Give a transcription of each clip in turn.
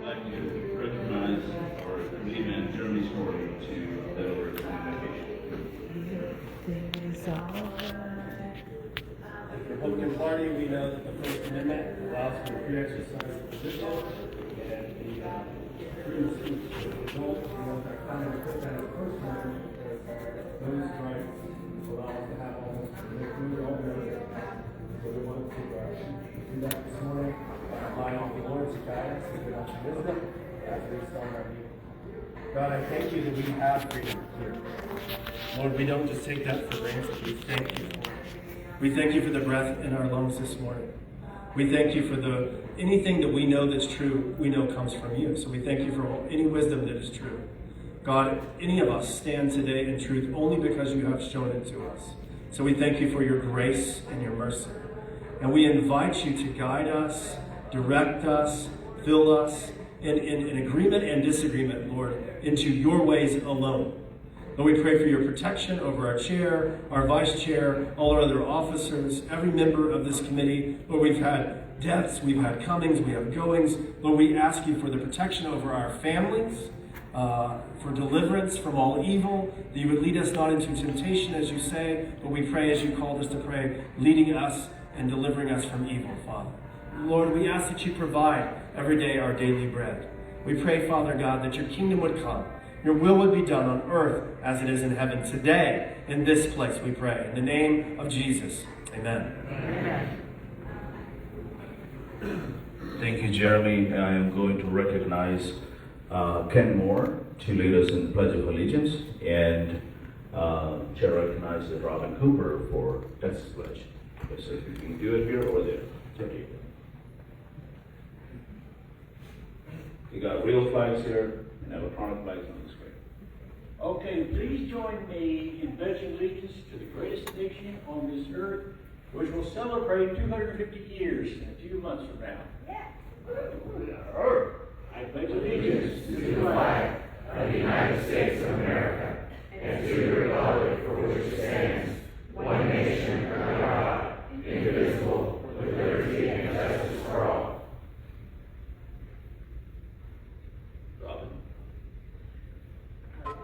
I'd like to recognize our committeeman, Jeremy Story, to head over to The Republican Party, we know that the First Amendment allows for free exercise of position, and the freedom of speech is a result. We know that kind of put that in the First Amendment because those rights allow us to have almost include all the other. So we want to do that this morning, rely on the Lord's guidance and give us wisdom as we start our meeting. God, I thank you that we have freedom here. Lord, we don't just take that for granted. We thank you for it. We thank you for the breath in our lungs this morning. We thank you for anything that we know that's true, we know comes from you. So we thank you for any wisdom that is true. God, any of us stand today in truth only because you have shown it to us. So we thank you for your grace and your mercy. And we invite you to guide us, direct us, fill us in agreement and disagreement, Lord, into your ways alone. Lord, we pray for your protection over our chair, our vice chair, all our other officers, every member of this committee. Lord, we've had deaths, we've had comings, we have goings. Lord, we ask you for the protection over our families, for deliverance from all evil, that you would lead us not into temptation, as you say, but we pray as you called us to pray, leading us and delivering us from evil, Father. Lord, we ask that you provide every day our daily bread. We pray, Father God, that your kingdom would come. Your will would be done on earth as it is in heaven. Today, in this place, we pray. In the name of Jesus, amen. Amen. Thank you, Jeremy. I am going to recognize Ken Moore to lead us in the Pledge of Allegiance, and Chair recognizes Robin Cooper for Texas Pledge. So if you can do it here or there. You got real flags here and electronic flags on the screen. Okay, please join me in pledging allegiance to the greatest nation on this earth, which will celebrate 250 years in a few months from now. Yeah. I pledge allegiance to the flag of the United States of America and to the republic for which it stands, one nation under God, indivisible, with liberty and justice for all. Robin.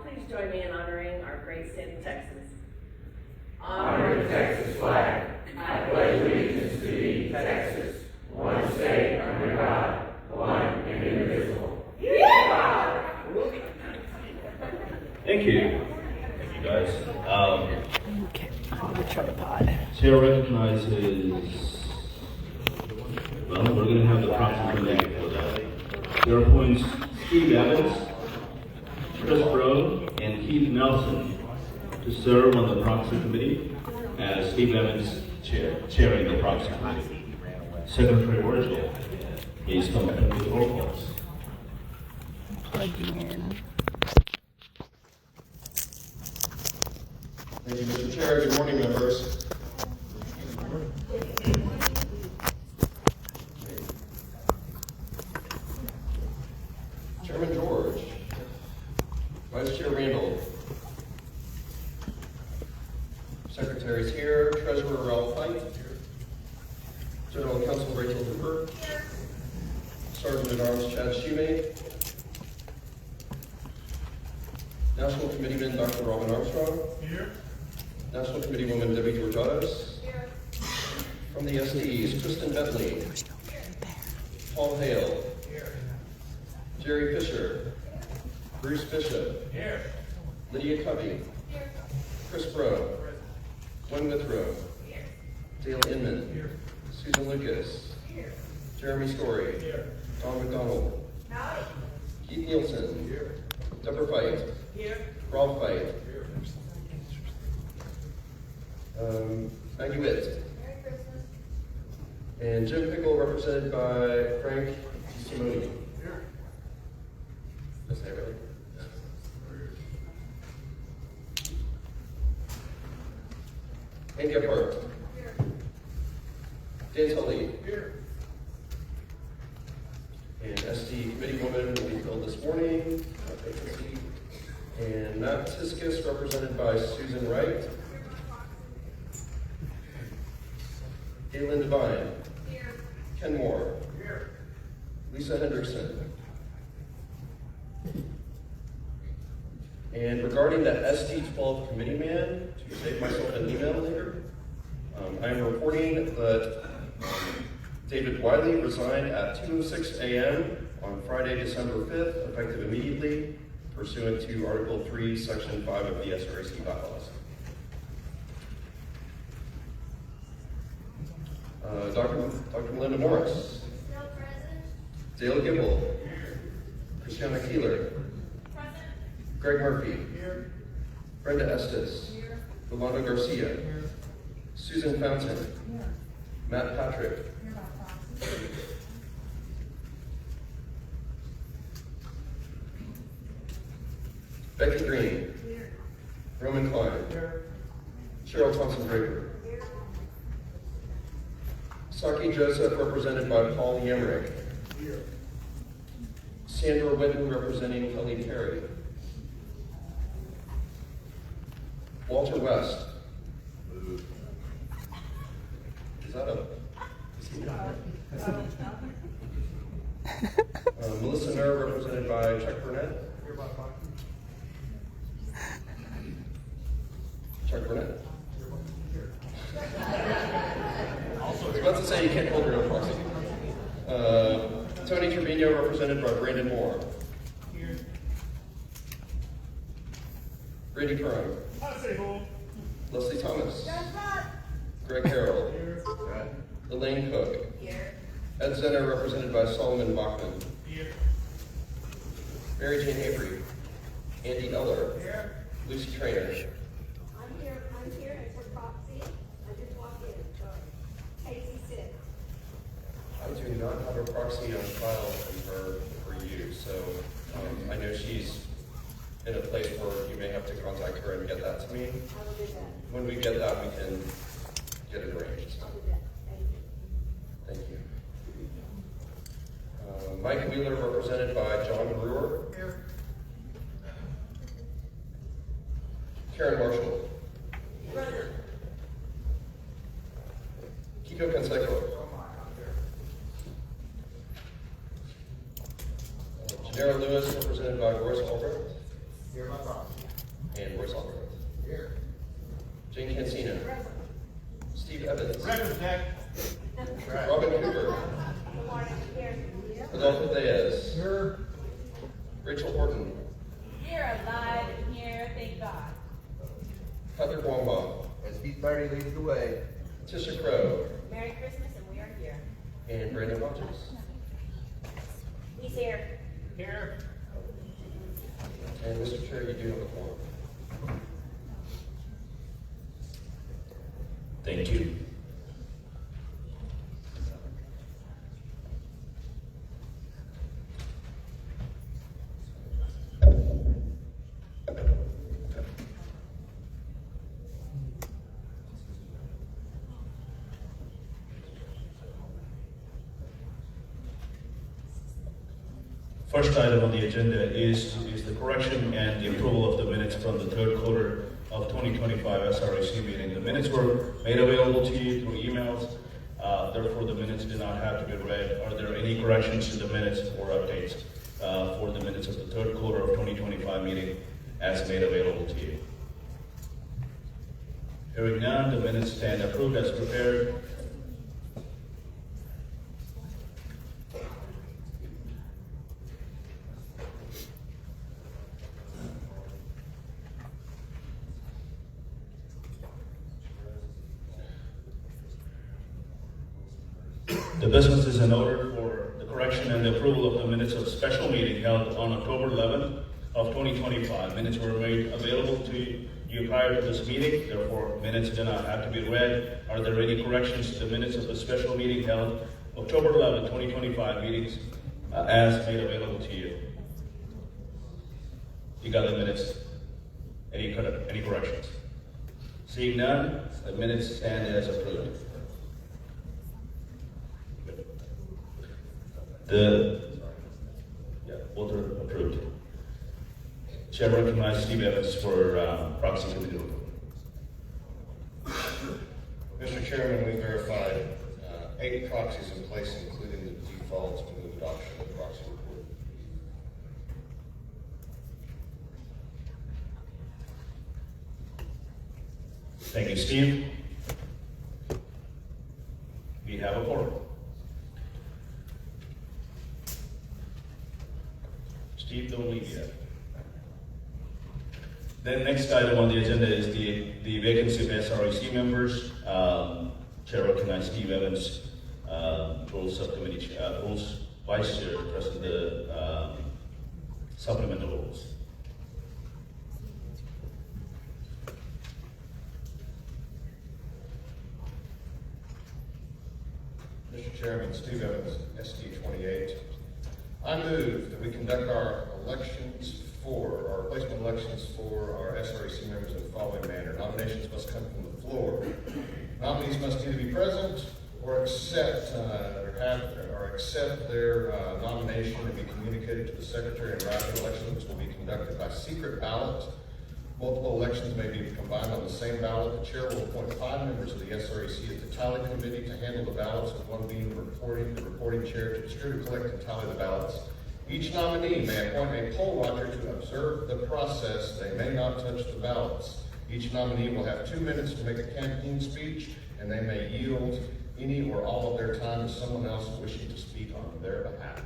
Please join me in honoring our great state of Texas. Honor the Texas flag. I pledge allegiance to thee, Texas, one state under God, one and indivisible. Yeah! Thank you. Thank you, guys. Okay, on the tripod. Chair recognizes, well, we're going to have the proxy committee for that. Chair appoints Steve Evans, Chris Bro, and Keith Nelson to serve on the proxy committee, as Steve Evans chairing the proxy committee. Secretary Worship, please come up and do the roll calls. Plugging in. Thank you, Mr. Chair. Good morning, members. Chairman George, Vice Chair Randall, Secretaries here, Treasurer Ralph White, General Counsel Rachel Hooper, Sergeant at Arms Chad Shoemake, National Committeeman Dr. Robin Armstrong, here. National Committeewoman Debbie Georgiades, here. From the SDs, Kristen Bentley, Paul Hale, here. Jerry Fisher, Bruce Bishop, here. Lydia Covey, here. Chris Bro, Gwen Withrow, here. Dale Inman, here. Susan Lucas, here. Jeremy Story, here. Don McDonald, howdy. Keith Nielsen, here. Deborah Fight, here. Ralph Fight, here. Maggie Witt, Merry Christmas. And Jim Pickle, represented by Frank Simoni. Here. That's that right? Andy Gephardt. Here. Dan Tully. Here. And SD Committee Woman will be filled this morning. Vacancy. And Matt Tiskus, represented by Susan Wright. Galen Devine. Here. Ken Moore. Here. Lisa Hendrickson. And regarding the SD12 committee man, to save myself an email later, I am reporting that David Wiley resigned at 2:06 a.m. on Friday, December 5th, effective immediately, pursuant to Article 3, Section 5 of the SREC bylaws. Dr. Melinda Morris. Still present. Dale Gibble. Christiana Keeler. Present. Greg Murphy. Here. Brenda Estes. Here. Rolando Garcia. Susan Fountain. Here. Matt Patrick. Here by proxy. Becky Green. Here. Roman Klein. Here. Cheryl Thompson Draper. Here. Saki Joseph, represented by Paul Yemrick. Here. Sandra Whitten, representing Kelly Terry. Walter West. Is that a? Melissa Nur, represented by Chuck Burnett. Here by proxy. Chuck Burnett. Here. I was about to say you can't hold your own proxy. Tony Trevino, represented by Brandon Moore. Here. Brady Curran. I say hold. Leslie Thomas. Judge Bott. Greg Harrell. Here. Elaine Cook. Here. Ed Zenner, represented by Solomon Bachman. Here. Mary Jane Avery. Andy Eller. Here. Lucy Trainer. I'm here as her proxy. I just walked in, so Casey said. I do not have a proxy on file from her for you, so I know she's in a place where you may have to contact her and get that to me. I will do that. When we get that, we can get it arranged. I'll do that. Thank you. Thank you. Mike Wheeler, represented by John Brewer. Here. Karen Marshall. Present. Kiko Canseco. Janera Lewis, represented by Royce Albrecht. Here by proxy. And Royce Albrecht. Here. Jane Cancina. Present. Steve Evans. Record check. Robin Cooper. Good morning. Here. Adolfo Diaz. Here. Rachel Horton. Here, alive and here, thank God. Heather Wamba. SB30 leads the way. Tisha Crow. Merry Christmas, and we are here. And Brandon Rogers. He's here. Here. And Mr. Chair, you do have a quorum. Thank you. First item on the agenda is the correction and the approval of the minutes from the third quarter of 2025 SREC meeting. The minutes were made available to you through emails. Therefore, the minutes do not have to be read. Are there any corrections to the minutes or updates for the minutes of the third quarter of 2025 meeting as made available to you? Hearing none, the minutes stand approved as prepared. The business is in order for the correction and the approval of the minutes of special meeting held on October 11th of 2025. Minutes were made available to you prior to this meeting, therefore minutes do not have to be read. Are there any corrections to the minutes of the special meeting held October 11th, 2025 meetings as made available to you? You got the minutes? Any corrections? Seeing none, the minutes stand as approved. Walter approved. Chair recognizes Steve Evans for proxy to the group. Mr. Chairman, we verified 8 proxies in place, including the default to the adoption of the proxy report. Thank you, Steve. We have a quorum. Steve, don't leave yet. Then next item on the agenda is the vacancy of SREC members. Chair recognizes Steve Evans, Rules Subcommittee, Rules Vice Chair, to present the supplemental rules. Mr. Chairman, Steve Evans, ST 28. I move that we conduct our replacement elections for our SREC members in the following manner. Nominations must come from the floor. Nominees must either be present or accept their nomination and be communicated to the secretary, and writing. Elections will be conducted by secret ballot. Multiple elections may be combined on the same ballot. The chair will appoint 5 members of the SREC as the tally committee to handle the ballots, with one being the reporting chair to distribute, collect, and tally the ballots. Each nominee may appoint a poll watcher to observe the process. They may not touch the ballots. Each nominee will have 2 minutes to make a campaign speech, and they may yield any or all of their time to someone else wishing to speak on their behalf.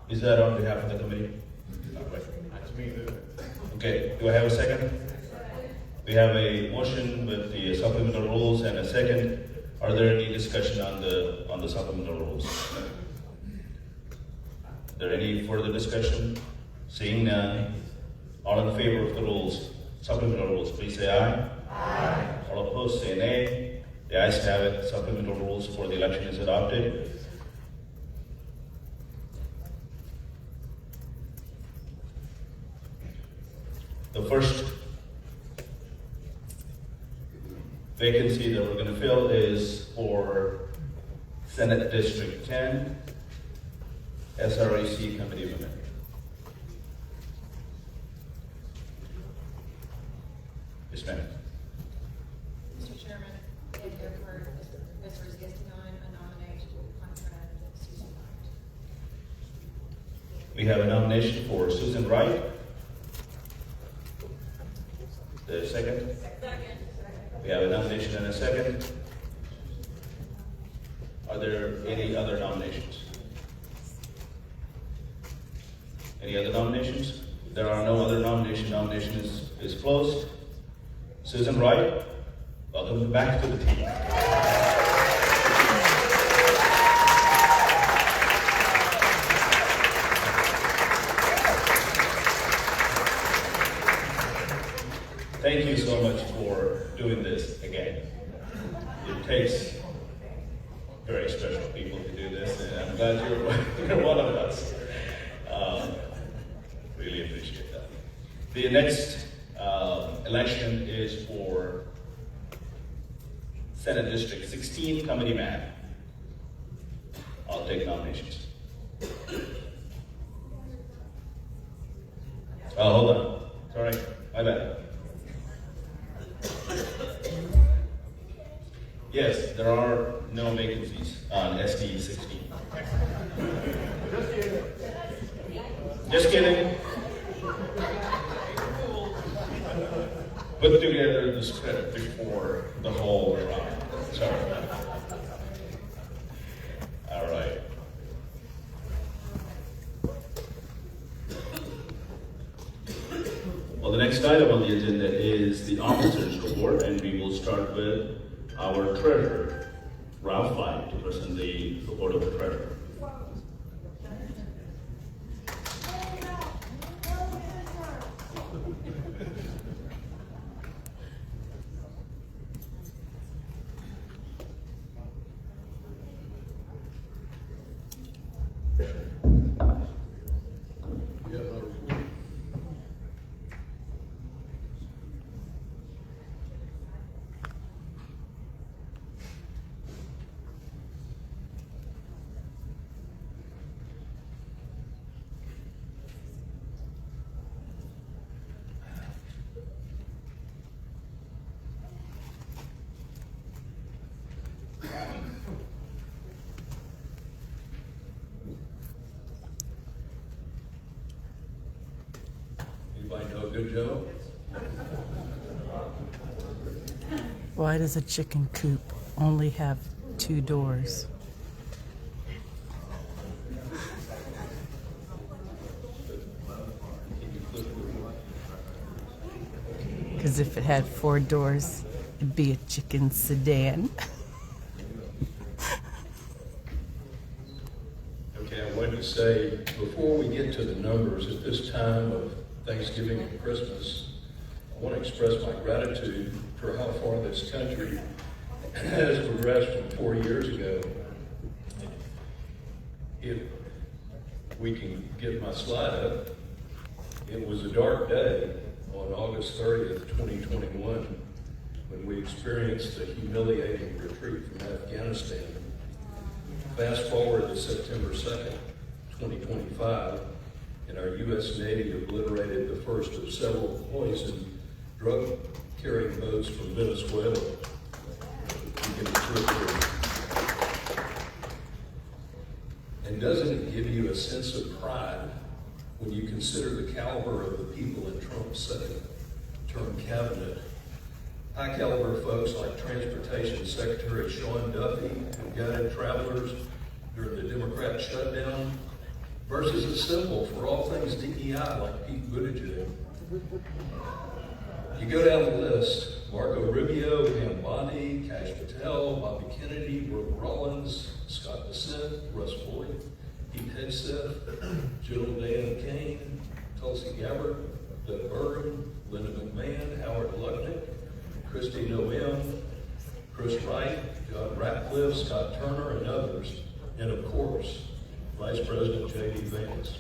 Is that on behalf of the committee? That's me, isn't it? Okay, do I have a second? We have a motion with the supplemental rules and a second. Are there any discussion on the supplemental rules? Is there any further discussion? Seeing none, all in favor of the rules, supplemental rules, please say aye. Aye. All opposed, say nay. The ayes have it. Supplemental rules for the election is adopted. The first vacancy that we're going to fill is for Senate District 10, SREC Committee Member. Yes, ma'am. Mr. Chairman, in February, Mr. is getting on a nomination contract with Susan Wright. We have a nomination for Susan Wright. The second? Second. We have a nomination and a second. Are there any other nominations? Any other nominations? If there are no other nominations, nomination is closed. Susan Wright, welcome back to the team. Thank you so much for doing this again. It takes very special people to do this, and I'm glad you're one of us. Really appreciate that. The next election is for Senate District 16 Committee Man. I'll take nominations. Oh, hold on. Sorry, my bad. Yes, there are no vacancies on SD 16. Just kidding. Put together the script before the whole round. Sorry. All right. Well, the next item on the agenda is the officers' report, and we will start with our treasurer, Ralph White, to present the report of the treasurer. good job. Why does a chicken coop only have 2 doors? Because if it had 4 doors, it'd be a chicken sedan. Okay, I wanted to say, before we get to the numbers, at this time of Thanksgiving and Christmas, I want to express my gratitude for how far this country has progressed from 4 years ago. If we can get my slide up, it was a dark day on August 30th, 2021, when we experienced a humiliating retreat from Afghanistan. Fast forward to September 2nd, 2025, and our U.S. Navy obliterated the first of several poison drug-carrying boats from Venezuela. And doesn't it give you a sense of pride when you consider the caliber of the people in Trump's second-term cabinet? High-caliber folks like Transportation Secretary Sean Duffy, who guided travelers during the Democrat shutdown, versus a symbol for all things DEI like Pete Buttigieg. You go down the list: Marco Rubio, Pam Bondi, Kash Patel, Bobby Kennedy, Brooke Rollins, Scott Dissent, Russ Floyd, Pete Hegseth, Jill Dan Kane, Tulsi Gabbard, Doug Burgum, Linda McMahon, Howard Lutnick, Christy Noem, Chris Wright, John Ratcliffe, Scott Turner, and others, and of course, Vice President J.D. Vance.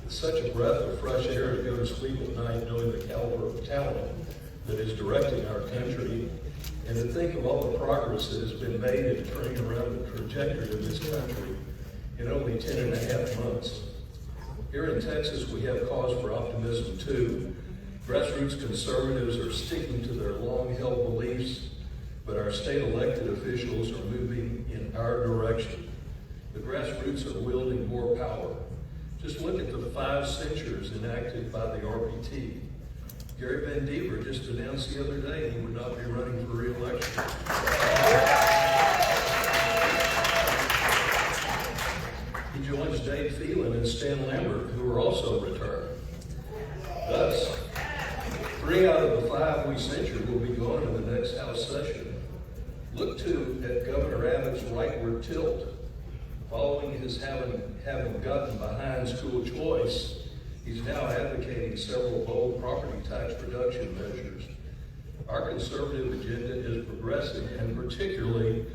It's such a breath of fresh air to go to sleep at night knowing the caliber of talent that is directing our country, and to think of all the progress that has been made in turning around the trajectory of this country in only 10 and a half months. Here in Texas, we have cause for optimism too. Grassroots conservatives are sticking to their long-held beliefs, but our state elected officials are moving in our direction. The grassroots are wielding more power. Just look at the 5 censures enacted by the RPT. Gary Van Deaver just announced the other day he would not be running for re-election. He joins Dave Phelan and Stan Lambert, who are also returned. Thus, 3 out of the 5 we censured will be gone in the next House session. Look too at Governor Abbott's rightward tilt. Following his having gotten behind school choice, he's now advocating several bold property tax reduction measures. Our conservative agenda is progressing, and particularly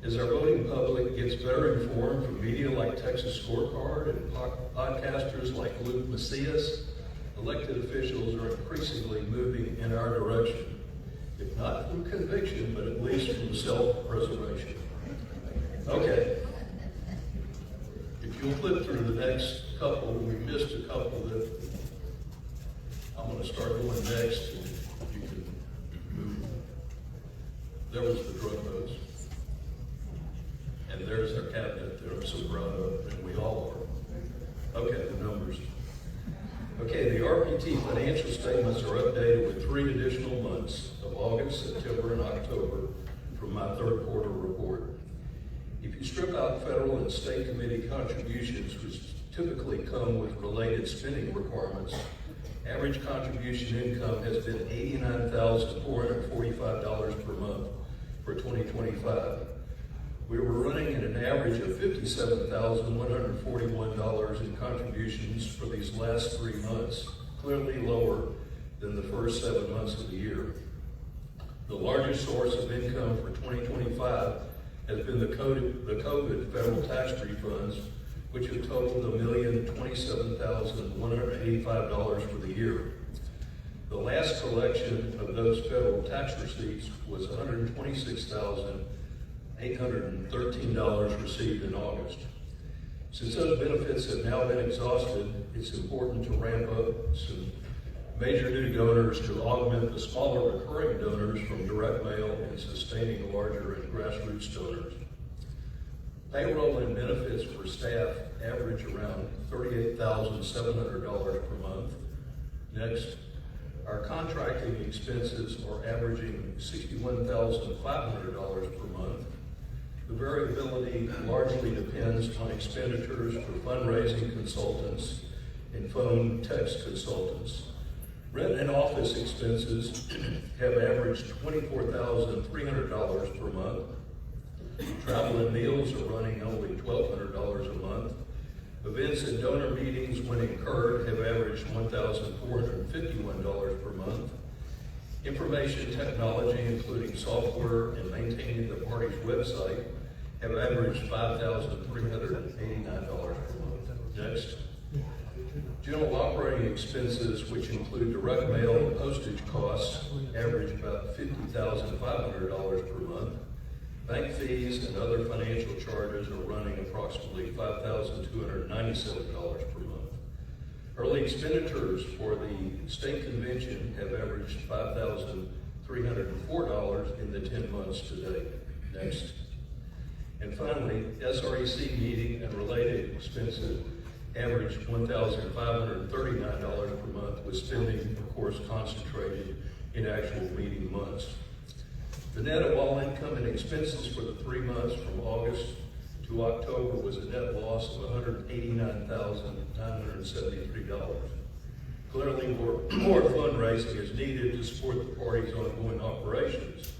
as our voting public gets better informed from media like Texas Scorecard and podcasters like Luke Macias, elected officials are increasingly moving in our direction, if not from conviction, but at least from self-preservation. Okay. If you'll flip through the next couple, we missed a couple that I'm going to start going next, and you can move. There was the drug boats. And there's our cabinet that I'm so proud of, and we all are. Okay, the numbers. Okay, the RPT financial statements are updated with 3 additional months of August, September, and October from my third quarter report. If you strip out federal and state committee contributions, which typically come with related spending requirements, average contribution income has been $89,445 per month for 2025. We were running at an average of $57,141 in contributions for these last 3 months, clearly lower than the first 7 months of the year. The largest source of income for 2025 has been the COVID federal tax refunds, which have totaled $1,027,185 for the year. The last collection of those federal tax receipts was $126,813 received in August. Since those benefits have now been exhausted, it's important to ramp up some major new donors to augment the smaller recurring donors from direct mail and sustaining larger and grassroots donors. Payroll and benefits for staff average around $38,700 per month. Next, Our contracting expenses are averaging $61,500 per month. The variability largely depends on expenditures for fundraising consultants and phone text consultants. Rent and office expenses have averaged $24,300 per month. Travel and meals are running only $1,200 a month. Events and donor meetings, when incurred, have averaged $1,451 per month. Information technology, including software and maintaining the party's website, have averaged $5,389 per month. Next. General operating expenses, which include direct mail and postage costs, average about $50,500 per month. Bank fees and other financial charges are running approximately $5,297 per month. Early expenditures for the state convention have averaged $5,304 in the 10 months to date. Next. And finally, SREC meeting and related expenses averaged $1,539 per month, with spending, of course, concentrated in actual meeting months. The net of all income and expenses for the 3 months from August to October was a net loss of $189,973. Clearly, more fundraising is needed to support the party's ongoing operations.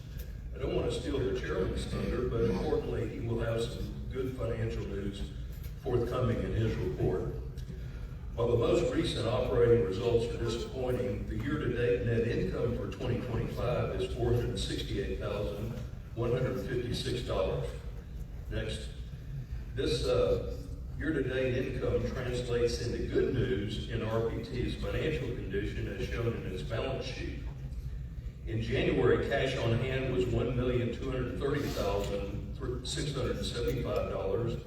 I don't want to steal the chairman's thunder, but importantly, he will have some good financial news forthcoming in his report. While the most recent operating results are disappointing, the year-to-date net income for 2025 is $468,156. Next. This year-to-date income translates into good news in RPT's financial condition as shown in its balance sheet. In January, cash on hand was $1,230,675,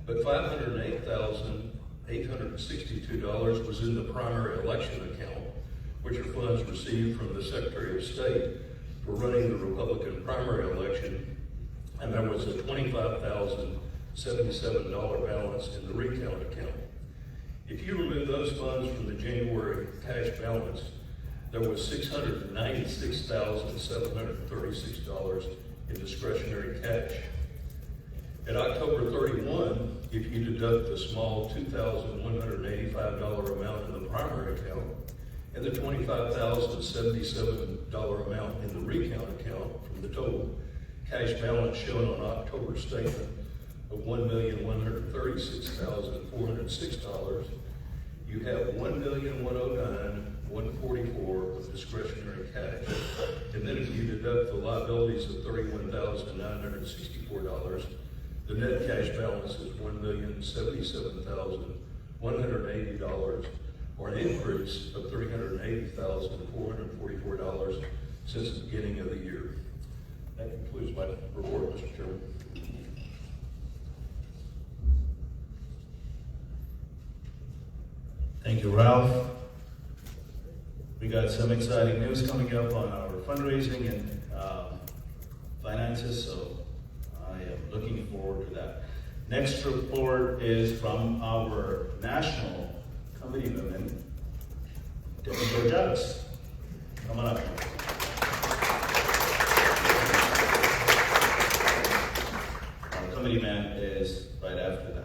but $508,862 was in the primary election account, which are funds received from the Secretary of State for running the Republican primary election, and there was a $25,077 balance in the recount account. If you remove those funds from the January cash balance, there was $696,736 in discretionary cash. At October 31, if you deduct the small $2,185 amount in the primary account and the $25,077 amount in the recount account from the total cash balance shown on October statement of $1,136,406, you have $1,109,144 of discretionary cash. And then if you deduct the liabilities of $31,964, the net cash balance is $1,077,180, or an increase of $380,444 since the beginning of the year. That concludes my report, Mr. Chairman. Thank you, Ralph. We got some exciting news coming up on our fundraising and finances, so I am looking forward to that. Next report is from our national committee women, Debbie Georgiadis. Come on up. Our committee man is right after that.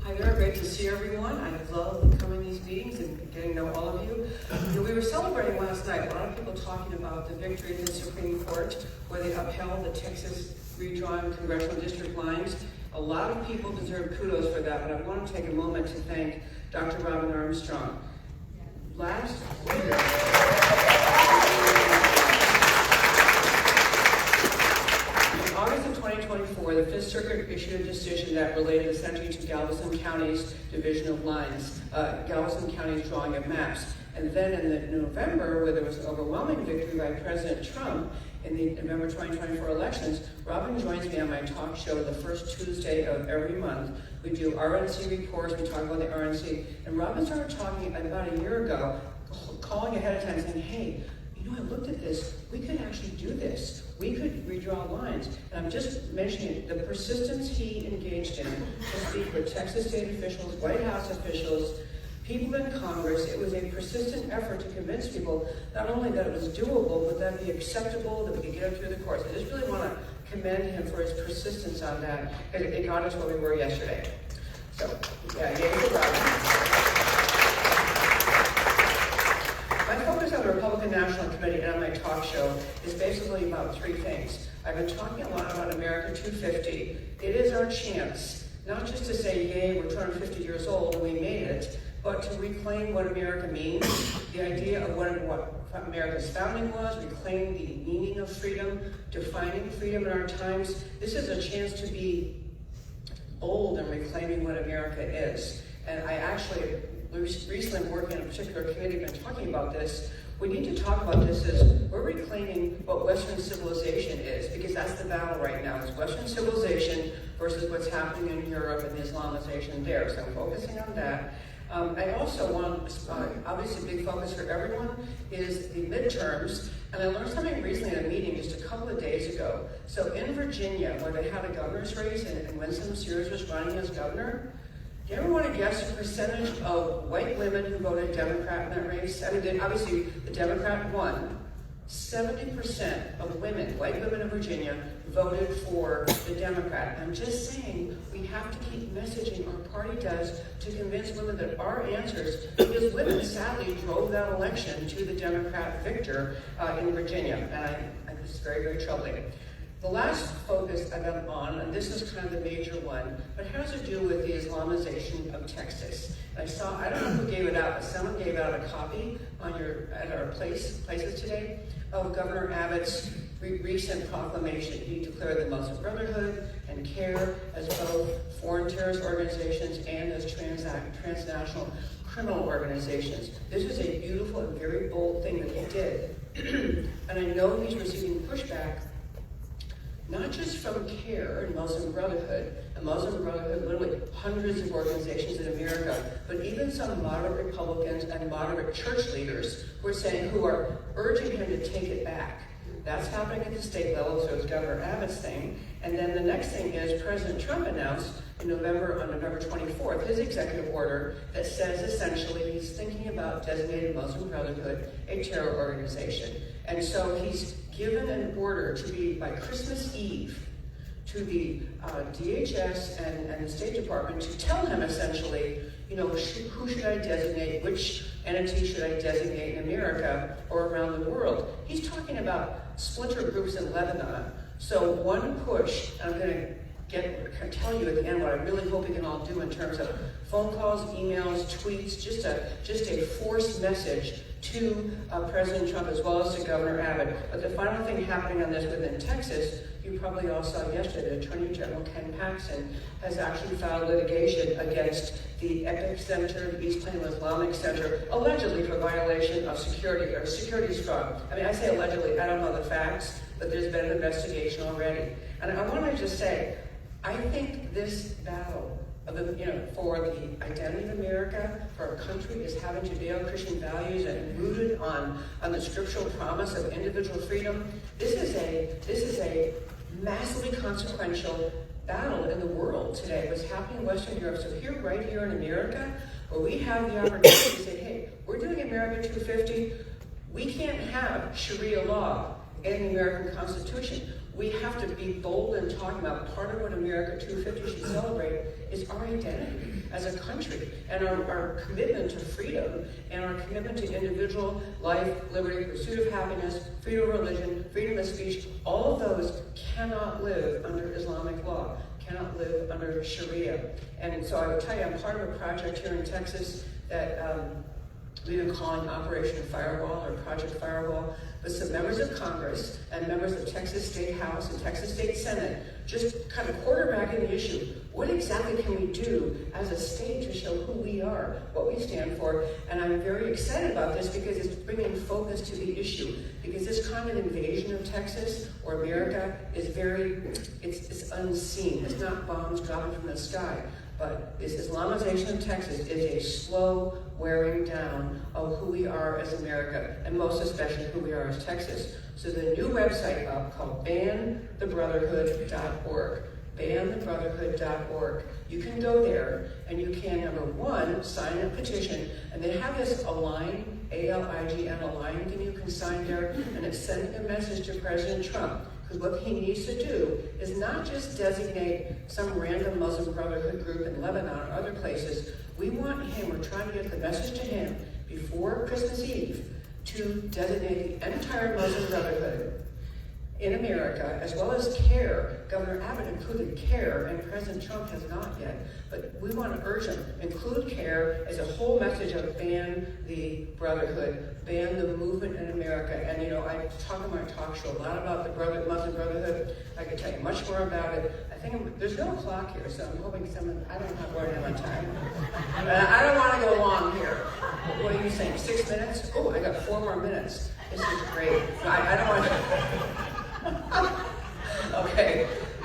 Hi there, great to see everyone. I love coming to these meetings and getting to know all of you. We were celebrating last night, a lot of people talking about the victory in the Supreme Court where they upheld the Texas redrawn congressional district lines. A lot of people deserve kudos for that, but I want to take a moment to thank Dr. Robin Armstrong. Last year, in August of 2024, the Fifth Circuit issued a decision that related essentially to Galveston County's division of lines, Galveston County's drawing of maps. And then in November, where there was an overwhelming victory by President Trump in the November 2024 elections, Robin joins me on my talk show the first Tuesday of every month. We do RNC reports, we talk about the RNC, and Robin started talking about a year ago, calling ahead of time saying, hey, you know, I looked at this, we could actually do this. We could redraw lines. And I'm just mentioning the persistence he engaged in to speak with Texas state officials, White House officials, people in Congress. It was a persistent effort to convince people not only that it was doable, but that it'd be acceptable, that we could get it through the courts. I just really want to commend him for his persistence on that, because it got us where we were yesterday. So, yeah, yay for Robin. My focus on the Republican National Committee and on my talk show is basically about three things. I've been talking a lot about America 250. It is our chance, not just to say, yay, we're 250 years old and we made it, but to reclaim what America means, the idea of what America's founding was, reclaim the meaning of freedom, defining freedom in our times. This is a chance to be bold in reclaiming what America is. And I actually recently working on a particular committee, been talking about this. We need to talk about this as we're reclaiming what Western civilization is, because that's the battle right now. It's Western civilization versus what's happening in Europe and the Islamization there. So I'm focusing on that. I also want, obviously a big focus for everyone is the midterms. And I learned something recently in a meeting just a couple of days ago. So in Virginia, where they had a governor's race and Winston Sears was running as governor, do you ever want to guess the percentage of white women who voted Democrat in that race? I mean, obviously the Democrat won. 70% of women, white women in Virginia, voted for the Democrat. I'm just saying we have to keep messaging, our party does, to convince women that our answers, because women sadly drove that election to the Democrat victor in Virginia. And it's very, very troubling. The last focus I'm on, and this is kind of the major one, but has to do with the Islamization of Texas. And I don't know who gave it out, but someone gave out a copy at our places today of Governor Abbott's recent proclamation. He declared the Muslim Brotherhood and CARE as both foreign terrorist organizations and as transnational criminal organizations. This is a beautiful and very bold thing that he did. And I know he's receiving pushback not just from CARE and Muslim Brotherhood, literally hundreds of organizations in America, but even some moderate Republicans and moderate church leaders who are urging him to take it back. That's happening at the state level, so it's Governor Abbott's thing. And then the next thing is President Trump announced on November 24th, his executive order that says essentially he's thinking about designating Muslim Brotherhood a terror organization. And so he's given an order to be, by Christmas Eve, to the DHS and the State Department to tell him essentially, who should I designate, which entity should I designate in America or around the world. He's talking about splinter groups in Lebanon. So one push, and I'm going to tell you at the end what I really hope we can all do in terms of phone calls, emails, tweets, just a forced message to President Trump as well as to Governor Abbott. But the final thing happening on this within Texas, you probably all saw yesterday, Attorney General Ken Paxton has actually filed litigation against the Epic Center, the East Plano Islamic Center, allegedly for violation of securities fraud. I mean, I say allegedly, I don't know the facts, but there's been an investigation already. And I want to just say, I think this battle for the identity of America, for our country, is having Judeo-Christian values and rooted on the scriptural promise of individual freedom. This is a massively consequential battle in the world today. What's happening in Western Europe. So right here in America, where we have the opportunity to say, hey, we're doing America 250. We can't have Sharia law in the American Constitution. We have to be bold in talking about part of what America 250 should celebrate is our identity as a country and our commitment to freedom and our commitment to individual life, liberty, pursuit of happiness, freedom of religion, freedom of speech. All of those cannot live under Islamic law, cannot live under Sharia. And so I will tell you, I'm part of a project here in Texas that we've been calling Operation Firewall or Project Firewall, with some members of Congress and members of Texas State House and Texas State Senate just kind of quarterbacking the issue. What exactly can we do as a state to show who we are, what we stand for? And I'm very excited about this because it's bringing focus to the issue. Because this kind of invasion of Texas or America is it's unseen. It's not bombs dropping from the sky. But this Islamization of Texas is a slow wearing down of who we are as America, and most especially who we are as Texas. So the new website up called banthebrotherhood.org. banthebrotherhood.org. You can go there and you can, number one, sign a petition, and they have this Align, A-L-I-G-N, Align thing you can sign there, and it's sending a message to President Trump. Because what he needs to do is not just designate some random Muslim Brotherhood group in Lebanon or other places. We want him, we're trying to get the message to him before Christmas Eve to designate the entire Muslim Brotherhood in America, as well as CARE. Governor Abbott included CARE, and President Trump has not yet. But we want to urge him, include CARE as a whole message of ban the Brotherhood, ban the movement in America. And you know, I talk in my talk show a lot about the Muslim Brotherhood. I could tell you much more about it. I think there's no clock here, so I'm hoping someone, I don't have running on time. I don't want to go long here. What are you saying, 6 minutes? Oh, I got 4 more minutes. This is great. I don't want to...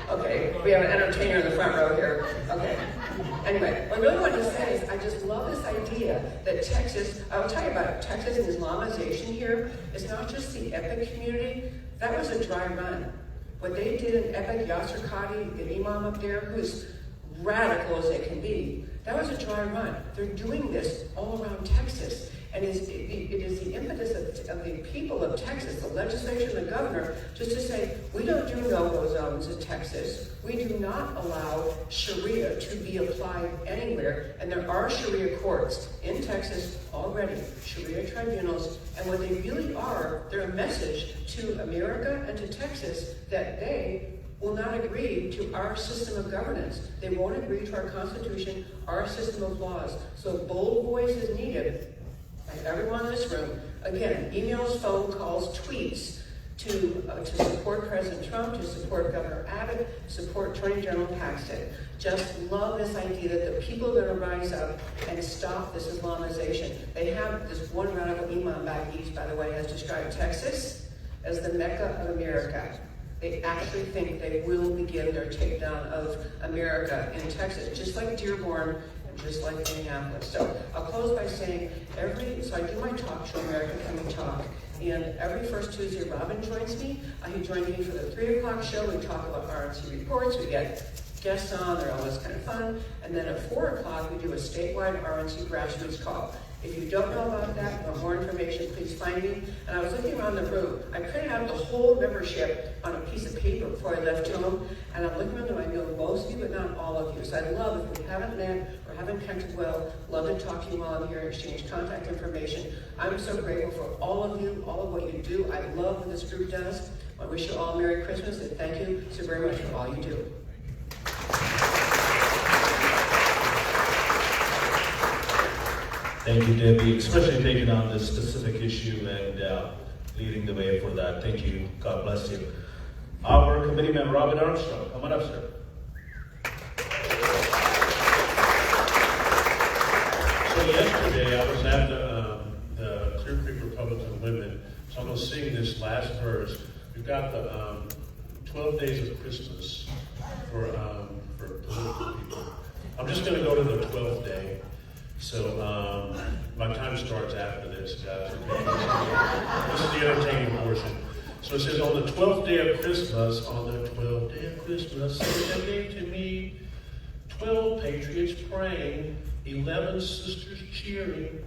Okay, we have an entertainer in the front row here. Okay. Anyway, what I really wanted to say is I just love this idea that Texas, I'll tell you about Texas and Islamization here. It's not just the Epic community. That was a dry run. What they did in Epic, Yasser Qadi, the imam up there, who's radical as they can be, that was a dry run. They're doing this all around Texas. And it is the impetus of the people of Texas, the legislature and the governor, just to say, we don't do no-go zones in Texas. We do not allow Sharia to be applied anywhere. And there are Sharia courts in Texas already, Sharia tribunals. And what they really are, they're a message to America and to Texas that they will not agree to our system of governance. They won't agree to our Constitution, our system of laws. So bold voice is needed. And everyone in this room, again, emails, phone calls, tweets to support President Trump, to support Governor Abbott, support Attorney General Paxton. Just love this idea that the people are going to rise up and stop this Islamization. They have this one radical imam back east, by the way, has described Texas as the Mecca of America. They actually think they will begin their takedown of America in Texas, just like Dearborn, just like Minneapolis. So I'll close by saying so I do my talk show, America Can We Talk, and every first Tuesday Robin joins me. He joined me for the 3 o'clock show. We talk about RNC reports, we get guests on, they're always kind of fun, and then at 4 o'clock we do a statewide RNC grassroots call. If you don't know about that, want more information, please find me. And I was looking around the room. I printed out the whole membership on a piece of paper before I left home, and I'm looking around and I know most of you, but not all of you. So I'd love, if we haven't met or haven't connected well, love to talk to you while I'm here and exchange contact information. I'm so grateful for all of you, all of what you do. I love what this group does. I wish you all Merry Christmas, and thank you so very much for all you do. Thank you, Debbie, especially taking on this specific issue and leading the way for that. Thank you. God bless you. Our committeeman, Robert Armstrong, come on up, sir. So yesterday, I was at the Clear Creek Republican Women, so I'm going to sing this last verse. We've got the 12 Days of Christmas for political people. I'm just going to go to the 12th day. So my time starts after this, guys. This is the entertaining portion. So it says, on the 12th day of Christmas, Santa gave to me 12 patriots praying, 11 sisters cheering,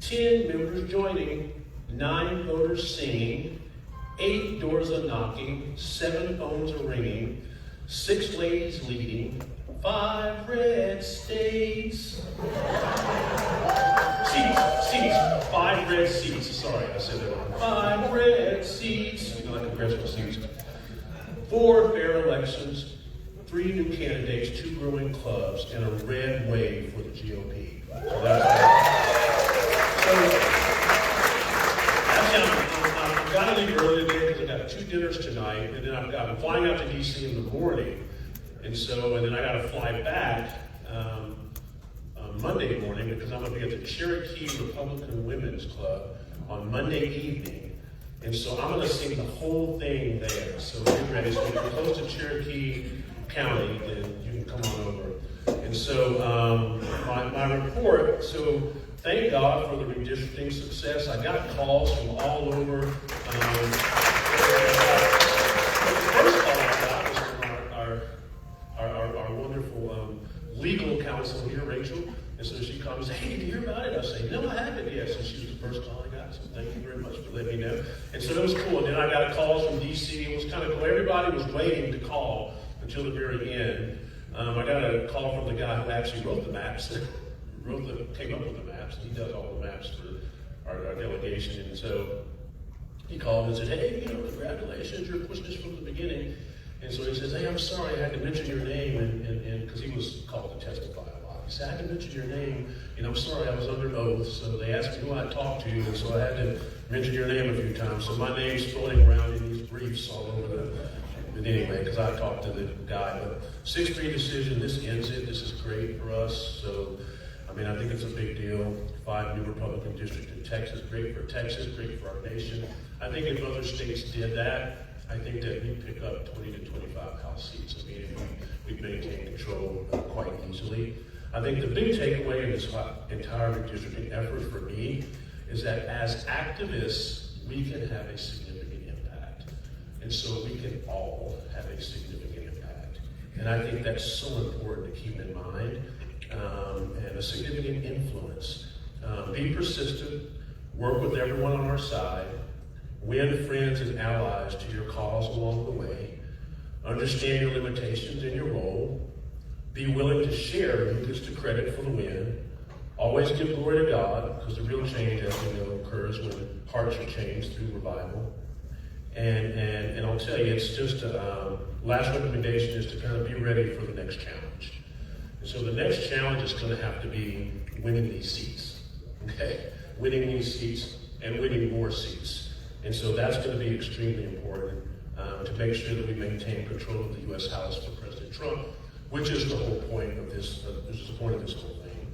10 members joining, 9 voters singing, 8 doors a knocking, 7 phones a ringing, 6 ladies leading, 5 red states. Seats. 5 red seats. Sorry, I said that wrong. 5 red seats. You know, like congressional seats. 4 fair elections, 3 new candidates, 2 growing clubs, and a red wave for the GOP. So that's I've got to leave early today because I've got 2 dinners tonight, and then I'm flying out to DC in the morning. And then I got to fly back Monday morning because I'm going to be at the Cherokee Republican Women's Club on Monday evening. And so I'm going to sing the whole thing there. So get ready. So if you're close to Cherokee County, then you can come on over. And And so my report, so thank God for the redistricting success. I got calls from all over. The first call I got was from our wonderful legal counsel here, Rachel. And so she called me and said, hey, did you hear about it? I say, no, I haven't yet. So she was the first call I got. So thank you very much for letting me know. And so it was cool. And then I got calls from DC. It was kind of cool. Everybody was waiting to call until the very end. I got a call from the guy who actually wrote the maps, came up with the maps. He does all the maps for our delegation. And so he called and said, hey, congratulations, you're pushing this from the beginning. And so he says, hey, I'm sorry, I had to mention your name, and because he was called to testify a lot. He said, I had to mention your name, and I'm sorry, I was under oath, so they asked me who I'd talk to, and so I had to mention your name a few times. So my name's floating around in these briefs all over but anyway, because I talked to the guy. But 6-3 decision, this ends it. This is great for us. So, I mean, I think it's a big deal. 5 new Republican districts in Texas, great for Texas, great for our nation. I think if other states did that, I think that we'd pick up 20 to 25 House seats. I mean, we'd maintain control quite easily. I think the big takeaway in this entire redistricting effort for me is that as activists, we can have a significant impact. And so we can all have a significant impact. And I think that's so important to keep in mind, and a significant influence. Be persistent, work with everyone on our side, win friends and allies to your cause along the way, understand your limitations and your role, be willing to share who gets the credit for the win, always give glory to God, because the real change, as we know, occurs when hearts are changed through revival. And I'll tell you, it's just last recommendation is to kind of be ready for the next challenge. And so the next challenge is going to have to be winning these seats, okay? Winning these seats and winning more seats. And so that's going to be extremely important to make sure that we maintain control of the U.S. House for President Trump, which is the whole point of this. This is the point of this whole thing.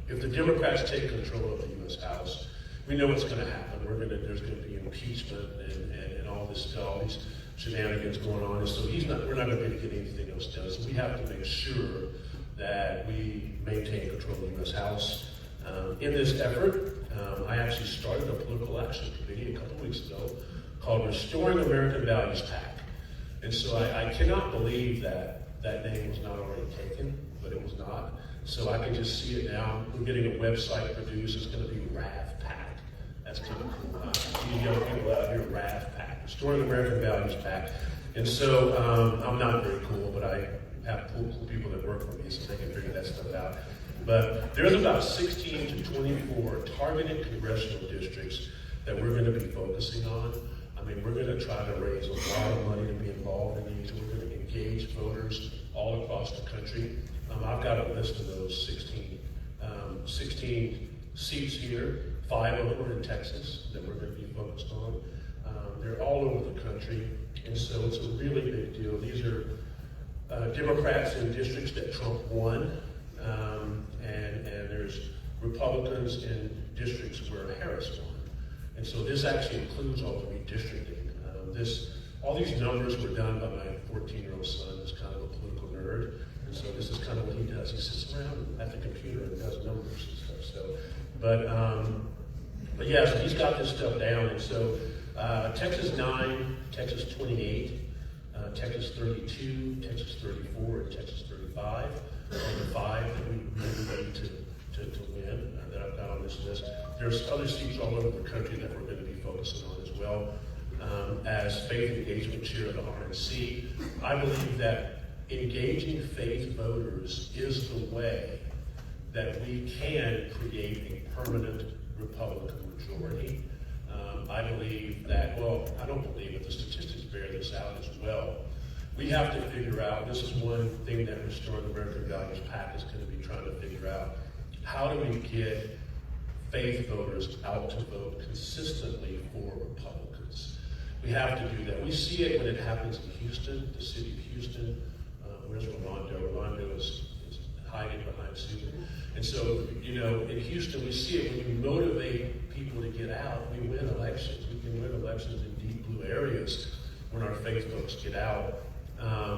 If the Democrats take control of the U.S. House, we know what's going to happen. There's going to be impeachment and all this stuff, all these shenanigans going on. And so we're not going to be able to get anything else done. So we have to make sure that we maintain control of the U.S. House. In this effort, I actually started a political action committee a couple weeks ago called Restoring American Values PAC. And so I cannot believe that name was not already taken, but it was not. So I can just see it now. We're getting a website produced. It's going to be RAV PAC. That's kind of cool. You young people out here, RAV PAC, Restoring American Values PAC. And so I'm not very cool, but I have cool people that work for me, so they can figure that stuff out. But there's about 16 to 24 targeted congressional districts that we're going to be focusing on. I mean, we're going to try to raise a lot of money to be involved in these. We're going to engage voters all across the country. I've got a list of those 16 seats here. 5 of them are in Texas that we're going to be focused on. They're all over the country, and so it's a really big deal. These are Democrats in districts that Trump won, and there's Republicans in districts where Harris won. And so this actually includes all the redistricting. All these numbers were done by my 14-year-old son, who's kind of a political nerd. And so this is kind of what he does. He sits around at the computer and does numbers and stuff. So, but yeah, so he's got this stuff down. And so Texas 9, Texas 28, Texas 32, Texas 34, and Texas 35 are the 5 that we really need to win that I've got on this list. There's other seats all over the country that we're going to be focusing on as well. As faith engagement chair of the RNC, I believe that engaging faith voters is the way that we can create a permanent Republican majority. I believe that, well, I don't believe it, the statistics bear this out as well. We have to figure out, this is one thing that Restoring American Values PAC is going to be trying to figure out, how do we get faith voters out to vote consistently for Republicans? We have to do that. We see it when it happens in Houston, the city of Houston. Where's Rolando? Rolando is hiding behind Susan. And so, in Houston, we see it when you motivate people to get out, we win elections. We can win elections in deep blue areas when our faith folks get out.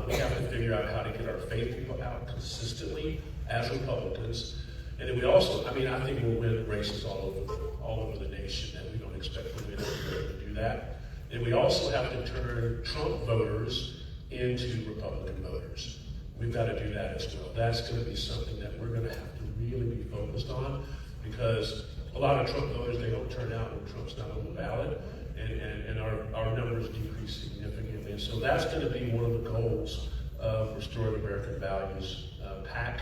We have to figure out how to get our faith people out consistently as Republicans. And then we also, I think we'll win races all over the nation, and we don't expect to win everywhere to do that. And we also have to turn Trump voters into Republican voters. We've got to do that as well. That's going to be something that we're going to have to really be focused on, because a lot of Trump voters, they don't turn out when Trump's not on the ballot, and our numbers decrease significantly. And so that's going to be one of the goals of Restoring American Values PAC.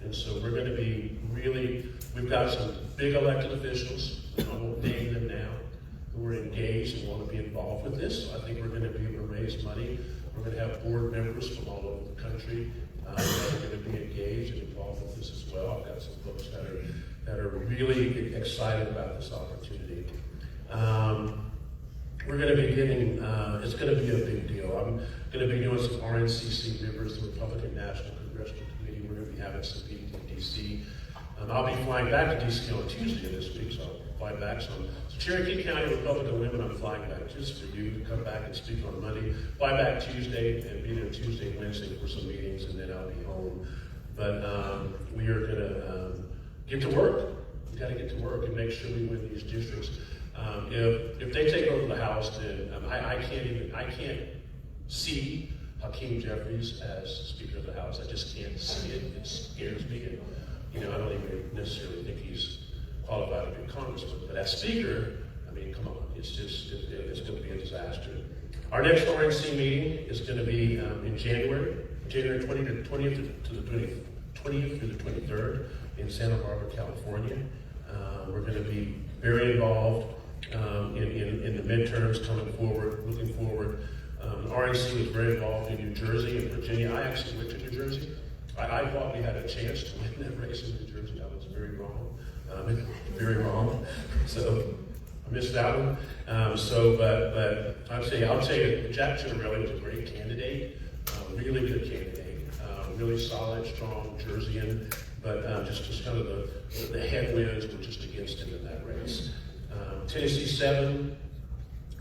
And so we're going to be really, we've got some big elected officials, I won't name them now, who are engaged and want to be involved with this. So I think we're going to be able to raise money. We're going to have board members from all over the country that are going to be engaged and involved with this as well. I've got some folks that are really excited about this opportunity. We're going to be getting, it's going to be a big deal. I'm going to be doing some RNCC members, the Republican National Congressional Committee. We're going to be having some meetings in D.C. I'll be flying back to D.C. on Tuesday of this week, so I'll fly back. So Cherokee County Republican women, I'm flying back just for you to come back and speak on Monday. Fly back Tuesday and be there Tuesday, Wednesday for some meetings, and then I'll be home. But we are going to get to work. We've got to get to work and make sure we win these districts. If they take over the House, then I can't see Hakeem Jeffries as Speaker of the House. I just can't see it. It scares me. And, I don't even necessarily think he's qualified to be a congressman. But as Speaker, come on, it's going to be a disaster. Our next RNC meeting is going to be in January 20th to the 20th through the 23rd in Santa Barbara, California. We're going to be very involved in the midterms coming forward, looking forward. RNC was very involved in New Jersey and Virginia. I actually went to New Jersey. I thought we had a chance to win that race in New Jersey. I was very wrong. Very wrong. So I missed that one. But I'll say Jack Ciancarelli was a great candidate, really good candidate, really solid, strong Jerseyan, but just kind of the headwinds were just against him in that race. Tennessee 7,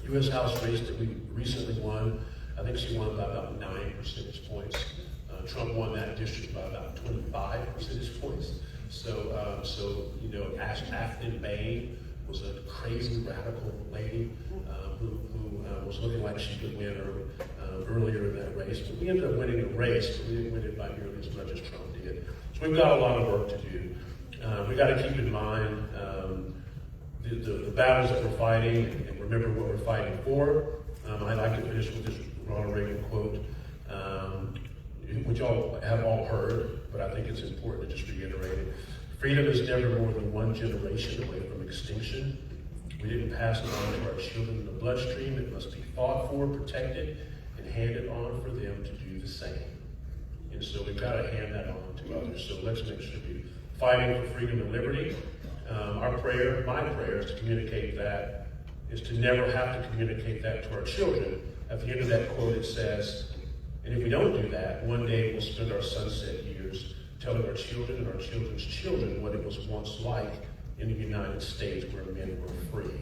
U.S. House race that we recently won. I think she won by about 9 percentage points. Trump won that district by about 25 percentage points. So Ashton Bain was a crazy radical lady who was looking like she could win earlier in that race. But we ended up winning the race, but we didn't win it by nearly as much as Trump did. So we've got a lot of work to do. We got to keep in mind the battles that we're fighting and remember what we're fighting for. I'd like to finish with this Ronald Reagan quote, which y'all have all heard, but I think it's important to just reiterate it. Freedom is never more than one generation away from extinction. We didn't pass it on to our children in the bloodstream. It must be fought for, protected, and handed on for them to do the same. And so we've got to hand that on to others. So let's make sure we're fighting for freedom and liberty. My prayer is to communicate that, is to never have to communicate that to our children. At the end of that quote, it says, and if we don't do that, one day we'll spend our sunset years telling our children and our children's children what it was once like in the United States where men were free.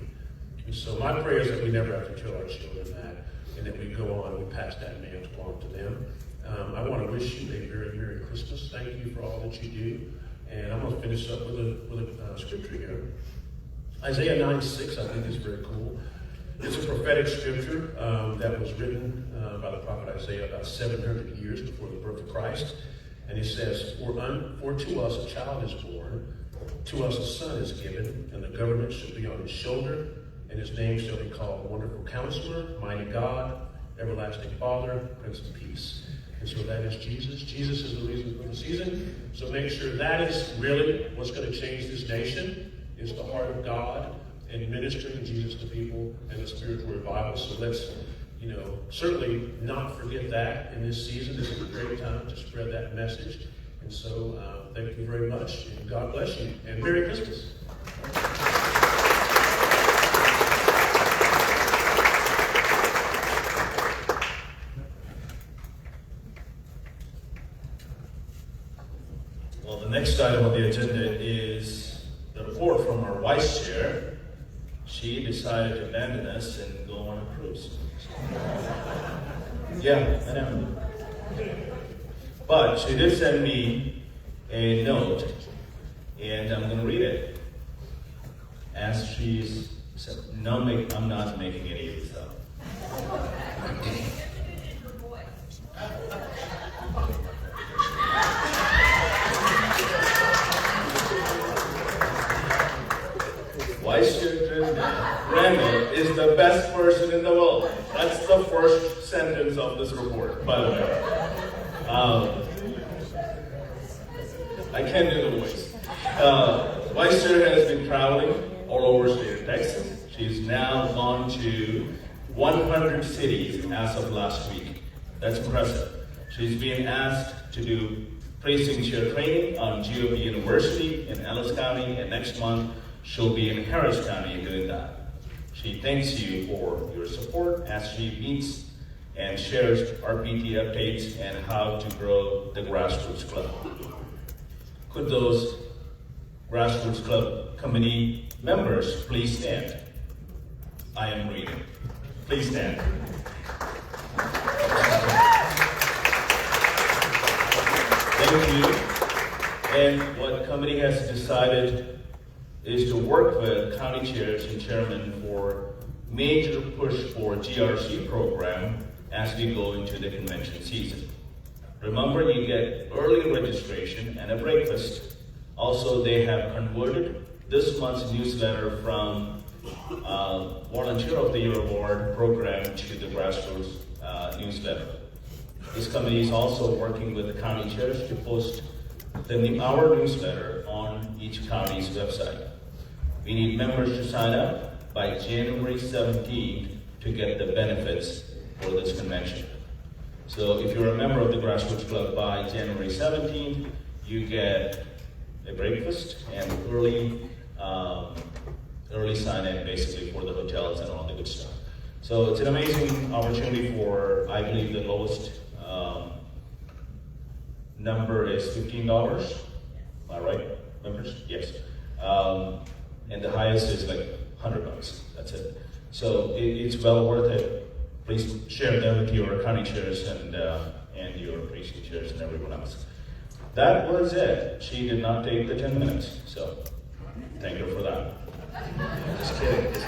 And so my prayer is that we never have to tell our children that, and that we go on and we pass that mantle on to them. I want to wish you a very Merry Christmas. Thank you for all that you do. And I'm going to finish up with a scripture here. Isaiah 9:6, I think is very cool. It's a prophetic scripture that was written by the prophet Isaiah about 700 years before the birth of Christ. And it says, for to us a child is born, to us a son is given, and the government shall be on his shoulder, and his name shall be called Wonderful Counselor, Mighty God, Everlasting Father, Prince of Peace. And so that is Jesus. Jesus is the reason for the season. So make sure that is really what's going to change this nation, is the heart of God and ministering Jesus to people and the spiritual revival. So let's, certainly not forget that in this season. This is a great time to spread that message. And so thank you very much, and God bless you, and Merry Christmas. Well, the next item on the agenda is the report from our vice chair. She decided to abandon us and go on a cruise. Yeah, I know. But she did send me a note, and I'm going to read it. As she's said, no, I'm not making any of this up. Vice Chair Randall is the best person in the world. That's the first sentence of this report, by the way. I can't do the voice. Vice Chair has been traveling all over state of Texas. She's now gone to 100 cities as of last week. That's impressive. She's been asked to do precinct chair training on GOP University in Ellis County, and next month she'll be in Harris County doing that. She thanks you for your support as she meets and shares RPT updates and how to grow the Grassroots Club. Could those Grassroots Club committee members please stand? I am reading. Please stand. Thank you. And what the committee has decided is to work with county chairs and chairmen for major push for GRC program as we go into the convention season. Remember, you get early registration and a breakfast. Also, they have converted this month's newsletter from Volunteer of the Year Award program to the Grassroots newsletter. This committee is also working with the county chairs to post our newsletter on each county's website. We need members to sign up by January 17th to get the benefits for this convention. So if you're a member of the Grassroots Club by January 17th, you get a breakfast and early sign-in basically for the hotels and all the good stuff. So it's an amazing opportunity for, I believe the lowest number is $15. Am I right, members? Yes. And the highest is like $100. That's it. So it's well worth it. Please share that with your county chairs and your precinct chairs and everyone else. That was it. She did not take the 10 minutes, so thank her for that. Just kidding, just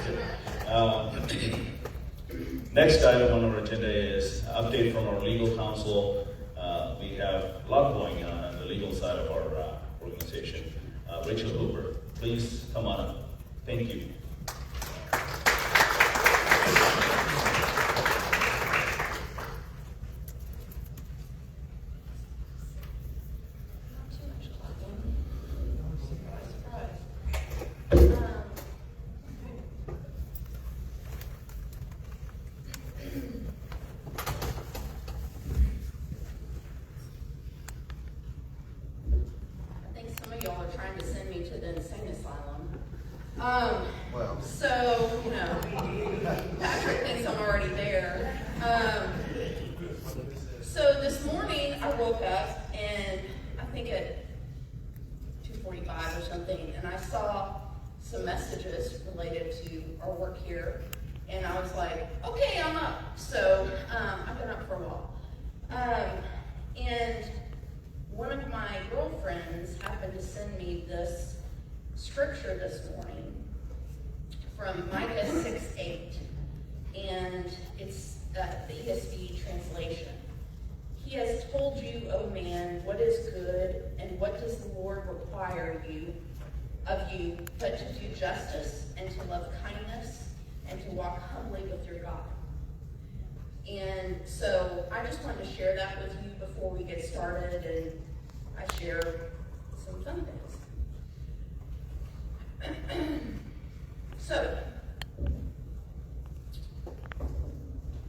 kidding. Next item on our agenda is update from our legal counsel. We have a lot going on the legal side of our organization. Rachel Hooper, please come on up. Thank you. So, you know, Patrick thinks I'm already there. So this morning I woke up and I think at 2:45 or something, and I saw some messages related to our work here, and I was like, okay, I'm up. So I've been up for a while. And one of my girlfriends happened to send me this scripture this morning from Micah 6:8, and it's the ESV translation. He has told you, O man, what is good, and what does the Lord require of you, but to do justice, and to love kindness, and to walk humbly with your God. And so I just wanted to share that with you before we get started, and I share some fun things. So,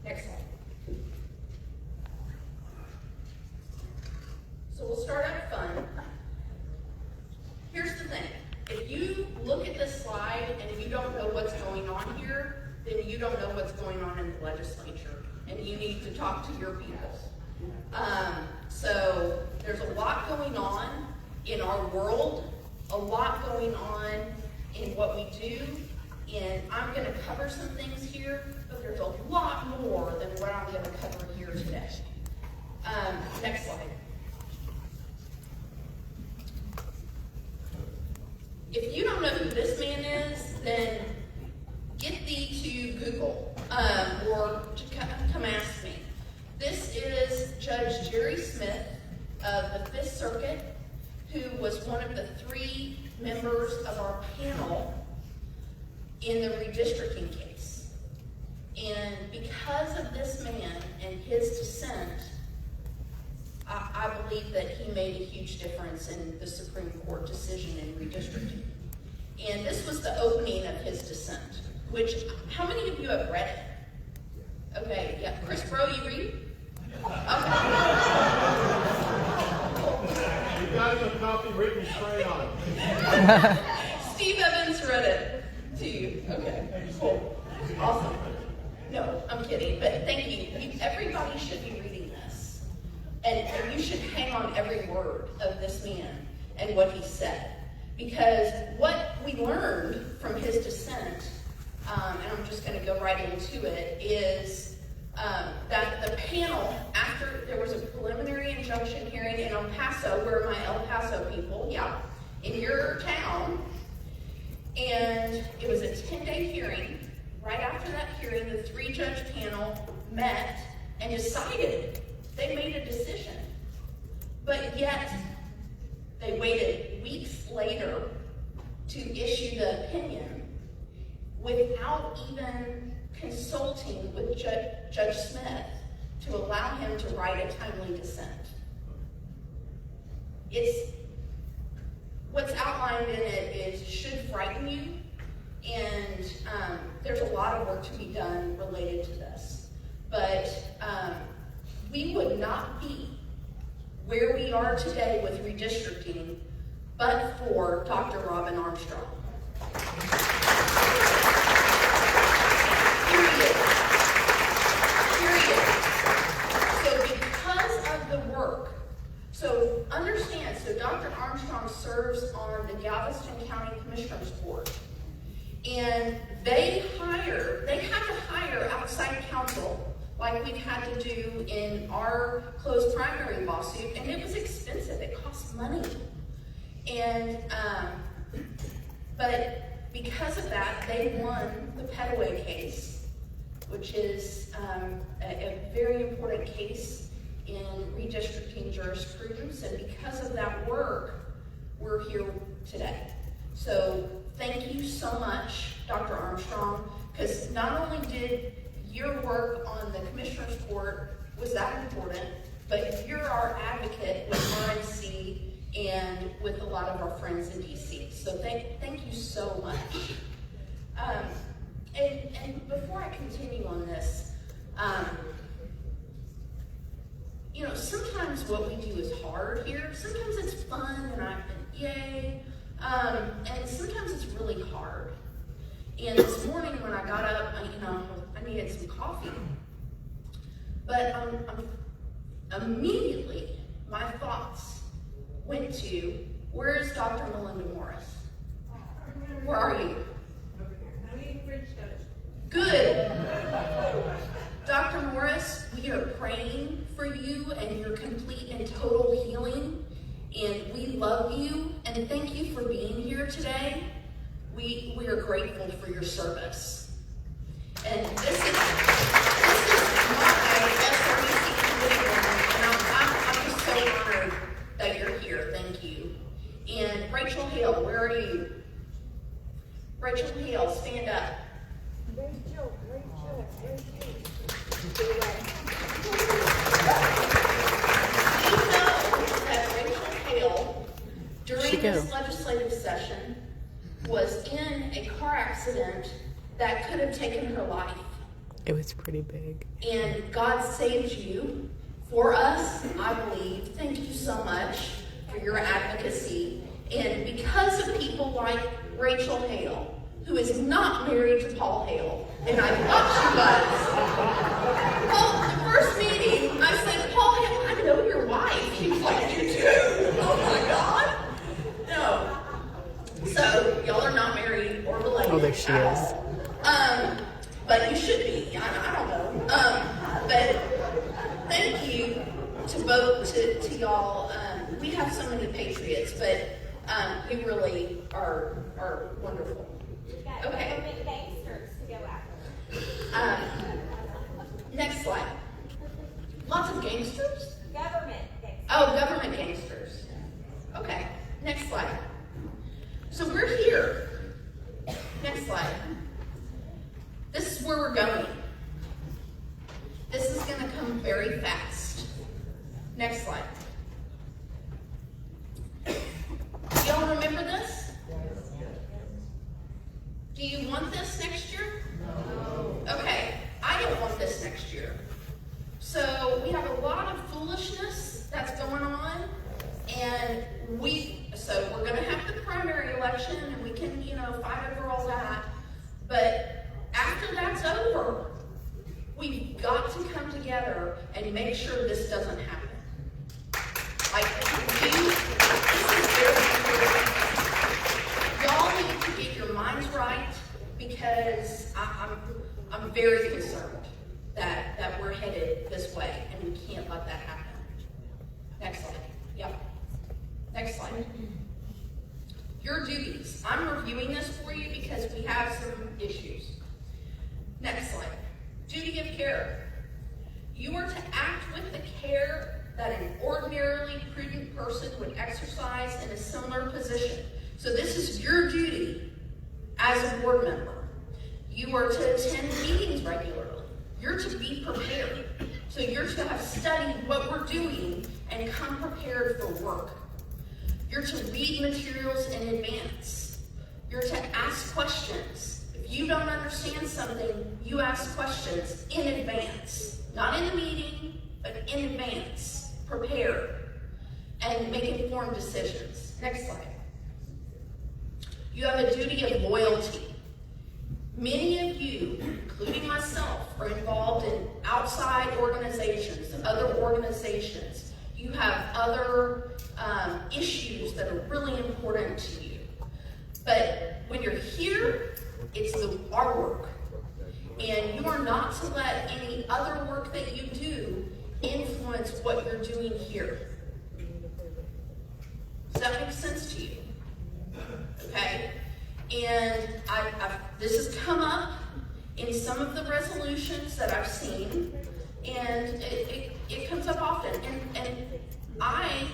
next slide. So we'll start out fun. Here's the thing. If you look at this slide and you don't know what's going on here, then you don't know what's going on in the legislature, and you need to talk to your people. So there's a lot going on in our world, a lot going on in what we do, and I'm going to cover some things here, but there's a lot more than what I'm going to cover here today. Next slide. If you don't know who this man is, then get thee to Google or come ask me. This is Judge Jerry Smith of the Fifth Circuit, who was one of the 3 members of our panel in the redistricting case. And because of this man and his dissent, I believe that he made a huge difference in the Supreme Court decision in redistricting. And this was the opening of his dissent, which, how many of you have read it? Okay, yeah. Chris Bro, you read? Okay. You got him a copy written straight on. Steve Evans read it to you. Okay, cool. Awesome. No, I'm kidding, but thank you. Everybody should be reading this. And you should hang on every word of this man and what he said. Because what we learned from his dissent, and I'm just going to go right into it, is that the panel, after there was a preliminary injunction hearing in El Paso, where my El Paso people, yeah, in your town, and it was a 10-day hearing. Right after that hearing, the 3-judge panel met and decided. They made a decision. But yet, they waited weeks later to issue the opinion without even consulting with Judge Smith to allow him to write a timely dissent. What's outlined in it should frighten you, and there's a lot of work to be done related to this. But we would not be where we are today with redistricting but for Dr. Robin Armstrong. Period. So because of the work, so understand, so Dr. Armstrong serves on the Galveston County Commissioners Board. And they had to hire outside counsel like we've had to do in our closed primary lawsuit, and it was expensive. It cost money. And, but because of that, they won the Petaway case, which is a very important case in redistricting jurisprudence. And because of that work, we're here today. So thank you so much, Dr. Armstrong, because not only did your work on the Commissioner's Court was that important, but you're our advocate with RNC and with a lot of our friends in DC. So thank you so much. And before I continue on this, you know, sometimes what we do is hard here. Sometimes it's fun and yay. And sometimes it's really hard. And this morning when I got up, I needed some coffee. But immediately, my thoughts went to, where is Dr. Melinda Morris? Where are you? Good. Dr. Morris, we are praying for you and your complete and total healing. And we love you, and thank you for being here today. We are grateful for your service. And this is my SREC committee, and I'm just so honored that you're here. Thank you. And Rachel Hale, where are you? Rachel Hale, stand up. Rachel. During this legislative session, was in a car accident that could have taken her life. It was pretty big. And God saved you for us, I believe. Thank you so much for your advocacy. And because of people like Rachel Hale, who is not married to Paul Hale, and I thought she was. Well, the first meeting, I said, Paul Hale, I know your wife. He was like, you do? Oh my God. No. So, y'all are not married or related. Oh, there she is. But you should be. I don't know. But thank you to vote to y'all. We have so many patriots, but you really are wonderful. Okay. Government gangsters to go after. Next slide. Lots of gangsters? Government gangsters. Oh, government gangsters. Okay, next slide. So we're here. Next slide. This is where we're going. This is going to come very fast. Next slide. Y'all remember this? Do you want this next year? No. Okay, I don't want this next year. So we have a lot of foolishness that's going on, and so we're going to have the primary election, and we can, fight over all that. But after that's over, we've got to come together and make sure this doesn't happen. This is very important. Y'all need to get your minds right, because I'm very concerned that we're headed this way, and we can't let that happen. Next slide. Yep. Next slide. Your duties. I'm reviewing this for you because we have some issues. Next slide. Duty of care. You are to act with the care that an ordinarily prudent person would exercise in a similar position. So this is your duty as a board member. You are to attend meetings regularly. You're to be prepared. So you're to have studied what we're doing and come prepared for work. You're to read materials in advance. You're to ask questions. If you don't understand something, you ask questions in advance. Not in the meeting, but in advance. Prepare and make informed decisions. Next slide. You have a duty of loyalty. Many of you, including myself, are involved in outside organizations, other organizations. You have other issues that are really important to you. But when you're here, it's our work. And you are not to let any other work that you do influence what you're doing here. Does that make sense to you? Okay? And this has come up in some of the resolutions that I've seen, and it comes up often. And I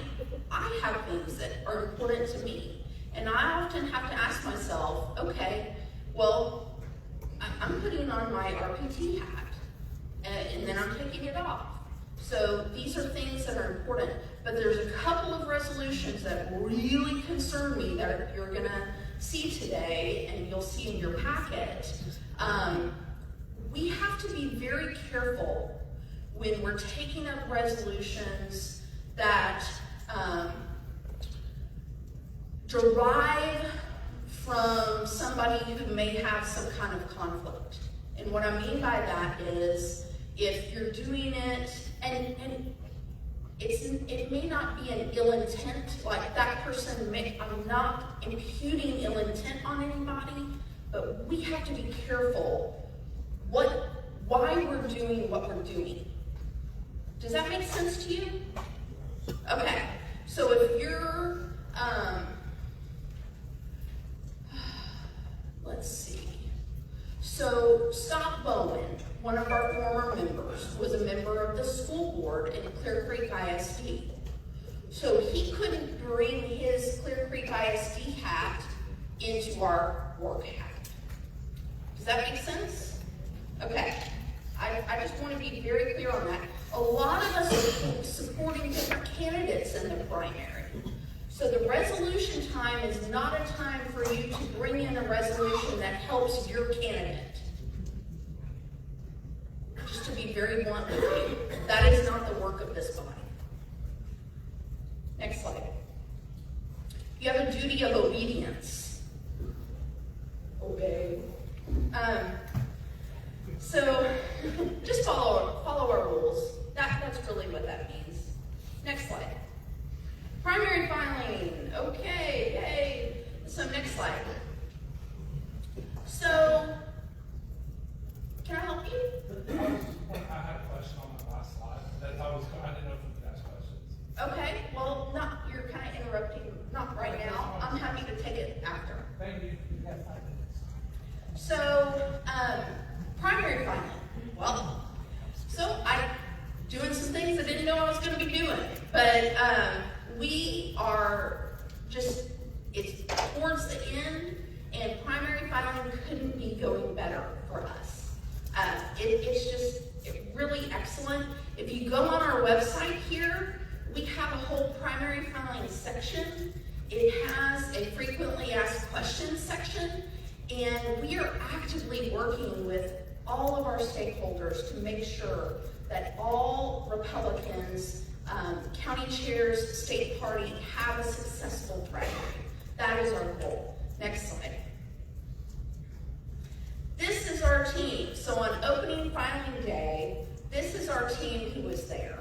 have things that are important to me, and I often have to ask myself, okay, well, I'm putting on my RPT hat, and then I'm taking it off. So these are things that are important, but there's a couple of resolutions that really concern me that you're going to see today, and you'll see in your packet. We have to be very careful when we're taking up resolutions that derive from somebody who may have some kind of conflict. And what I mean by that is, if you're doing it, and it may not be an ill intent, like that person I'm not imputing ill intent on anybody, but we have to be careful why we're doing what we're doing. Does that make sense to you? Okay, so if you're, let's see. So Scott Bowen, one of our former members, was a member of the school board in Clear Creek ISD. So he couldn't bring his Clear Creek ISD hat into our work hat. Does that make sense? Okay, I just want to be very clear on that. A lot of us are supporting different candidates in the primary. So the resolution time is not a time for you to bring in a resolution that helps your candidate. Just to be very blunt with you, that is not the work of this body. Next slide. You have a duty of obedience. Obey. So just follow our rules. That's really what that means. Next slide. Primary filing. Okay, yay. So next slide. So, can I help you? I had a question on that last slide. I didn't know if we could ask questions. Well, so I'm doing some things I didn't know I was going to be doing. But we are just, it's towards the end, and primary filing couldn't be going better for us. It's just really excellent. If you go on our website here, we have a whole primary filing section. It has a frequently asked questions section, and we are actively working with all of our stakeholders to make sure that all Republicans, county chairs, state party have a successful primary. That is our goal. Next slide. This is our team. So on opening filing day, this is our team who was there.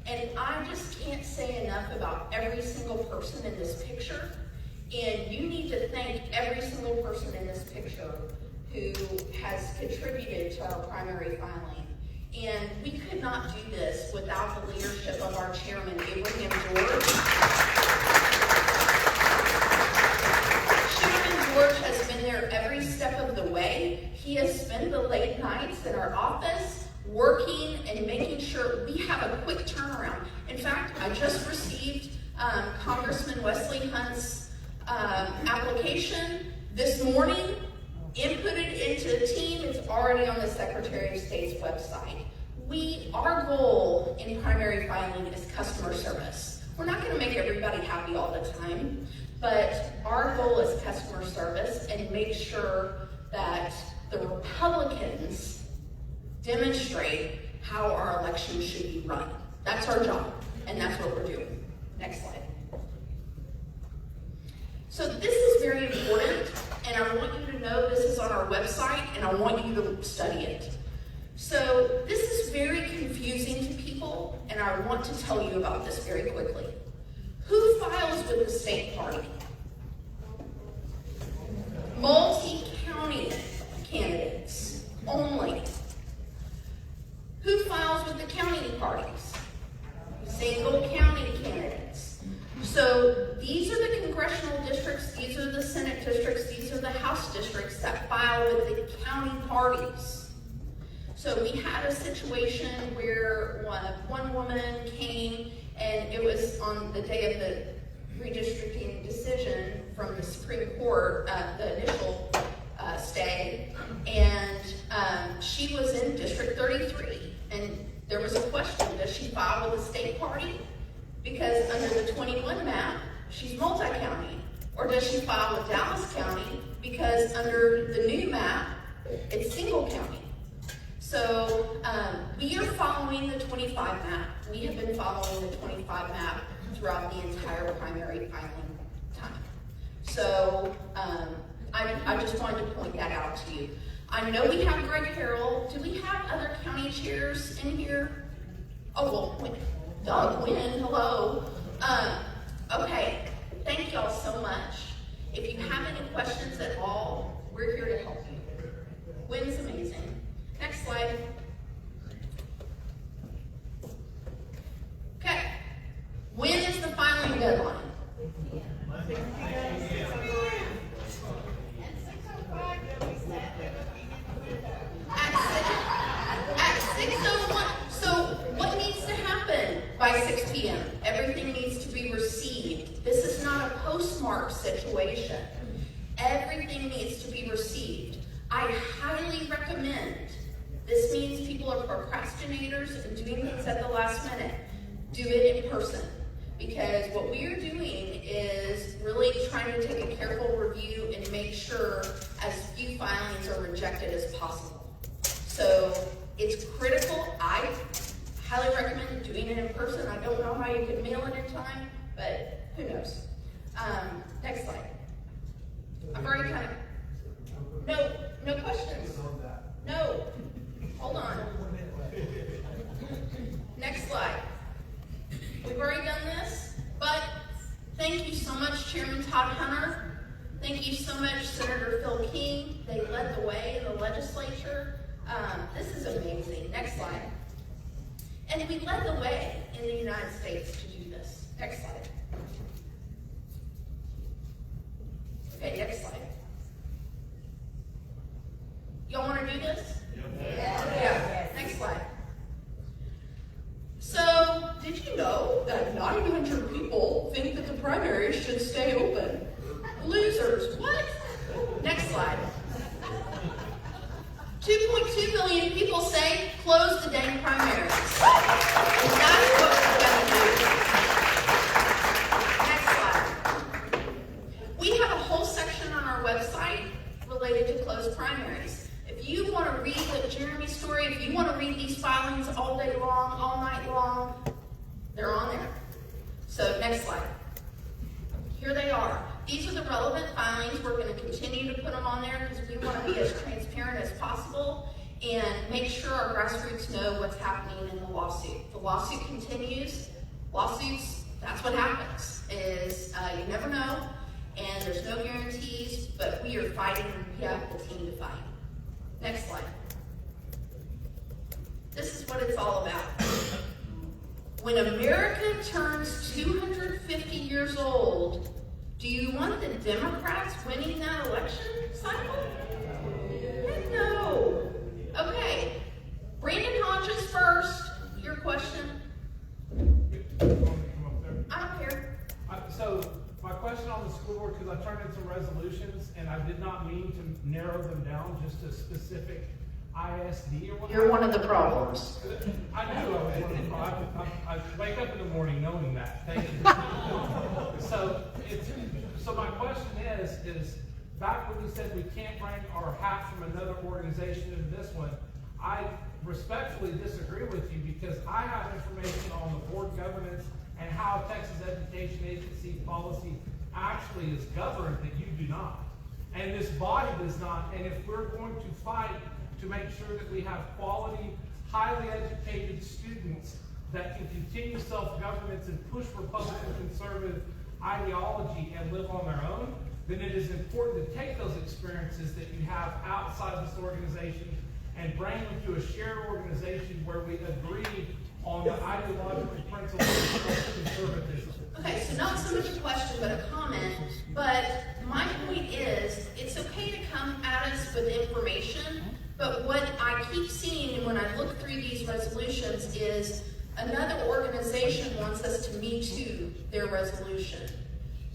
And I just can't say enough about every single person in this picture. And you need to thank every single person in this picture who has contributed to our primary filing. And we could not do this without the leadership of our chairman, Abraham George. Chairman George has been there every step of the way. He has spent the late nights in our office working and making sure we have a quick turnaround. In fact, I just received Congressman Wesley Hunt's application this morning, inputted into the team. It's already on the Secretary of State's website. Our goal in primary filing is customer service. We're not going to make everybody happy all the time, but our goal is customer service and make sure that the Republicans demonstrate how our elections should be run. That's our job, and that's what we're doing. Next slide. So this is very important, and I want you to know this is on our website, and I want you to study it. So this is very confusing to people, and I want to tell you about this very quickly. Who files with the state party? Multi-county candidates only. Who files with the county parties? Single county candidates. So these are the congressional districts, these are the Senate districts, these are the House districts that file with the county parties. So we had a situation where one woman came, and it was on the day of the redistricting decision from the Supreme Court, the initial stay, and she was in District 33, and there was a question, does she file with the state party? Because under the 21 map, she's multi-county. Or does she file with Dallas County? Because under the new map, it's single county. So we are following the 25 map. We have been following the 25 map throughout the entire primary filing time. So I just wanted to point that out to you. I know we have Greg Harrell. Do we have other county chairs in here? Oh, well, Doug Wynn, hello. Okay, thank y'all so much. If you have any questions at all, we're here to help you. Wynn's amazing. Next slide. Okay, when is the filing deadline? At 6:01. So what needs to happen by 6 p.m.? Everything needs to be received. This is not a postmark situation. Everything needs to be received. I highly recommend, this means people are procrastinators and doing things at the last minute. Do it in person. Because what we are doing is really trying to take a careful review and make sure as few filings are rejected as possible. So it's critical. I highly recommend doing it in person. I don't know how you can mail it in time, but who knows. Next slide. I've already kind of, no questions. No, hold on. Next slide. We've already done this, but thank you so much, Chairman Todd Hunter. Thank you so much, Senator Phil King. They led the way in the legislature. This is amazing. Next slide. And we led the way in the United States to do this. Next slide. Okay, next slide. Y'all want to do this? Yeah. Next slide. did you know that 900 people think that the primaries should stay open? Losers, what? Next slide. 2.2 million people say close the dang primaries. And that's what we're going to do. Next slide. We have a whole section on our website related to closed primaries. If you want to read the Jeremy story, if you want to read these filings all day long, all night long, they're on there. So next slide. Here they are. These are the relevant filings. We're going to continue to put them on there because we want to be as transparent as possible and make sure our grassroots know what's happening in the lawsuit. The lawsuit continues. Lawsuits, that's what happens, is you never know, and there's no guarantees, but we are fighting and we have the team to fight. Next slide. This is what it's all about. When America turns 250 years old, do you want the Democrats winning that election cycle? Heck no. Okay. Brandon Hodges first. Your question. I don't care. So my question on the school board, because I turned in some resolutions and I did not mean to narrow them down just to specific ISD or whatever. You're one of the problems. I knew I was one of the problems. I wake up in the morning knowing that. Thank you. So my question is back when you said we can't bring our hat from another organization into this one, I respectfully disagree with you because I have information on the board governance and how Texas Education Agency policy actually is governed that you do not. And this body does not. And if we're going to fight to make sure that we have quality, highly educated students that can continue self-governance and push Republican conservative ideology and live on their own, then it is important to take those experiences that you have outside this organization and bring them to a shared organization where we agree on the ideological principles of conservatism. Okay, so not so much a question, but a comment. But my point is, it's okay to come at us with information, but what I keep seeing when I look through these resolutions is another organization wants us to Me Too their resolution.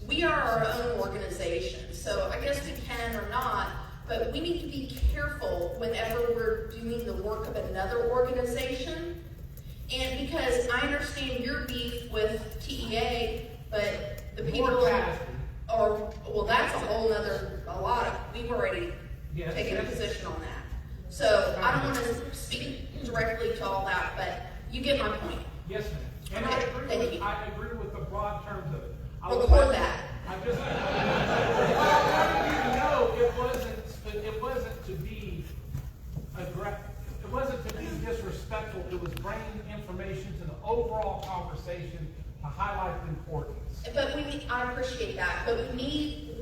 We are our own organization, so I guess we can or not, but we need to be careful whenever we're doing the work of another organization. And because I understand your beef with TEA, but the people are, well, that's a whole other, we've already taken a position on that. So I don't want to speak directly to all that, but you get my point. Yes, ma'am. And Okay, I agree with the broad terms of it. Record that. I just wanted you to know it wasn't to be aggressive. It wasn't to be disrespectful. It was bringing information to the overall conversation to highlight the importance. But I appreciate that. But we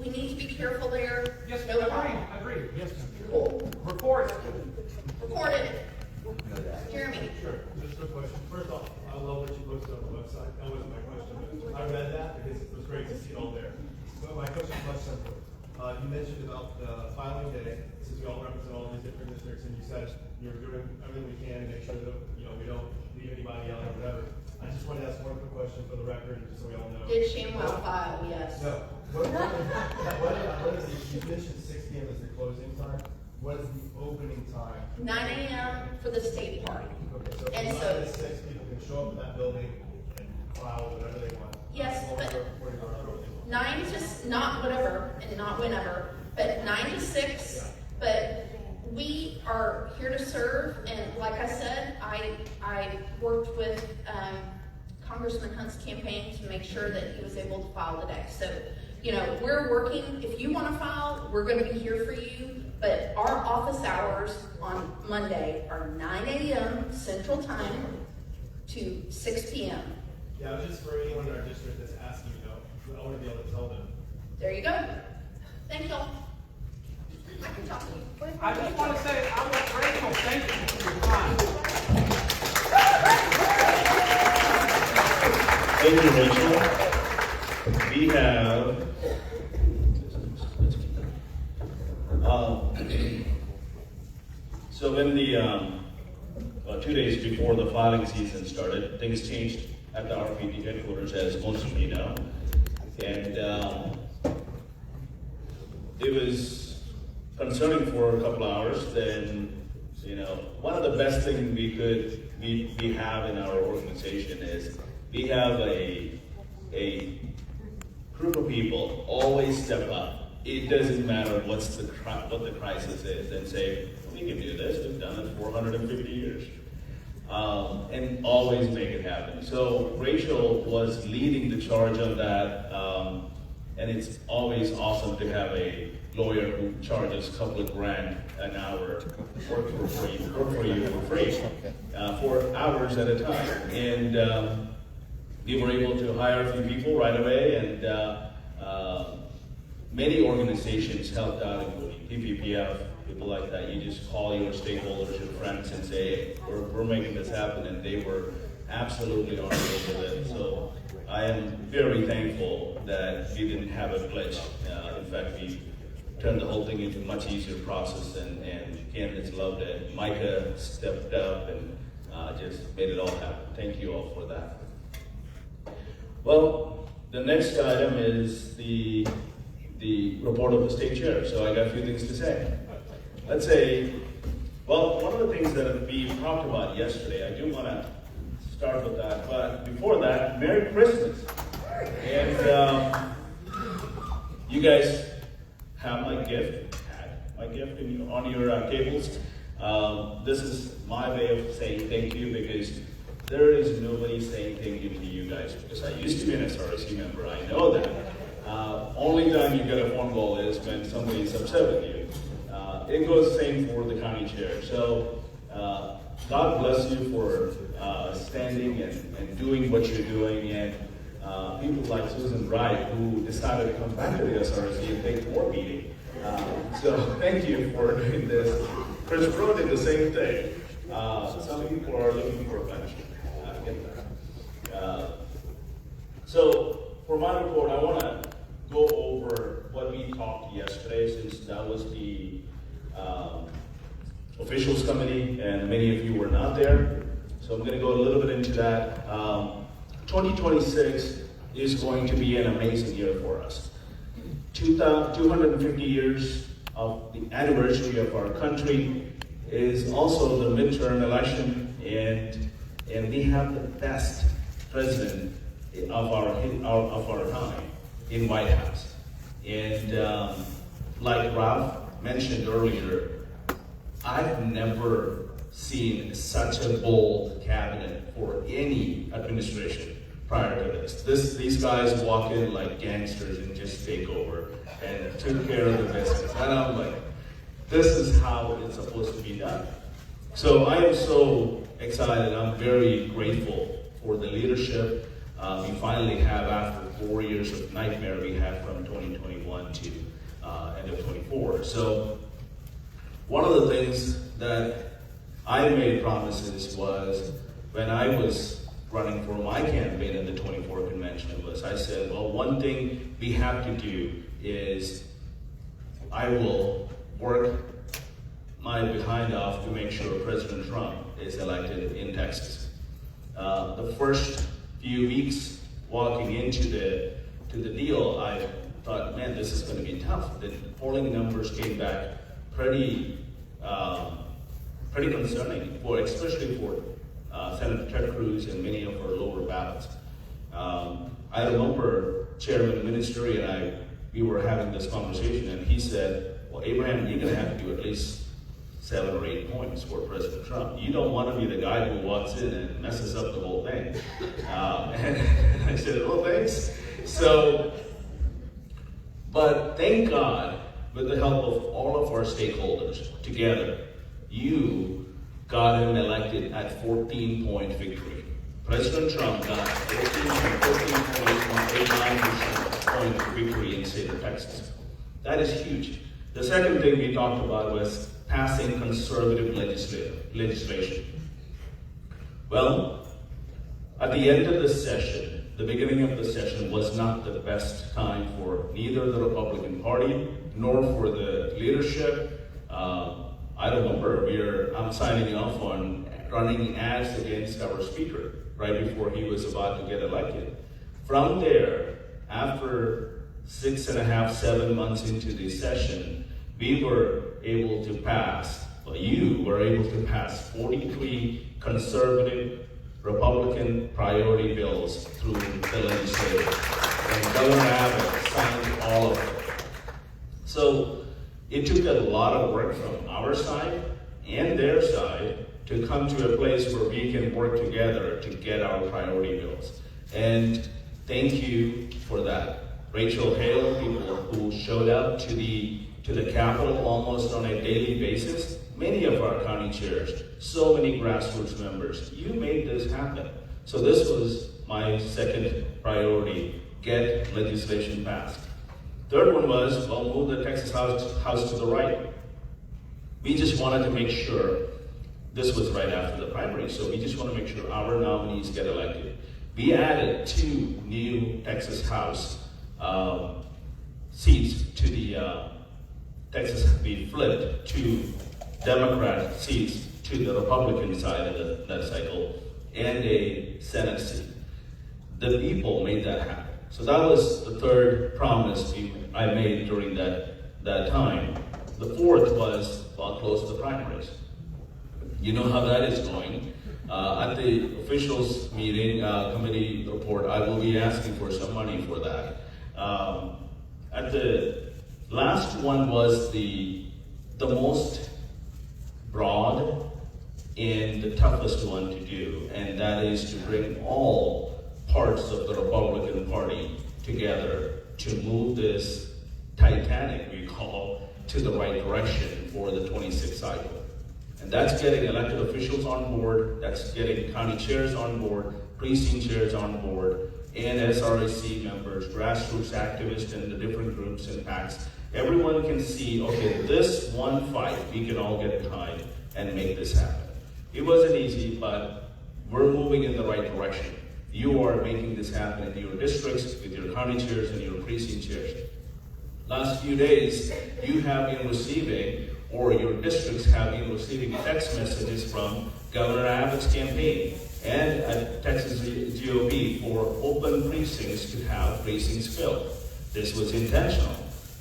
need to be careful there. Yes, no agreed. Yes, ma'am. Cool. Record it. Record it. Jeremy. Sure. Just a question. First off, I love what you posted on the website. That wasn't my question, but I read that because it was great to see it all there. But my question is much simpler. You mentioned about the filing day, since we all represent all these different districts, and you said you're doing everything we can to make sure that we don't leave anybody out or whatever. I just wanted to ask one quick question for the record, just so we all know. Did Shamwell file? Yes. No. What is the, you mentioned 6 p.m. is the closing time. What is the opening time? 9 a.m. for the state party. Okay, so And from 9 so- to 6, people can show up in that building and file whatever they want. Yes, As long as but they're reporting on their own. 9 to, not whatever, and not whenever, but 9 to 6, but we are here to serve, and like I said, I worked with Congressman Hunt's campaign to make sure that he was able to file today. So, we're working. If you want to file, we're going to be here for you, but our office hours on Monday are 9 a.m. Central Time to 6 p.m. Yeah, just for anyone in our district that's asking, I want to be able to tell them. There you go. Thank y'all. I can talk to you. I just want to say I'm grateful. Thank you for your time. Thank you, Rachel. We have so in the 2 days before the filing season started, things changed at the RPT headquarters, as most of you know. And it was concerning for a couple hours. Then, one of the best things we have in our organization is we have a group of people always step up. It doesn't matter what the crisis is, and say, we can do this, we've done it 450 years. And always make it happen. So Rachel was leading the charge on that, and it's always awesome to have a lawyer who charges a couple of grand an hour, work for you for free, for hours at a time. And we were able to hire a few people right away, and many organizations helped out, including PPPF, people like that. You just call your stakeholders, your friends, and say, hey, we're making this happen, and they were absolutely on board with it. So I am very thankful that we didn't have a glitch. In fact, we turned the whole thing into a much easier process, and candidates loved it. Micah stepped up and just made it all happen. Thank you all for that. Well, the next item is the report of the state chair. So I got a few things to say. Let's say, well, one of the things that we talked about yesterday, I do want to start with that, but before that, Merry Christmas. And you guys have my gift, on your tables. This is my way of saying thank you, because there is nobody saying thank you to you guys, because I used to be an SREC member, I know that. Only time you get a phone call is when somebody is upset with you. It goes the same for the county chair. So God bless you for standing and doing what you're doing, and people like Susan Wright, who decided to come back to the SREC and take more meeting. So thank you for doing this. Chris Pro did the same thing. Some people are looking for a pension. I get that. So for my report, I want to go over what we talked yesterday, since that was the officials committee, and many of you were not there. So I'm going to go a little bit into that. 2026 is going to be an amazing year for us. 250 years of the anniversary of our country is also the midterm election, and we have the best president of our time in White House. And like Ralph mentioned earlier, I've never seen such a bold cabinet for any administration prior to this. These guys walk in like gangsters and just take over and took care of the business. And I'm like, this is how it's supposed to be done. So I am so excited. I'm very grateful for the leadership we finally have after 4 years of nightmare we had from 2021 to end of 24. So one of the things that I made promises was, when I was running for my campaign in the 24 convention, was I said, well, one thing we have to do is I will work my behind off to make sure President Trump is elected in Texas. The first few weeks walking into the deal, I thought, man, this is going to be tough. The polling numbers came back pretty concerning, especially for Senator Ted Cruz and many of our lower ballots. I remember Chairman Ministry and we were having this conversation, and he said, well, Abraham, you're going to have to do at least 7 or 8 points for President Trump. You don't want to be the guy who walks in and messes up the whole thing. And I said, oh, thanks. So, but thank God, with the help of all of our stakeholders together, you got him elected at 14-point victory. President Trump got 14.89% victory in the state of Texas. That is huge. The second thing we talked about was passing conservative legislation. Well, at the end of the session, the beginning of the session was not the best time for neither the Republican Party nor for the leadership. I remember I'm signing off on running ads against our speaker right before he was about to get elected. From there, after 6.5, 7 months into the session, we were able to pass, well, you were able to pass 43 conservative Republican priority bills through the legislature. And Governor Abbott signed all of them. So it took a lot of work from our side and their side to come to a place where we can work together to get our priority bills. And thank you for that. Rachel Hale, people who showed up to the Capitol almost on a daily basis, many of our county chairs, so many grassroots members, you made this happen. So this was my second priority, get legislation passed. Third one was, well, move the Texas House to the right. We just wanted to make sure, this was right after the primary, so we just want to make sure our nominees get elected. We added 2 new Texas House seats to the Texas. We flipped 2 Democrat seats to the Republican side of that cycle, and a Senate seat. The people made that happen. So that was the third promise I made during that time. The fourth was, well, close the primaries. You know how that is going. At the officials meeting, committee report, I will be asking for some money for that. At the last one was the most broad and the toughest one to do, and that is to bring all parts of the Republican Party together to move this Titanic, we call, to the right direction for the 26th cycle. And that's getting elected officials on board, that's getting county chairs on board, precinct chairs on board, and SREC members, grassroots activists in the different groups and PACs. Everyone can see, okay, this one fight, we can all get behind and make this happen. It wasn't easy, but we're moving in the right direction. You are making this happen in your districts, with your county chairs and your precinct chairs. Last few days, you have been receiving, or your districts have been receiving text messages from Governor Abbott's campaign and at Texas GOP for open precincts to have precincts filled. This was intentional.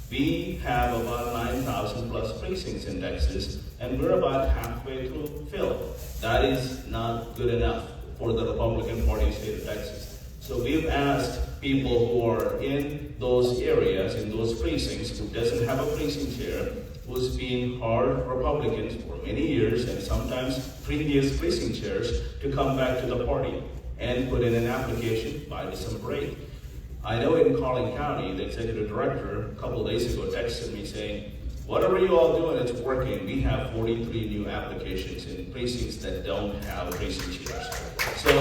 We have about 9,000 plus precincts in Texas, and we're about halfway through filled. That is not good enough for the Republican Party state of Texas. So we've asked people who are in those areas, in those precincts, who doesn't have a precinct chair, who's been hard Republicans for many years, and sometimes previous precinct chairs, to come back to the party and put in an application by December 8th. I know in Collin County, the executive director a couple of days ago texted me saying, whatever you all doing, it's working. We have 43 new applications in precincts that don't have precinct chairs. So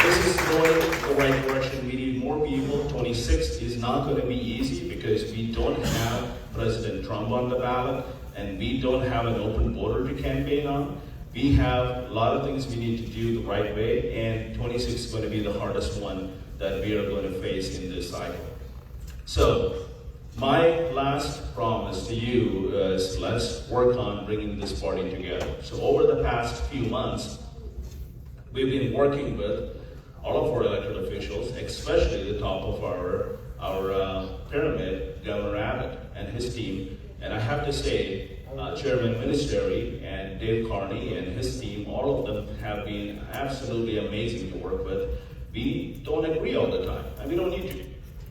this is going the right direction. We need more people. 26 is not going to be easy because we don't have President Trump on the ballot, and we don't have an open border to campaign on. We have a lot of things we need to do the right way, and 26 is going to be the hardest one that we are going to face in this cycle. So my last promise to you is let's work on bringing this party together. So over the past few months, we've been working with all of our elected officials, especially the top of our pyramid, Governor Abbott and his team. And I have to say, Chairman Ministeri and Dave Carney and his team, all of them have been absolutely amazing to work with. We don't agree all the time, and we don't need to.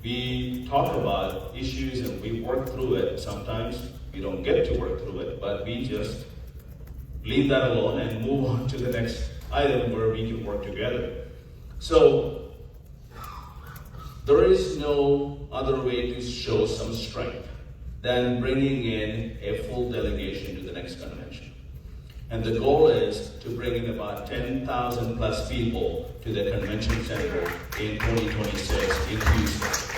We talk about issues and we work through it. Sometimes we don't get to work through it, but we just leave that alone and move on to the next item where we can work together. So there is no other way to show some strength than bringing in a full delegation to the next convention. And the goal is to bring in about 10,000 plus people to the convention center in 2026 in Houston.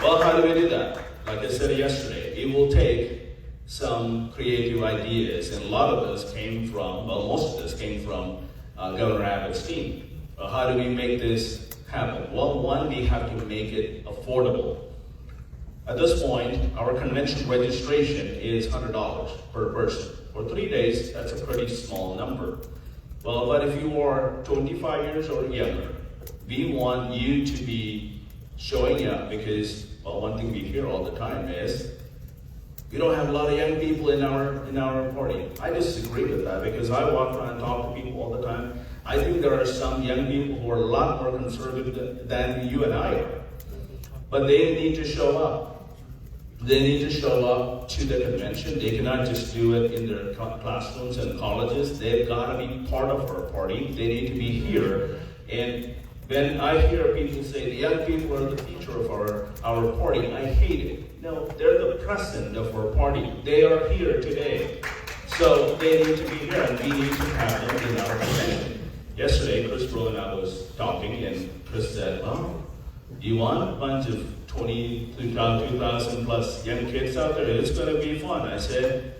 Well, how do we do that? Like I said yesterday, it will take some creative ideas, and a lot of this came from, well, most of this came from Governor Abbott's team. How do we make this happen? Well, one, we have to make it affordable. At this point, our convention registration is $100 per person. For 3 days, that's a pretty small number. Well, but if you are 25 years or younger, we want you to be showing up because, well, one thing we hear all the time is, we don't have a lot of young people in our party. I disagree with that because I walk around and talk to people all the time. I think there are some young people who are a lot more conservative than you and I are. But they need to show up. They need to show up to the convention. They cannot just do it in their classrooms and colleges. They've got to be part of our party. They need to be here. And when I hear people say the young people are the future of our party, I hate it. No, they're the present of our party. They are here today. So they need to be here, and we need to have them in our convention. Yesterday, Chris Bro and I was talking, and Chris said, well, you want a bunch of 2,000 plus young kids out there? It's going to be fun. I said,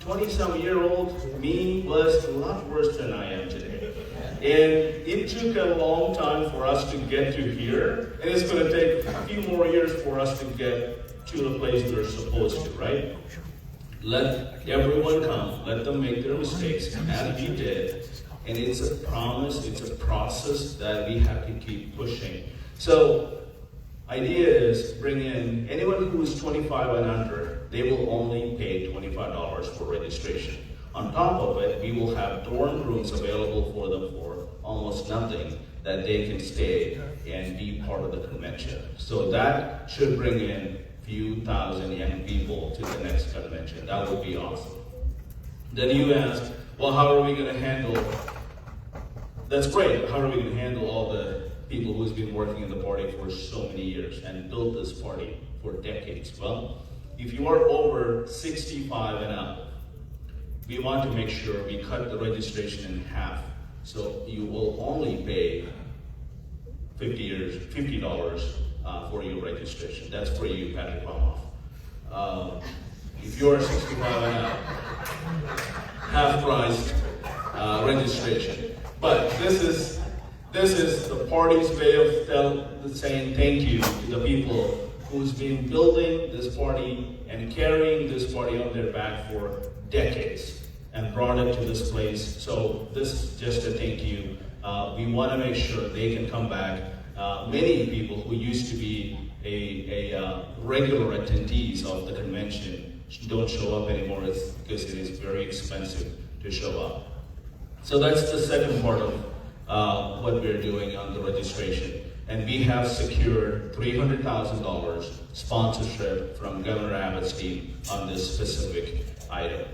20-some-year-old me was a lot worse than I am today. And it took a long time for us to get to here, and it's going to take a few more years for us to get to the place we're supposed to, right? Let everyone come, let them make their mistakes, as we did. And it's a promise, it's a process that we have to keep pushing. So, idea is bring in anyone who is 25 and under, they will only pay $25 for registration. On top of it, we will have dorm rooms available for them for almost nothing that they can stay and be part of the convention. So that should bring in a few thousand young people to the next convention. That would be awesome. Then you ask, well, how are we going to handle, that's great, how are we going to handle all the people who's been working in the party for so many years and built this party for decades? Well, if you are over 65 and up, we want to make sure we cut the registration in half. So you will only pay $50 for your registration. That's for you, Patrick Palmoff. If you are 65 and up, half price registration. But this is the party's way of saying thank you to the people who's been building this party and carrying this party on their back for decades and brought it to this place. So this is just a thank you. We want to make sure they can come back. Many people who used to be a regular attendees of the convention don't show up anymore because it is very expensive to show up. So that's the second part of what we're doing on the registration. And we have secured $300,000 sponsorship from Governor Abbott's team on this specific item.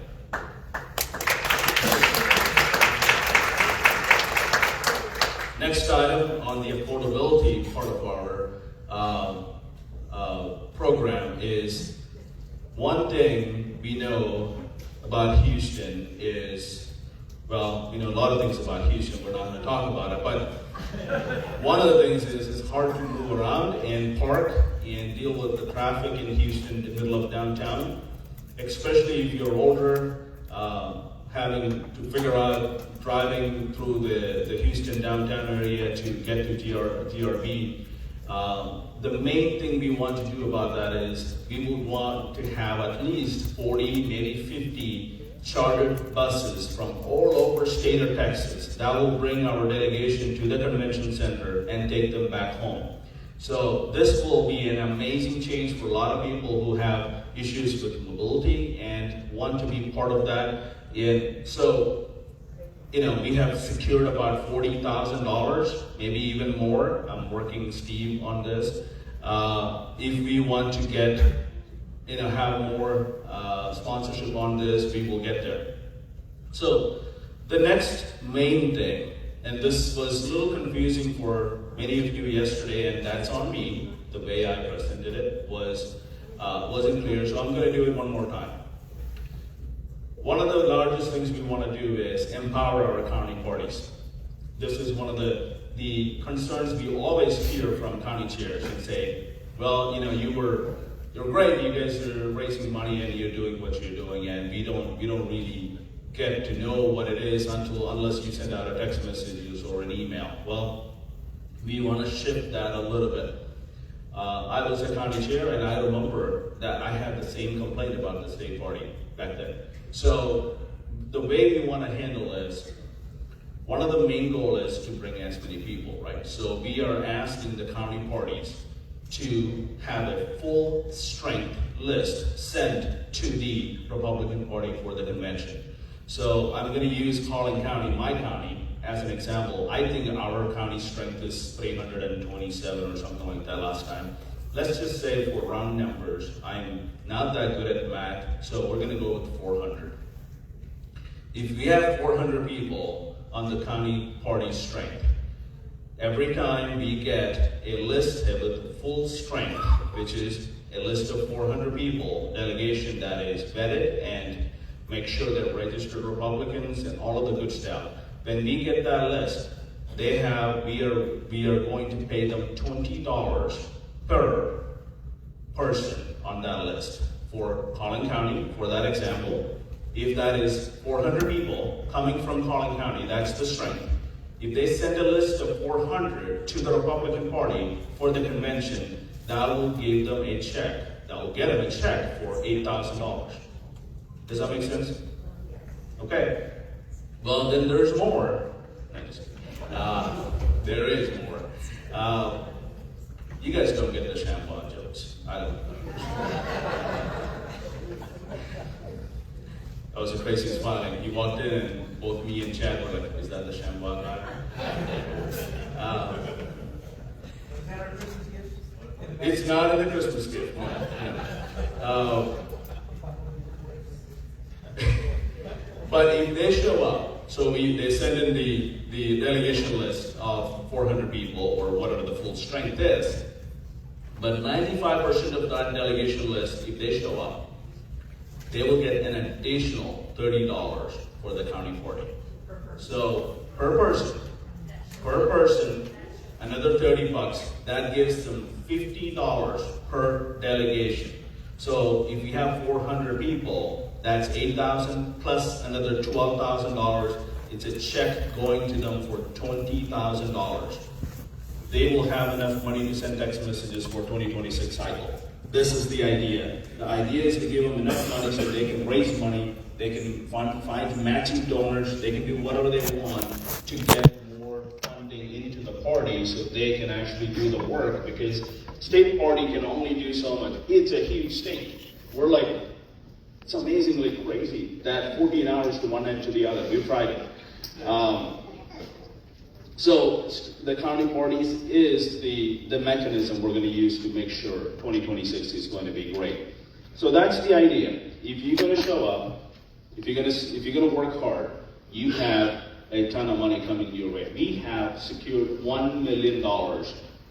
Next item on the affordability part of our program is one thing we know about Houston is, well, we know a lot of things about Houston, we're not going to talk about it, but one of the things is it's hard to move around and park and deal with the traffic in Houston, in the middle of downtown, especially if you're older, having to figure out driving through the Houston downtown area to get to TRB. The main thing we want to do about that is we would want to have at least 40, maybe 50 chartered buses from all over state of Texas that will bring our delegation to the convention center and take them back home. So this will be an amazing change for a lot of people who have issues with mobility and want to be part of that. And so, we have secured about $40,000, maybe even more. I'm working with Steve on this. If we want to get, have more sponsorship on this, we will get there. So the next main thing, and this was a little confusing for many of you yesterday, and that's on me, the way I presented it wasn't clear, so I'm going to do it one more time. One of the largest things we want to do is empower our county parties. This is one of the concerns we always hear from county chairs and say, well, you're great, you guys are raising money and you're doing what you're doing, and we don't really get to know what it is unless you send out a text message or an email. Well, we want to shift that a little bit. I was a county chair, and I remember that I had the same complaint about the state party back then. So the way we want to handle is, one of the main goal is to bring as many people, right? So we are asking the county parties to have a full strength list sent to the Republican Party for the convention. So I'm going to use Collin County, my county, as an example. I think our county strength is 327 or something like that last time. Let's just say for round numbers, I'm not that good at math, so we're going to go with 400. If we have 400 people on the county party strength, every time we get a list with full strength, which is a list of 400 people, delegation that is vetted and make sure they're registered Republicans and all of the good stuff. When we get that list, we are going to pay them $20 per person on that list. For Collin County, for that example, if that is 400 people coming from Collin County, that's the strength. If they send a list of 400 to the Republican Party for the convention, that will give them a check. That will get them a check for $8,000. Does that make sense? Okay. Well, then there's more. There is more. You guys don't get the champagne jokes. I don't. That was the craziest smiling. He walked in and both me and Chad were like, is that the champagne guy? It's not in the Christmas gift. No. But if they show up, so they send in the delegation list of 400 people or whatever the full strength is, but 95% of that delegation list, if they show up, they will get an additional $30 for the county party. So per person, another $30. That gives them $50 per delegation. So if we have 400 people, that's $8,000 plus another $12,000. It's a check going to them for $20,000. They will have enough money to send text messages for 2026 cycle. This is the idea. The idea is to give them enough money so they can raise money, they can find matching donors, they can do whatever they want to get more funding into the party so they can actually do the work, because state party can only do so much. It's a huge state. We're like, it's amazingly crazy that 14 hours to one end to the other. We've tried it. So the county parties is the mechanism we're going to use to make sure 2026 is going to be great. So that's the idea. If you're going to show up, if you're going to work hard, you have a ton of money coming your way. We have secured $1 million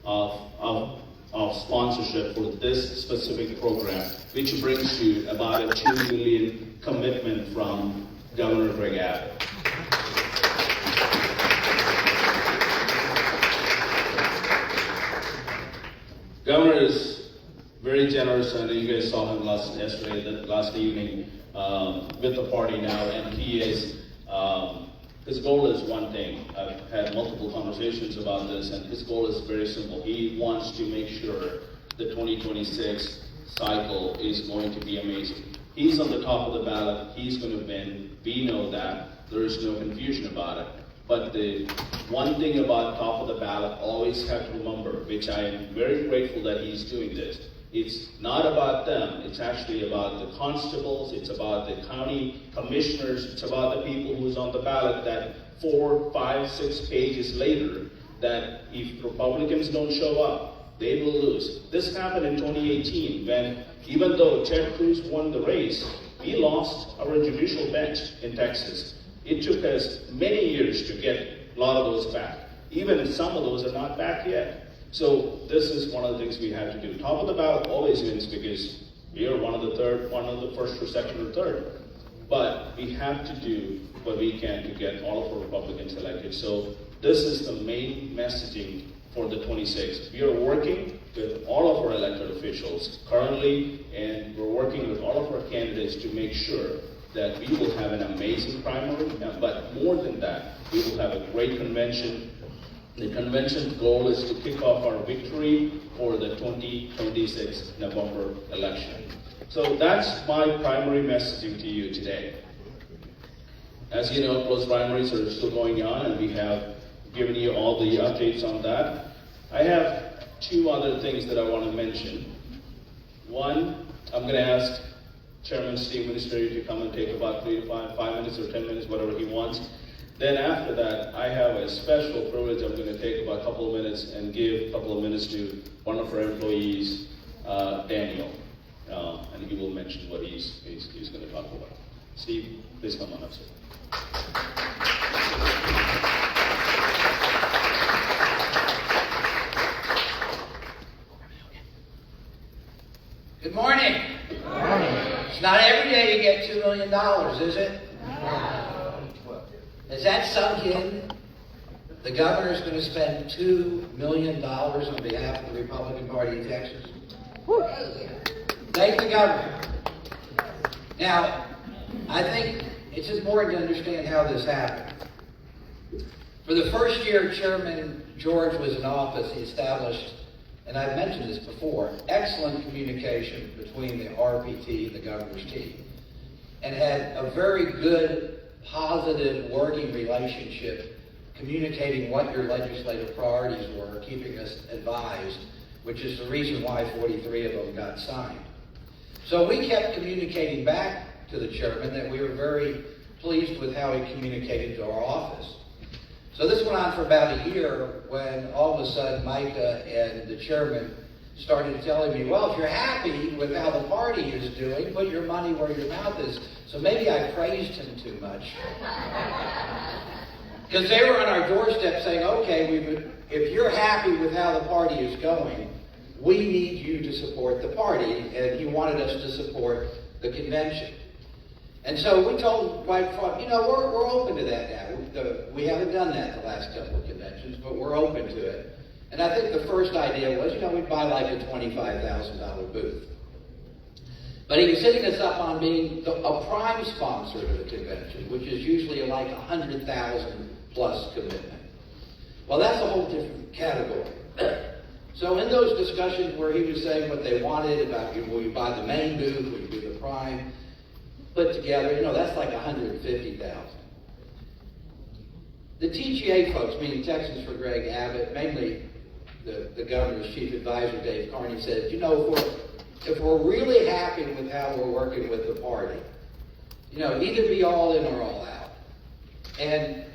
of sponsorship for this specific program, which brings you about a $2 million commitment from Governor Greg Abbott. Governor is very generous, and you guys saw him last evening with the party now, and he is, his goal is one thing. I've had multiple conversations about this, and his goal is very simple. He wants to make sure the 2026 cycle is going to be amazing. He's on the top of the ballot. He's going to win. We know that. There is no confusion about it. But the one thing about top of the ballot, always have to remember, which I am very grateful that he's doing this, it's not about them, it's actually about the constables, it's about the county commissioners, it's about the people who's on the ballot that 4, 5, 6 pages later, that if Republicans don't show up, they will lose. This happened in 2018 when, even though Ted Cruz won the race, we lost our judicial bench in Texas. It took us many years to get a lot of those back. Even some of those are not back yet. So this is one of the things we have to do. Top of the ballot always wins because we are one of the first or second or third. But we have to do what we can to get all of our Republicans elected. So this is the main messaging for the 26th. We are working with all of our elected officials currently, and we're working with all of our candidates to make sure that we will have an amazing primary, but more than that, we will have a great convention. The convention's goal is to kick off our victory for the 2026 November election. So that's my primary messaging to you today. As you know, closed primaries are still going on, and we have given you all the updates on that. I have two other things that I want to mention. One, I'm going to ask Chairman Steve Ministeri to come and take about 3 to 5 minutes or 10 minutes, whatever he wants. Then after that, I have a special privilege. I'm going to take about a couple of minutes and give a couple of minutes to one of our employees, Daniel, and he will mention what he's going to talk about. Steve, please come on up, sir. Good morning. Good morning. It's not every day you get $2 million, is it? Has that sunk in? The governor's going to spend $2 million on behalf of the Republican Party in Texas? Thank the governor. Now, I think it's important to understand how this happened. For the first year Chairman George was in office, he established, and I've mentioned this before, excellent communication between the RPT and the governor's team, and had a very good, positive working relationship, communicating what your legislative priorities were, keeping us advised, which is the reason why 43 of them got signed. So we kept communicating back to the chairman that we were very pleased with how he communicated to our office. So this went on for about a year when all of a sudden Micah and the chairman started telling me, well, if you're happy with how the party is doing, put your money where your mouth is. So maybe I praised him too much. Because they were on our doorstep saying, okay, if you're happy with how the party is going, we need you to support the party. And he wanted us to support the convention. And so we told him right front, we're open to that now. We haven't done that the last couple of conventions, but we're open to it. And I think the first idea was, we'd buy like a $25,000 booth. But he was hitting us up on being a prime sponsor to the convention, which is usually like a $100,000 plus commitment. Well, that's a whole different category. So in those discussions where he was saying what they wanted about, will you buy the main booth, will you do the prime, put together, that's like $150,000. The TGA folks, meaning Texans for Greg Abbott, mainly the governor's chief advisor, Dave Carney, said, if we're really happy with how we're working with the party, either be all in or all out. And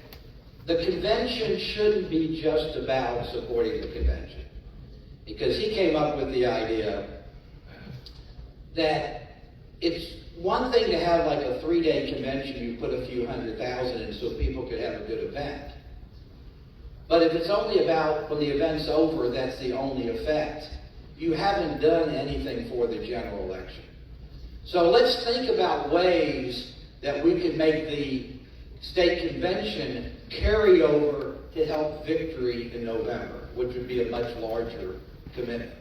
the convention shouldn't be just about supporting the convention. Because he came up with the idea that it's one thing to have like a 3-day convention, you put a few $100,000 in so people could have a good event. But if it's only about when the event's over, that's the only effect, you haven't done anything for the general election. So let's think about ways that we could make the state convention carry over to help victory in November, which would be a much larger commitment.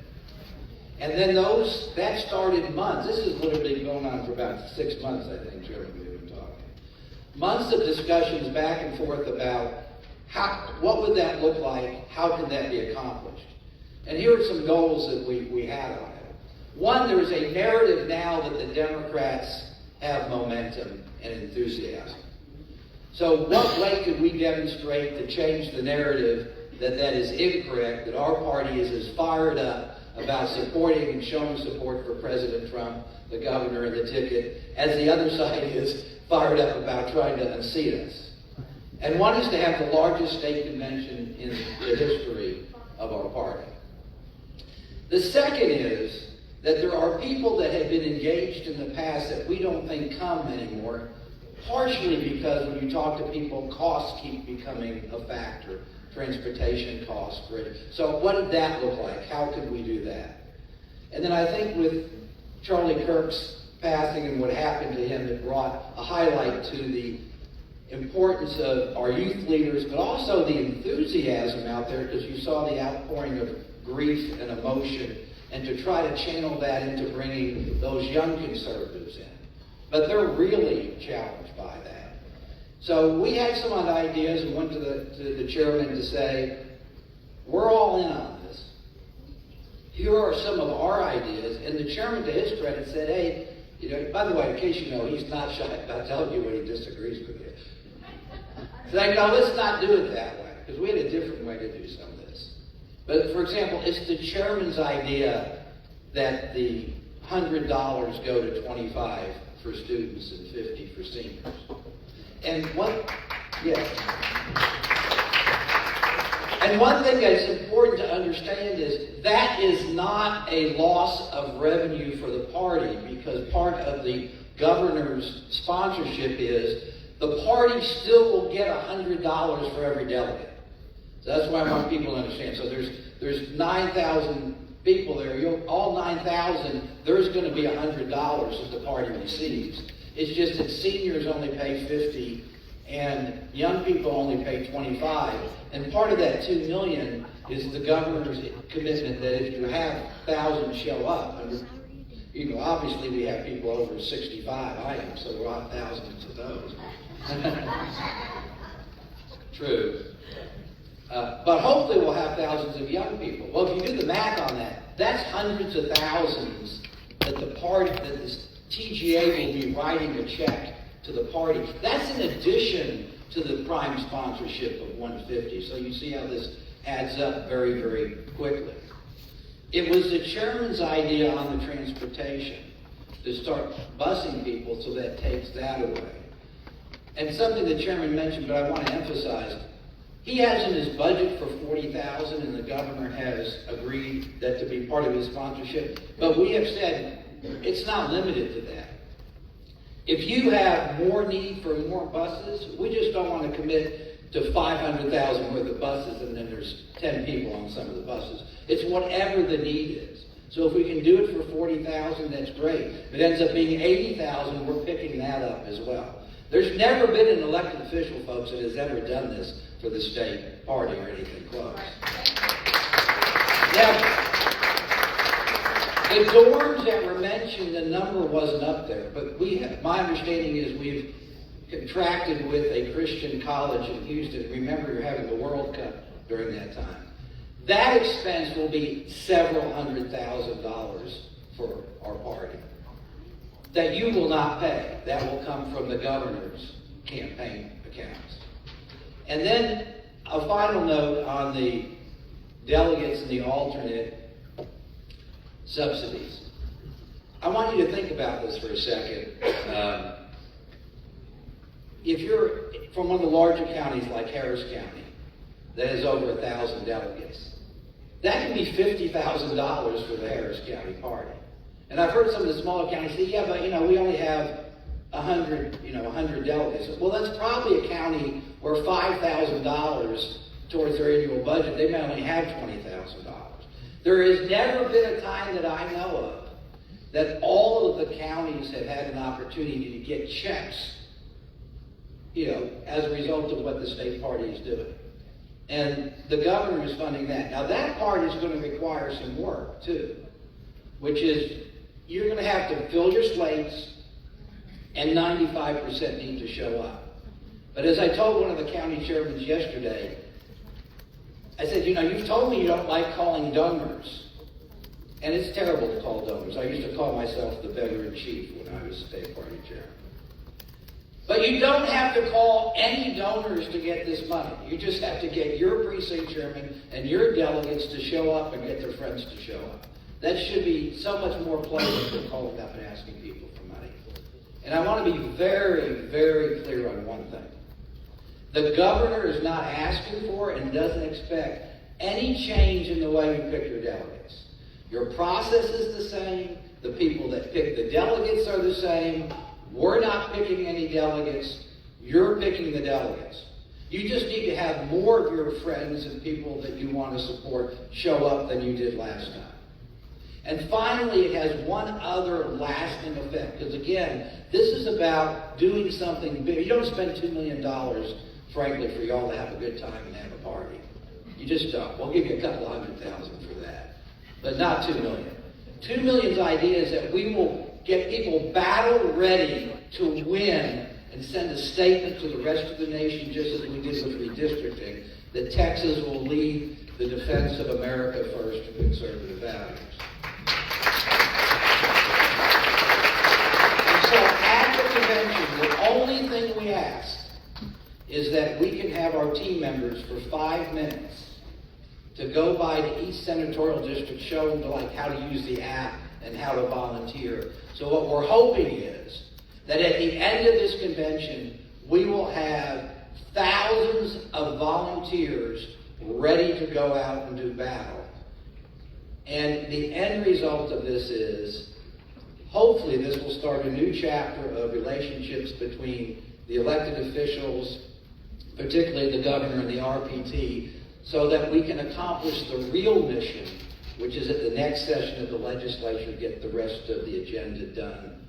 And then that started months. This has literally been going on for about 6 months, I think, Chairman, we've been talking. Months of discussions back and forth about what would that look like, how could that be accomplished? And here are some goals that we had on it. One, there is a narrative now that the Democrats have momentum and enthusiasm. So what way could we demonstrate to change the narrative that is incorrect, that our party is as fired up about supporting and showing support for President Trump, the governor, and the ticket, as the other side is fired up about trying to unseat us. And one is to have the largest state convention in the history of our party. The second is that there are people that have been engaged in the past that we don't think come anymore, partially because when you talk to people, costs keep becoming a factor. Transportation costs. So what did that look like? How could we do that? And then I think with Charlie Kirk's passing and what happened to him, it brought a highlight to the importance of our youth leaders, but also the enthusiasm out there, because you saw the outpouring of grief and emotion, and to try to channel that into bringing those young conservatives in. But they're really challenged by that. So we had some ideas and went to the chairman to say, We're all in on this. Here are some of our ideas. And the chairman, to his credit, said, hey, you know, by the way, in case you know, he's not shy about telling you when he disagrees with you. So like, no, let's not do it that way, because we had a different way to do some of this. But for example, it's the chairman's idea that the $100 go to 25 for students and 50 for seniors. And And one thing that's important to understand is that is not a loss of revenue for the party, because part of the governor's sponsorship is the party still will get $100 for every delegate. So that's why I want people to understand. So there's 9,000 people there. All 9,000, there's going to be $100 that the party receives. It's just that seniors only pay 50 and young people only pay 25. And part of that $2 million is the governor's commitment that if you have 1,000 show up, and you know, obviously we have people over 65 items, so we'll have thousands of those. True. But hopefully we'll have thousands of young people. Well, if you do the math on that, that's hundreds of thousands that the TGA will be writing a check to the party. That's in addition to the prime sponsorship of $150. So you see how this adds up very, very quickly. It was the chairman's idea on the transportation to start busing people, so that takes that away. And something the chairman mentioned, but I want to emphasize, he has in his budget for $40,000, and the governor has agreed that to be part of his sponsorship. But we have said it's not limited to that. If you have more need for more buses, we just don't want to commit to $500,000 worth of buses, and then there's 10 people on some of the buses. It's whatever the need is. So if we can do it for $40,000, that's great. If it ends up being $80,000, we're picking that up as well. There's never been an elected official, folks, that has ever done this for the state party or anything close. Now, the dorms that were mentioned, the number wasn't up there, but my understanding is we've contracted with a Christian college in Houston. Remember, you're having the World Cup during that time. That expense will be several $100,000 for our party that you will not pay. That will come from the governor's campaign accounts. And then a final note on the delegates and the alternate subsidies. I want you to think about this for a second. If you're from one of the larger counties like Harris County, that has over 1,000 delegates, that can be $50,000 for the Harris County party. And I've heard some of the smaller counties say, yeah, but we only have 100 delegates. Well, that's probably a county where $5,000 towards their annual budget, they may only have $20,000. There has never been a time that I know of that all of the counties have had an opportunity to get checks, as a result of what the state party is doing. And the governor is funding that. Now, that part is going to require some work, too, which is you're going to have to fill your slates, and 95% need to show up. But as I told one of the county chairmen yesterday, I said, you've told me you don't like calling donors. And it's terrible to call donors. I used to call myself the beggar-in-chief when I was state party chairman. But you don't have to call any donors to get this money. You just have to get your precinct chairman and your delegates to show up and get their friends to show up. That should be so much more pleasant than calling up and asking people for money. And I want to be very, very clear on one thing. The governor is not asking for and doesn't expect any change in the way you pick your delegates. Your process is the same. The people that pick the delegates are the same. We're not picking any delegates. You're picking the delegates. You just need to have more of your friends and people that you want to support show up than you did last time. And finally, it has one other lasting effect. Because again, this is about doing something big. You don't spend $2 million, frankly, for y'all to have a good time and have a party. You just don't. We'll give you a couple $100,000 for that. But not $2 million. $2 million's idea is that we will get people battle ready to win and send a statement to the rest of the nation, just as we did with redistricting, that Texas will lead the defense of America first and conservative values. And so at the convention, the only thing we ask is that we can have our team members for 5 minutes to go by the East Senatorial District, show them like how to use the app and how to volunteer. So what we're hoping is that at the end of this convention, we will have thousands of volunteers ready to go out and do battle. And the end result of this is, hopefully this will start a new chapter of relationships between the elected officials, particularly the governor and the RPT, so that we can accomplish the real mission, which is at the next session of the legislature, get the rest of the agenda done,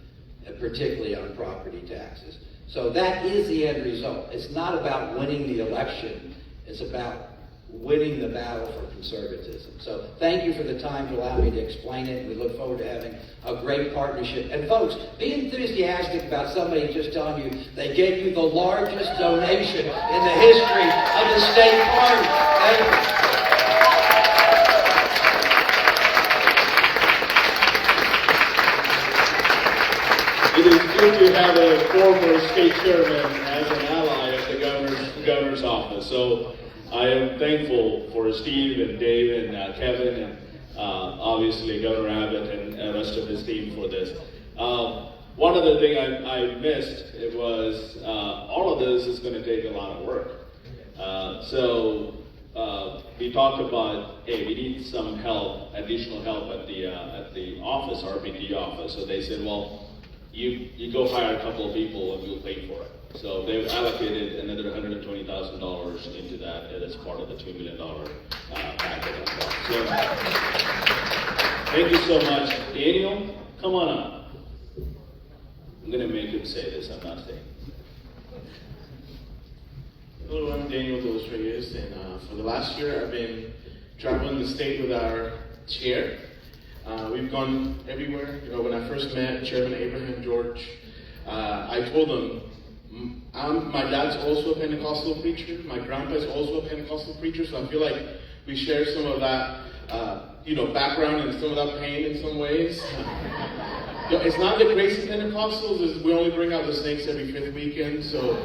particularly on property taxes. So that is the end result. It's not about winning the election. It's about winning the battle for conservatism. So thank you for the time to allow me to explain it. We look forward to having a great partnership. And folks, be enthusiastic about somebody just telling you they gave you the largest donation in the history of the state party. Thank you. It is good to have a former state chairman as an ally of the governor's office. So I am thankful for Steve and Dave and Kevin and obviously Governor Abbott and the rest of his team for this. One of the things I missed, it was all of this is going to take a lot of work. So we talked about, hey, we need some help, additional help at the office, RPT office. So they said, well, you go hire a couple of people and we'll pay for it. So they've allocated another $120,000 into that as part of the $2 million package. So thank you so much. Daniel, come on up. I'm going to make him say this, I'm not saying. Hello, I'm Daniel Dos Reyes, and for the last year I've been traveling the state with our chair. We've gone everywhere. You know, when I first met Chairman Abraham George, I told him, my dad's also a Pentecostal preacher. My grandpa's also a Pentecostal preacher, so I feel like we share some of that, background and some of that pain in some ways. It's not the grace of Pentecostals, is we only bring out the snakes every 5th weekend. So,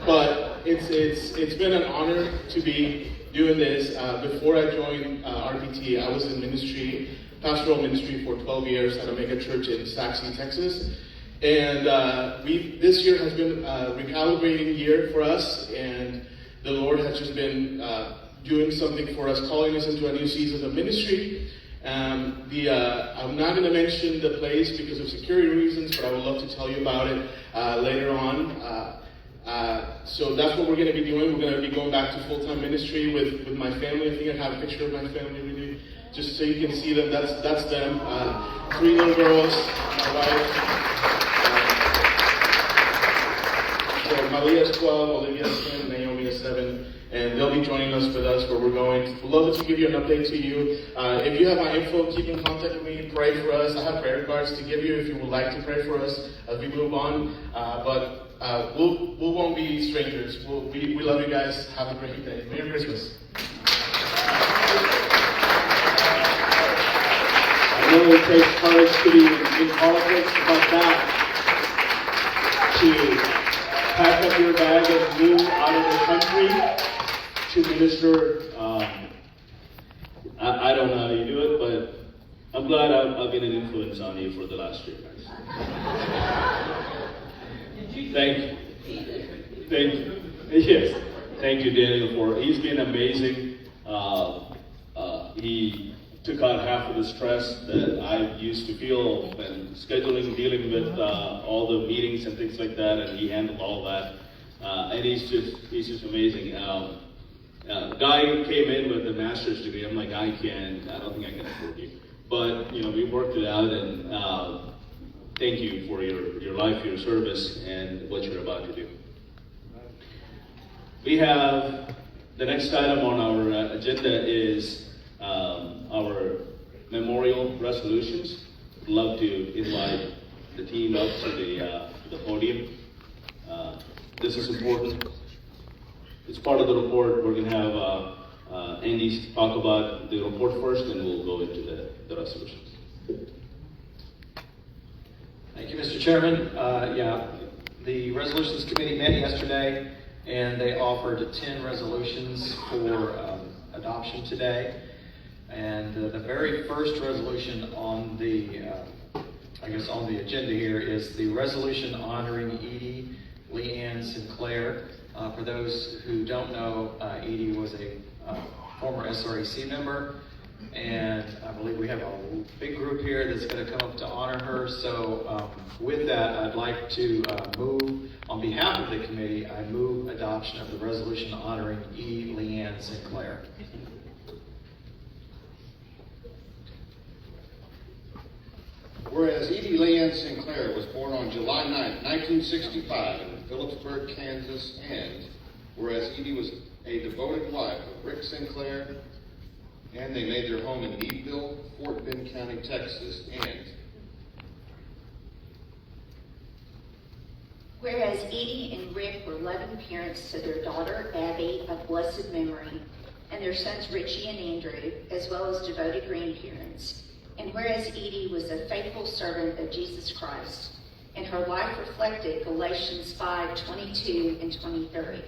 but it's been an honor to be doing this. Before I joined RPT, I was in ministry, pastoral ministry for 12 years at a mega church in Saxon, Texas. And this year has been a recalibrating year for us, and the Lord has just been doing something for us, calling us into a new season of ministry. I'm not going to mention the place because of security reasons, but I would love to tell you about it later on. So that's what we're going to be doing. We're going to be going back to full-time ministry with my family. I think I have a picture of my family with you, just so you can see them. That's them. 3 little girls, my wife. So Malia's 12, Olivia's 10, Naomi is 7, and they'll be joining us with us where we're going. We'd love to give you an update to you. If you have my info, keep in contact with me, pray for us. I have prayer cards to give you if you would like to pray for us as we move on. We won't be strangers. We love you guys. Have a great day. Merry Christmas. I know it takes courage to be in politics, but that to pack up your bag and move out of the country to minister, I don't know how you do it, but I'm glad I've been an influence on you for the last year, guys. Thank you. Yes. Thank you, Daniel, he's been amazing. He took out half of the stress that I used to feel when scheduling, dealing with all the meetings and things like that, and he handled all that. And he's just amazing. Guy came in with a master's degree. I'm like, I don't think I can afford you. But we worked it out, and thank you for your life, your service, and what you're about to do. We have the next item on our agenda is our memorial resolutions. I'd love to invite the team up to the podium. This is important. It's part of the report. We're going to have Andy, talk about the report first, and we'll go into the resolutions. Thank you, Mr. Chairman. The Resolutions Committee met yesterday, and they offered 10 resolutions for adoption today. And the very first resolution on the, on the agenda here is the resolution honoring Edie Leanne Sinclair. For those who don't know, Edie was a former SREC member, and I believe we have a big group here that's going to come up to honor her. So with that, I'd like to move, on behalf of the committee, I move adoption of the resolution honoring Edie Leanne Sinclair. Whereas Edie Leanne Sinclair was born on July 9, 1965 in Phillipsburg, Kansas, and whereas Edie was a devoted wife of Rick Sinclair, and they made their home in Meadville, Fort Bend County, Texas, and whereas Edie and Rick were loving parents to their daughter Abby of blessed memory, and their sons Richie and Andrew, as well as devoted grandparents. And whereas Edie was a faithful servant of Jesus Christ, and her life reflected Galatians 5:22 and 23,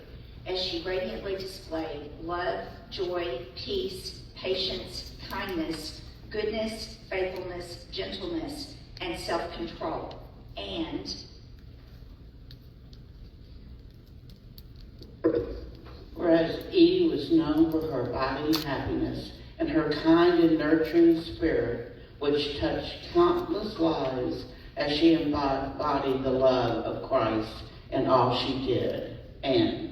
as she radiantly displayed love, joy, peace, patience, kindness, goodness, faithfulness, gentleness, and self-control. And whereas Edie was known for her abiding happiness and her kind and nurturing spirit, which touched countless lives as she embodied the love of Christ in all she did. And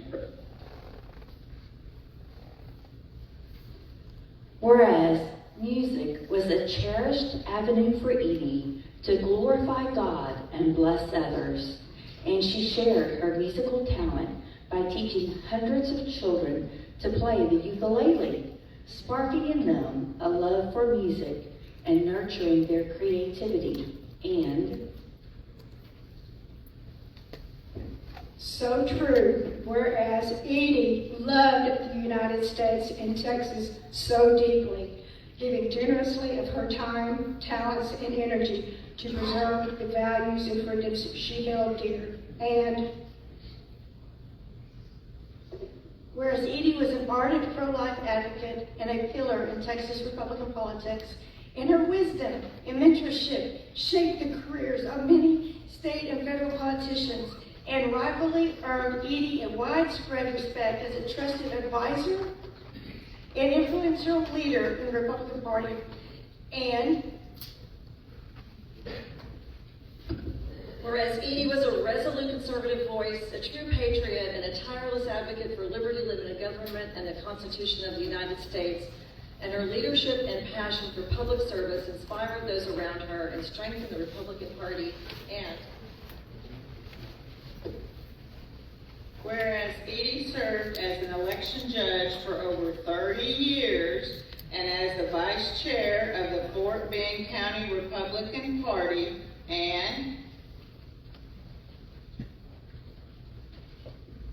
whereas music was a cherished avenue for Edie to glorify God and bless others, and she shared her musical talent by teaching hundreds of children to play the ukulele, sparking in them a love for music and nurturing their creativity. And so true, whereas Edie loved the United States and Texas so deeply, giving generously of her time, talents, and energy to preserve the values and freedoms she held dear. And whereas Edie was an ardent pro-life advocate and a pillar in Texas Republican politics, and her wisdom and mentorship shaped the careers of many state and federal politicians, and rightfully earned Edie a widespread respect as a trusted advisor and influential leader in the Republican Party. And whereas Edie was a resolute conservative voice, a true patriot, and a tireless advocate for liberty, limited government, and the Constitution of the United States, and her leadership and passion for public service inspired those around her and strengthened the Republican Party. And whereas Edie served as an election judge for over 30 years and as the vice chair of the Fort Bend County Republican Party, and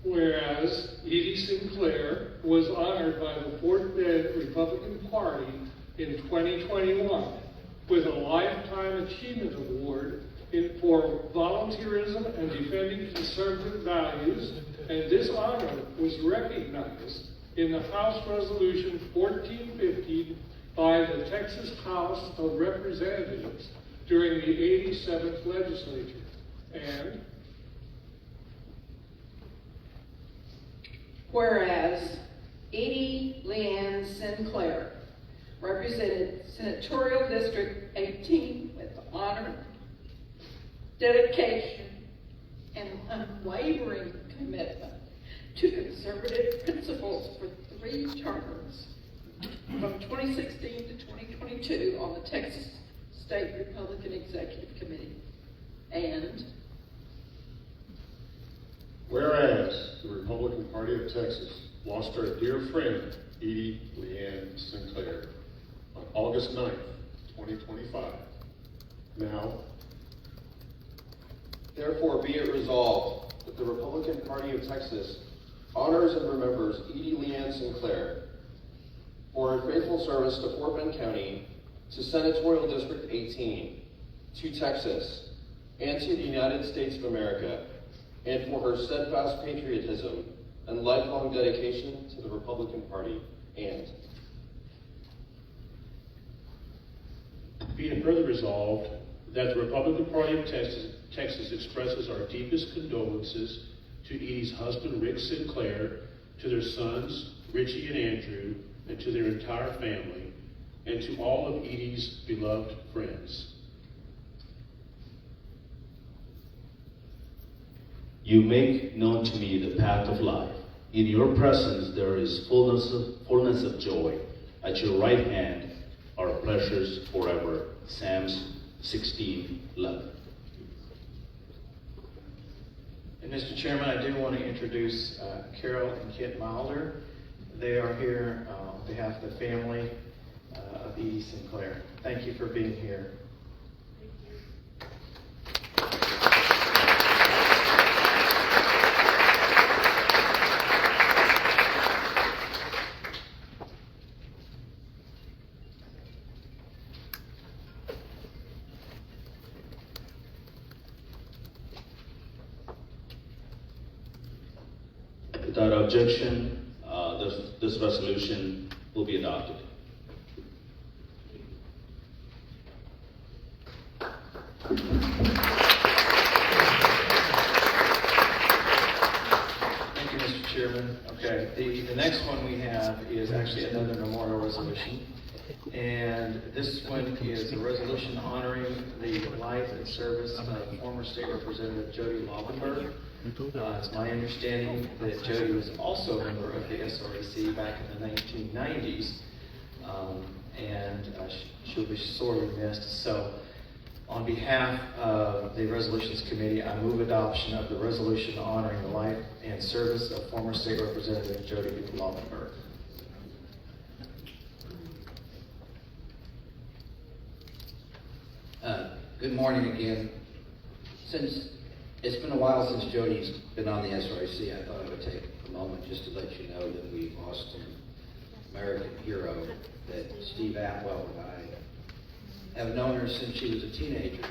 whereas Edie Sinclair was honored by the Fort Bend Republican Party in 2021 with a Lifetime Achievement Award for volunteerism and defending conservative values, and this honor was recognized in the House Resolution 1450 by the Texas House of Representatives during the 87th legislature. And whereas Edie Leanne Sinclair represented Senatorial District 18 with honor, dedication, and unwavering commitment to conservative principles for 3 terms from 2016 to 2022 on the Texas State Republican Executive Committee. And whereas the Republican Party of Texas lost our dear friend, Edie Leanne Sinclair, on August 9th, 2025. Now, therefore be it resolved that the Republican Party of Texas honors and remembers Edie Leanne Sinclair for her faithful service to Fort Bend County, to Senatorial District 18, to Texas, and to the United States of America, and for her steadfast patriotism and lifelong dedication to the Republican Party, and be it further resolved that the Republican Party of Texas expresses our deepest condolences to Edie's husband, Rick Sinclair, to their sons, Richie and Andrew, and to their entire family, and to all of Edie's beloved friends. You make known to me the path of life. In your presence there is fullness of joy. At your right hand are pleasures forever. Psalms 16:11. And Mr. Chairman, I do want to introduce Carol and Kit Milder. They are here on behalf of the family of Edie Sinclair. Thank you for being here. Without objection, this resolution will be adopted. Thank you, Mr. Chairman. Okay, the next one we have is actually another memorial resolution. And this one is a resolution honoring the life and service of former State Representative Jody Laubenberg. It's my understanding that Jody was also a member of the SREC back in the 1990s, and she'll be sorely missed. So, on behalf of the Resolutions Committee, I move adoption of the resolution honoring the life and service of former State Representative Jody Laubenberg. Good morning again. Since it's been a while since Jody's been on the SREC, I thought I would take a moment just to let you know that we lost an American hero, that Steve Atwell and I have known her since she was a teenager,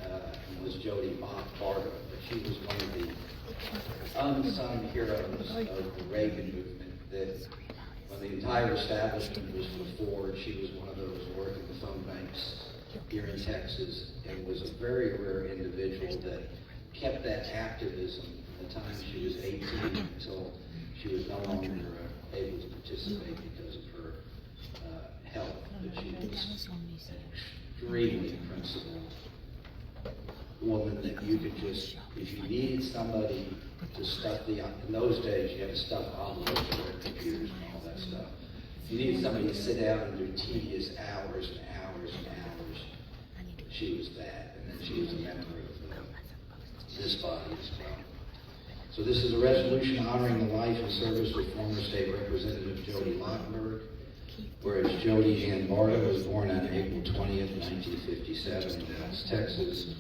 and was Jody Barga, but she was one of the unsung heroes of the Reagan movement, that when the entire establishment was before, she was one of those working the phone banks here in Texas, and was a very rare individual that kept that activism from the time she was 18 until she was no longer able to participate because of her health. But she was an extremely principled woman that you could just, if you needed somebody to stuff in those days you had to stuff envelopes with computers and all that stuff. If you needed somebody to sit down and do tedious hours and hours and hours, she was that. And then she was a member of this body as well. So this is a resolution honoring the life and service of former State Representative Jody Laubenberg, whereas Jody Ann Barga was born on April 20th, 1957 in Dallas, Texas,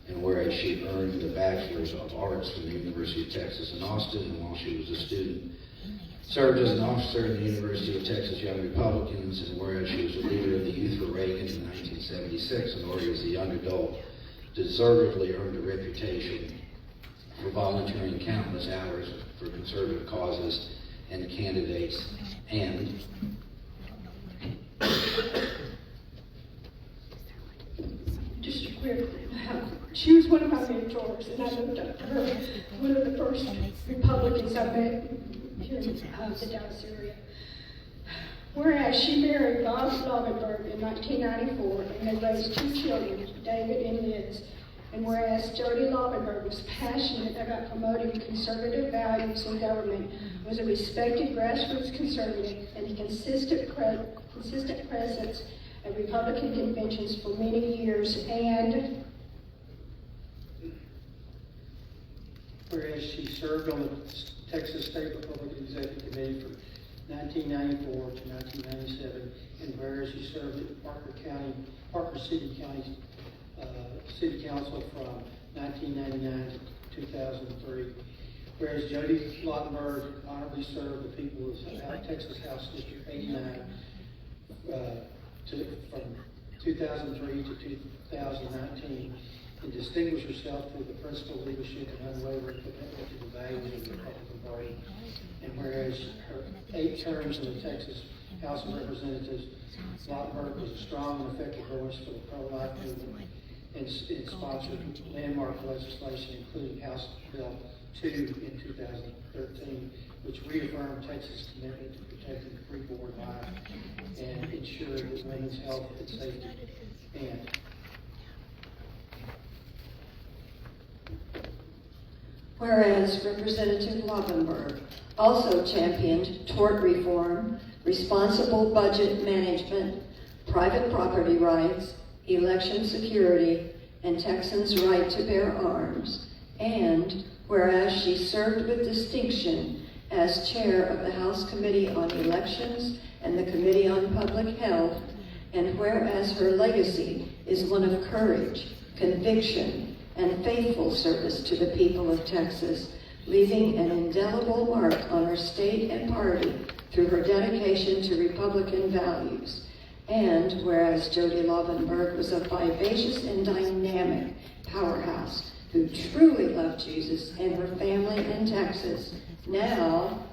and whereas she earned the Bachelor's of Arts from the University of Texas in Austin, and while she was a student, served as an officer in the University of Texas Young Republicans, and whereas she was a leader of the Youth for Reagan in 1976, and whereas a young adult deservedly earned a reputation for volunteering countless hours for conservative causes and candidates, and just quickly, she was one of my mentors, and I looked up to her, one of the first Republicans I met here in the Dallas area. Whereas she married Bob Laubenberg in 1994, and they raised 2 children, David and Liz. And whereas Jody Laubenberg was passionate about promoting conservative values in government, was a respected grassroots conservative, and a consistent presence at Republican conventions for many years, and whereas she served on the Texas State Republican Executive Committee from 1994 to 1997, and whereas she served at Parker City County City Council from 1999 to 2003. Whereas Jody Laubenberg honorably served the people of Texas House District 89 from 2003 to 2019, and distinguished herself through the principal leadership and unwavering commitment to the values of the Republican Party. And whereas her 8 terms in the Texas House of Representatives, Southpark was a strong and effective voice for the pro-life movement and sponsored landmark legislation, including House Bill 2 in 2013, which reaffirmed Texas' commitment to protecting freeborn life and ensuring that women's health and safety. And whereas Representative Lovenberg also championed tort reform, responsible budget management, private property rights, election security, and Texans' right to bear arms, and whereas she served with distinction as chair of the House Committee on Elections and the Committee on Public Health, and whereas her legacy is one of courage, conviction, and faithful service to the people of Texas, leaving an indelible mark on her state and party through her dedication to Republican values. And whereas Jody Lovenberg was a vivacious and dynamic powerhouse who truly loved Jesus and her family in Texas, now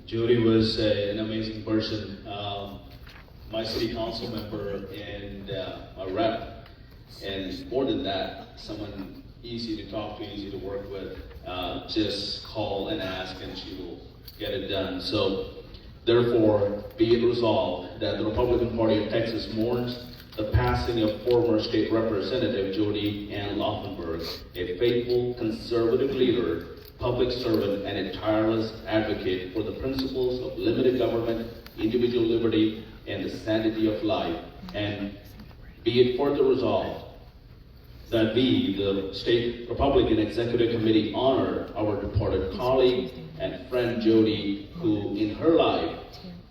Jody was an amazing person. My city council member and a rep, and more than that, someone easy to talk to, easy to work with. Just call and ask and she will get it done. So therefore, be it resolved that the Republican Party of Texas mourns the passing of former state representative Jody Ann Lovenberg, a faithful conservative leader, public servant, and a tireless advocate for the principles of limited government, individual liberty, and the sanctity of life. And be it further resolved that we, the State Republican Executive Committee, honor our departed colleague and friend Jody, who in her life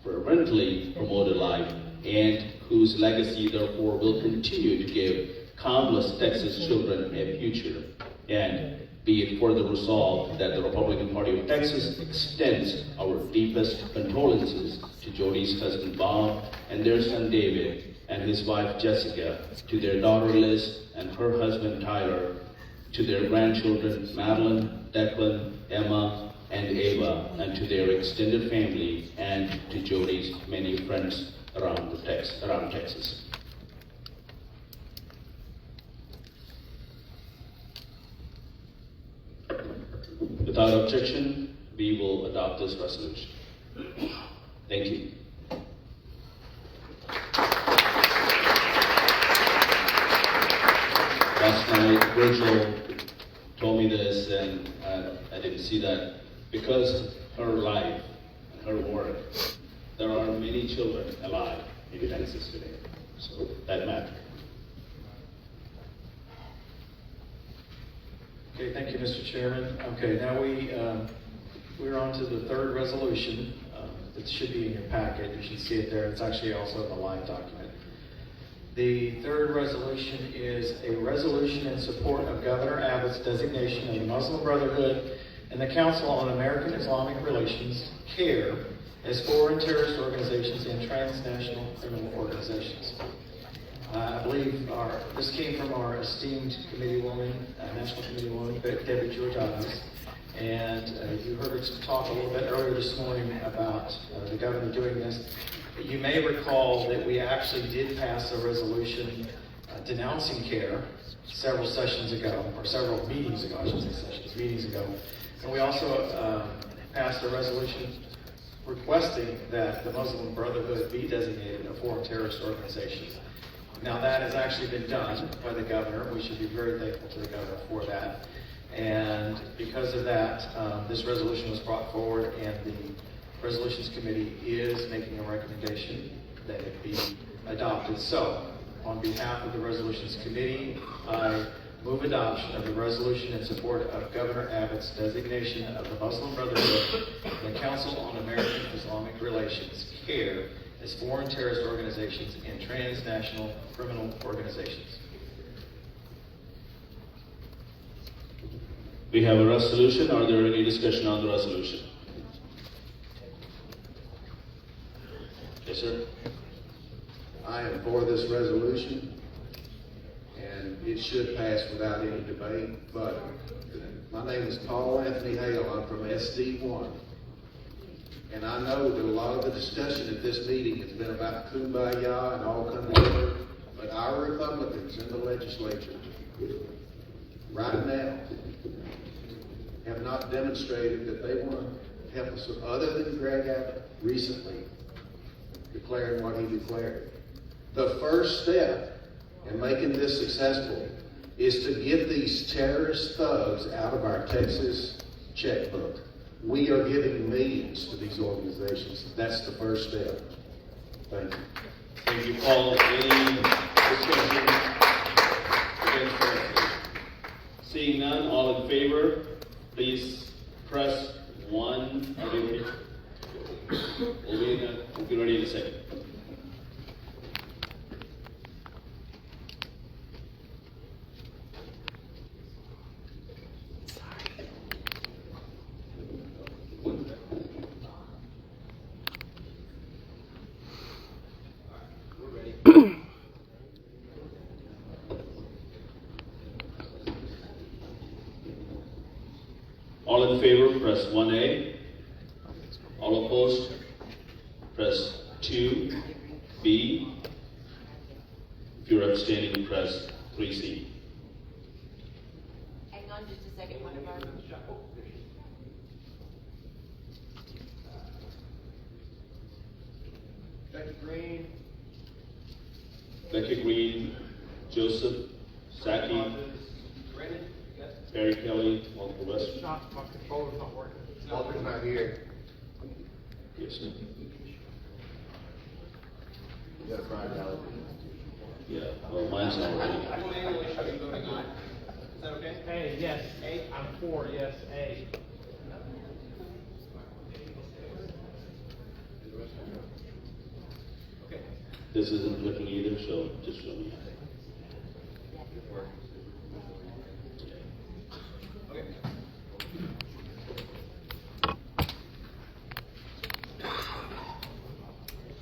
fervently promoted life, and whose legacy therefore will continue to give countless Texas children a future. And be it further resolved that the Republican Party of Texas extends our deepest condolences to Jody's husband Bob and their son David and his wife Jessica, to their daughter Liz and her husband Tyler, to their grandchildren Madeline, Declan, Emma, and Ava, and to their extended family, and to Jody's many friends around Texas. Without objection, we will adopt this resolution. Thank you. Last night, Virgil told me this, and I didn't see that. Because her life and her work, there are many children alive in Texas today. So that matters. Okay, thank you, Mr. Chairman. Okay, now we're on to the third resolution. It should be in your packet. You should see it there. It's actually also in the live document. The third resolution is a resolution in support of Governor Abbott's designation of the Muslim Brotherhood and the Council on American Islamic Relations, CARE, as foreign terrorist organizations and transnational criminal organizations. I believe this came from our esteemed committeewoman, National Committeewoman, Debbie Georgiades, and you heard her talk a little bit earlier this morning about the governor doing this. You may recall that we actually did pass a resolution denouncing CARE several sessions ago, or several meetings ago, I shouldn't say sessions, meetings ago. And we also passed a resolution requesting that the Muslim Brotherhood be designated a foreign terrorist organization. Now that has actually been done by the governor. We should be very thankful to the governor for that. And because of that, this resolution was brought forward, and the Resolutions Committee is making a recommendation that it be adopted. So, on behalf of the Resolutions Committee, I move adoption of the resolution in support of Governor Abbott's designation of the Muslim Brotherhood and the Council on American Islamic Relations, CARE, as foreign terrorist organizations and transnational criminal organizations. We have a resolution. Are there any discussion on the resolution? Yes, sir. I am for this resolution, and it should pass without any debate, but my name is Paul Anthony Hale. I'm from SD1. And I know that a lot of the discussion at this meeting has been about kumbaya and all coming together, but our Republicans in the legislature right now have not demonstrated that they want to help us, other than Greg Abbott recently declaring what he declared. The first step in making this successful is to get these terrorist thugs out of our Texas checkbook. We are giving millions to these organizations. That's the first step. Thank you. Thank you, Paul. Any discussion against the resolution? Seeing none, all in favor, please press 1. Are we ready? We'll be ready in a second. All in favor, press 1A. All opposed, press 2B. If you're abstaining, press 3C. Hang on just a second, one of our... Becky Green, Joseph, Saki, Terry Kelly, Walter West. My controller's not working. Walter's not here. Yes, sir. That's right, Alex. Yeah, well, mine's not ready. Is that okay? A, yes. A. I'm for, yes, A. This isn't clicking either, so just show me.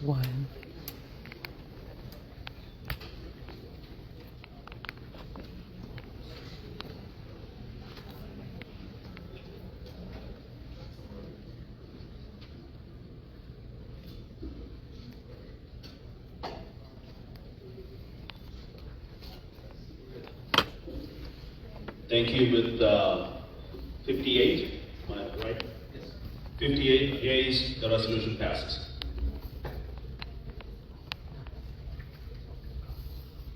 One. Thank you. With 58, am I right? Yes. 58 yeas, the resolution passes.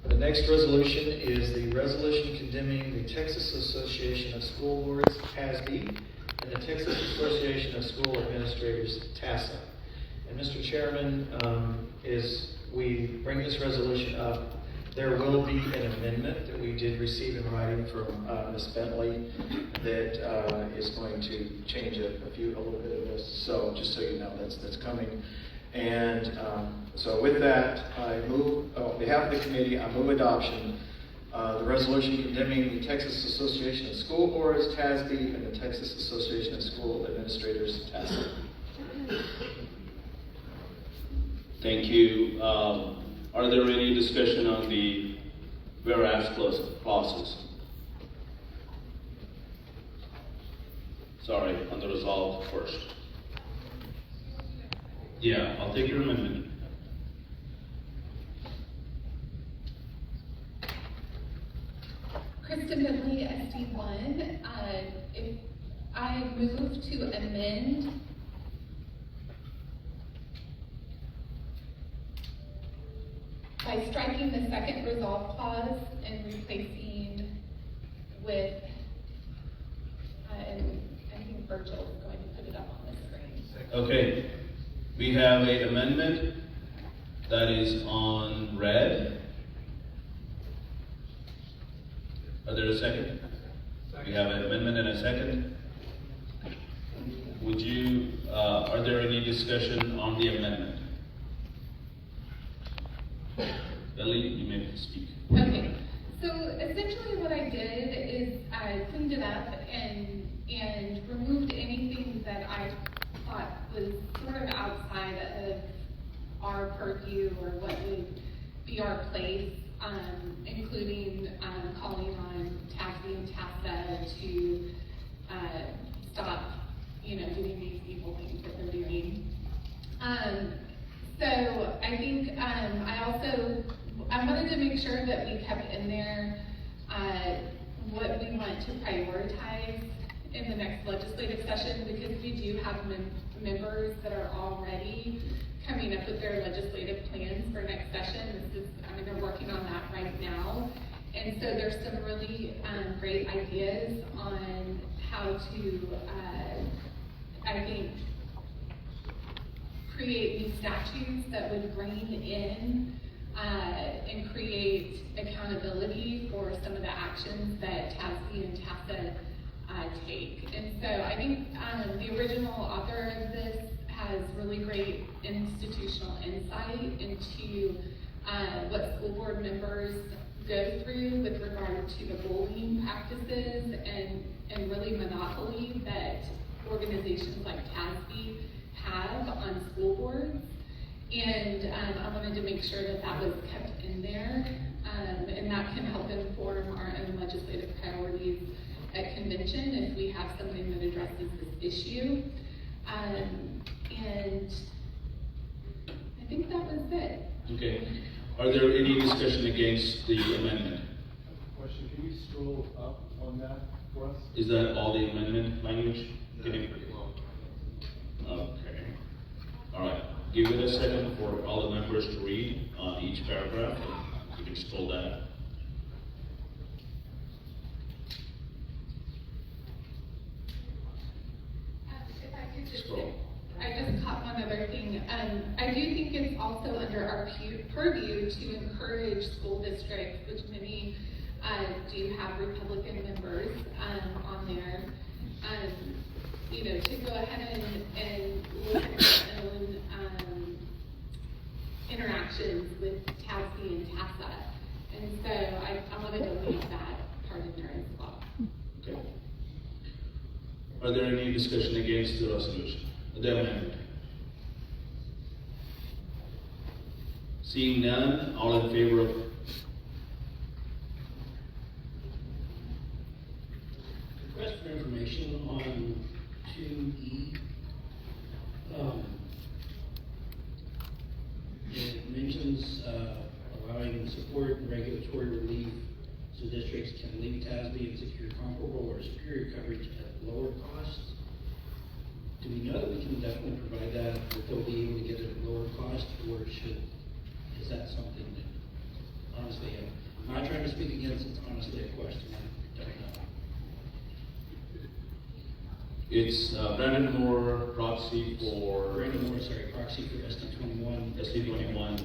The next resolution is the resolution condemning the Texas Association of School Boards, TASB, and the Texas Association of School Administrators, TASA. And Mr. Chairman, as we bring this resolution up, there will be an amendment that we did receive in writing from Ms. Bentley that is going to change a little bit of this. So just so you know, that's coming. And so with that, I move, on behalf of the committee, I move adoption the resolution condemning the Texas Association of School Boards, TASB, and the Texas Association of School Administrators, TASA. Thank you. Are there any discussion on the whereas clauses? Sorry, on the resolve first. Yeah, I'll take your amendment. Kristen Bentley, SD1. If I move to amend by striking the second resolve clause and replacing with, and I think Virgil is going to put it up on the screen. Okay, we have an amendment that is on red. Are there a second? We have an amendment and a second. Would you, are there any discussion on the amendment? Ellie, you may speak. Okay, so essentially what I did is I cleaned it up and removed anything that I thought was sort of outside of our purview or what would be our place, including calling on TASB and TASA to stop, doing these evil things that they're doing. So I think I wanted to make sure that we kept in there what we want to prioritize in the next legislative session, because we do have members that are already coming up with their legislative plans for next session. They're working on that right now. And so there's some really great ideas on how to, I think, create new statutes that would bring in and create accountability for some of the actions that TASB and TASA take. And so I think the original author of this has really great institutional insight into what school board members go through with regard to the bullying practices and really monopoly that organizations like TASB have on school boards. And I wanted to make sure that that was kept in there, and that can help inform our own legislative priorities at convention if we have something that addresses this issue. And I think that was it. Okay. Are there any discussion against the amendment? Question, can you scroll up on that for us? Is that all the amendment language? Okay. All right. Give it a second for all the members to read each paragraph. You can scroll that. If I could just Scroll. I just caught one other thing. I do think it's also under our purview to encourage school districts, which many do have Republican members on there, to go ahead and look at their own interactions with TASB and TASA. And so I wanted to leave that part in there as well. Okay. Are there any discussion against the resolution? The amendment? Seeing none, all in favor of? Request for information on 2E. It mentions allowing support and regulatory relief so districts can leave TASB and secure comparable or superior coverage at lower costs. Do we know that we can definitely provide that they'll be able to get it at lower cost, or is that something that, honestly, I'm not trying to speak against it, it's honestly a question, I don't know. It's Brandon Moore, proxy for... proxy for SD21. SD21.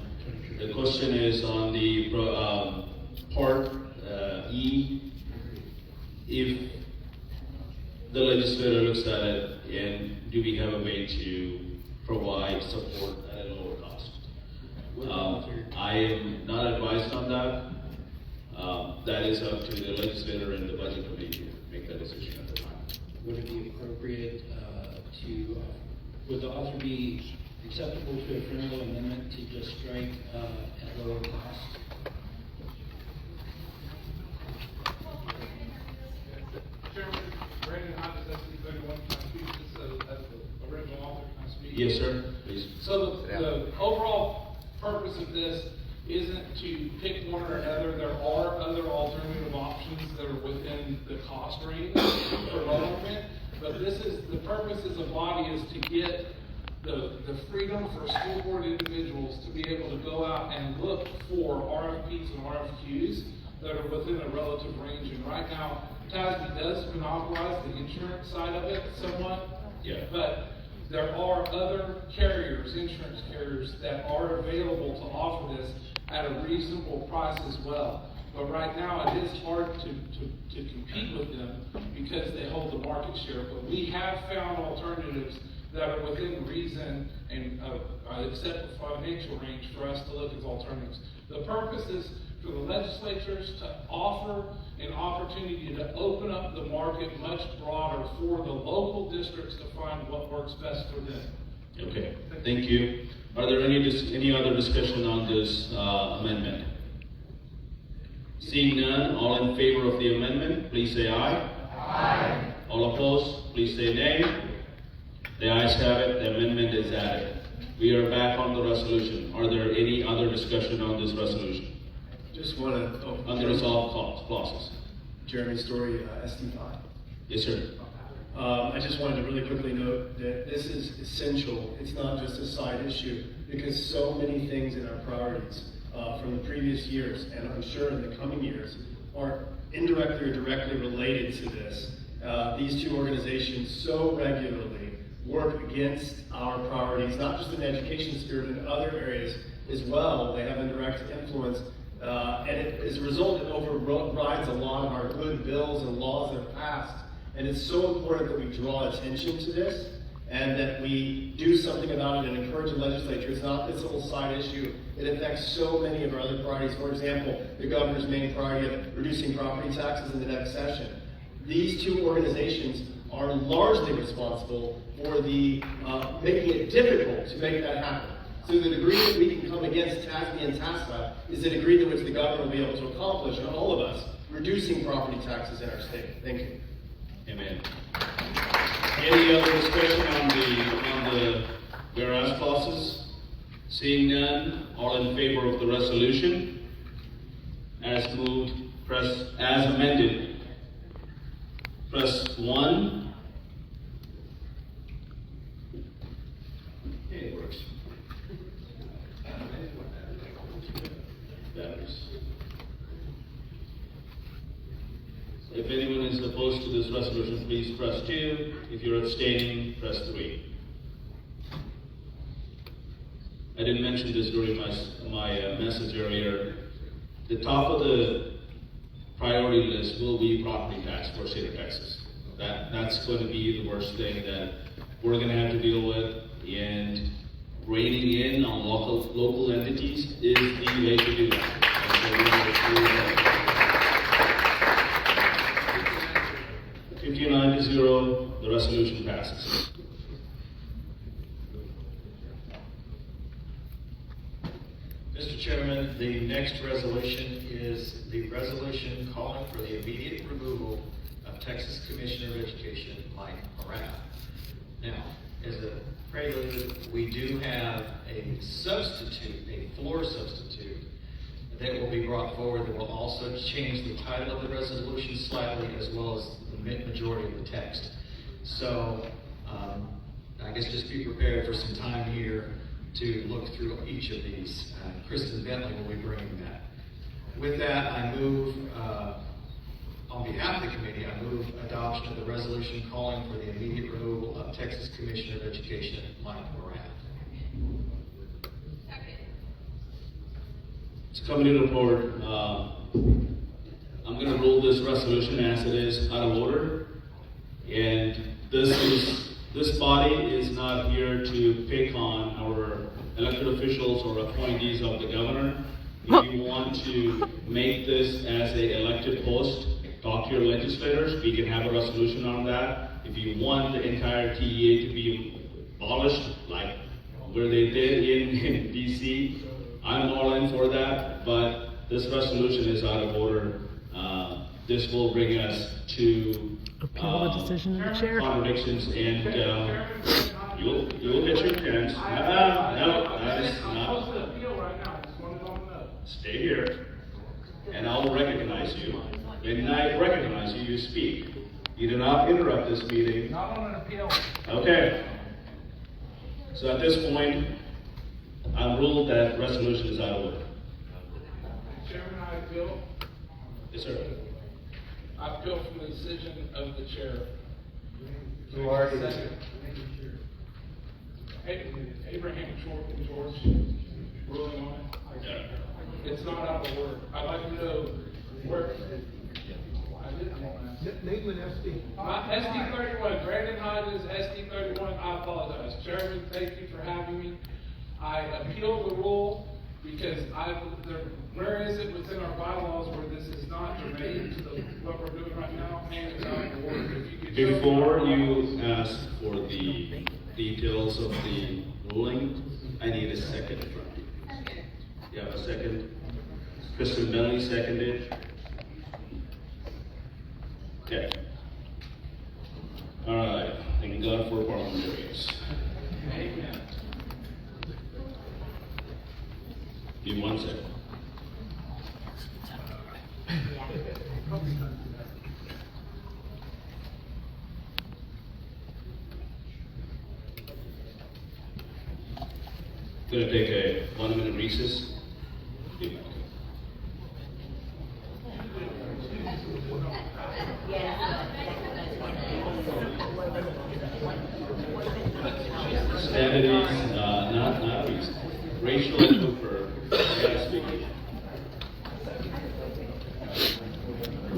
The question is on the part E, if the legislator looks at it, and do we have a way to provide support at a lower cost? I am not advised on that. That is up to the legislator and the budget committee to make that decision at the time. Would it be appropriate would the author be acceptable to a friendly amendment to just strike at lower cost? Chairman, Brandon Hodges, SD31, can I speak as the original author? Can I speak? Yes, sir. Please. So the overall purpose of this isn't to pick one or another. There are other alternative options that are within the cost range for lowering, but the purpose as a body is to get the freedom for school board individuals to be able to go out and look for RFPs and RFQs that are within a relative range. And right now, TASB does monopolize the insurance side of it somewhat, but there are other carriers, insurance carriers, that are available to offer this at a reasonable price as well. But right now, it is hard to compete with them because they hold the market share. But we have found alternatives that are within reason and acceptable financial range for us to look at alternatives. The purpose is for the legislatures to offer an opportunity to open up the market much broader for the local districts to find what works best for them. Okay, thank you. Are there any other discussion on this amendment? Seeing none, all in favor of the amendment, please say aye. Aye. All opposed, please say nay. The ayes have it, the amendment is added. We are back on the resolution. Are there any other discussion on this resolution? Just want to... On the resolved clauses. Jeremy Story, SD5. Yes, sir. I just wanted to really quickly note that this is essential. It's not just a side issue, because so many things in our priorities from the previous years, and I'm sure in the coming years, are indirectly or directly related to this. These two organizations so regularly work against our priorities, not just in the education sphere, but in other areas as well. They have indirect influence, and as a result, it overrides a lot of our good bills and laws that are passed. And it's so important that we draw attention to this and that we do something about it and encourage the legislature. It's not this little side issue. It affects so many of our other priorities. For example, the governor's main priority of reducing property taxes in the next session. These two organizations are largely responsible for the making it difficult to make that happen. So the degree that we can come against TASB and TASA is the degree to which the governor will be able to accomplish, and all of us, reducing property taxes in our state. Thank you. Amen. Any other discussion on the whereas clauses? Seeing none, all in favor of the resolution as moved, as amended, press 1. It works. If anyone is opposed to this resolution, please press 2. If you're abstaining, press 3. I didn't mention this during my message earlier. The top of the priority list will be property tax for state of Texas. That's going to be the worst thing that we're going to have to deal with, and reining in on local entities is the way to do that. 59-0, the resolution passes. Mr. Chairman, the next resolution is the resolution calling for the immediate removal of Texas Commissioner of Education Mike Moran. Now, as a prelude, we do have a substitute, a floor substitute, that will be brought forward that will also change the title of the resolution slightly, as well as the majority of the text. So, I guess just be prepared for some time here to look through each of these. Kristen Bentley will be bringing that. With that, I move, on behalf of the committee, I move adoption of the resolution calling for the immediate removal of Texas Commissioner of Education Mike Moran. It's coming to report. I'm going to rule this resolution as it is out of order, and this body is not here to pick on our elected officials or appointees of the governor. If you want to make this as an elected post, talk to your legislators. We can have a resolution on that. If you want the entire TEA to be abolished, like where they did in DC, I'm all in for that, but this resolution is out of order. This will bring us to contradictions, and you'll get your chance. No, that is not. Stay here, and I'll recognize you. When I recognize you, you speak. You do not interrupt this meeting. Not on an appeal. Okay. So at this point, I ruled that resolution is out of order. Chairman, I appeal. Yes, sir. I appeal from the decision of the chair. Who are you? Abraham George, ruling on it. It's not out of order. I'd like to know where. Name and SD. SD 31, Brandon Hodges, SD 31. I apologize. Chairman, thank you for having me. I appeal the rule because where is it within our bylaws where this is not germane to what we're doing right now, and it's out of order. Before you ask for the details of the ruling, I need a second from you. You have a second? Kristen Bentley seconded. Okay. All right. Thank God for parliamentarians. Amen. Give me 1 second. Gonna take a 1-minute recess. Saturdays, not weeks. Rachel Cooper, speaking.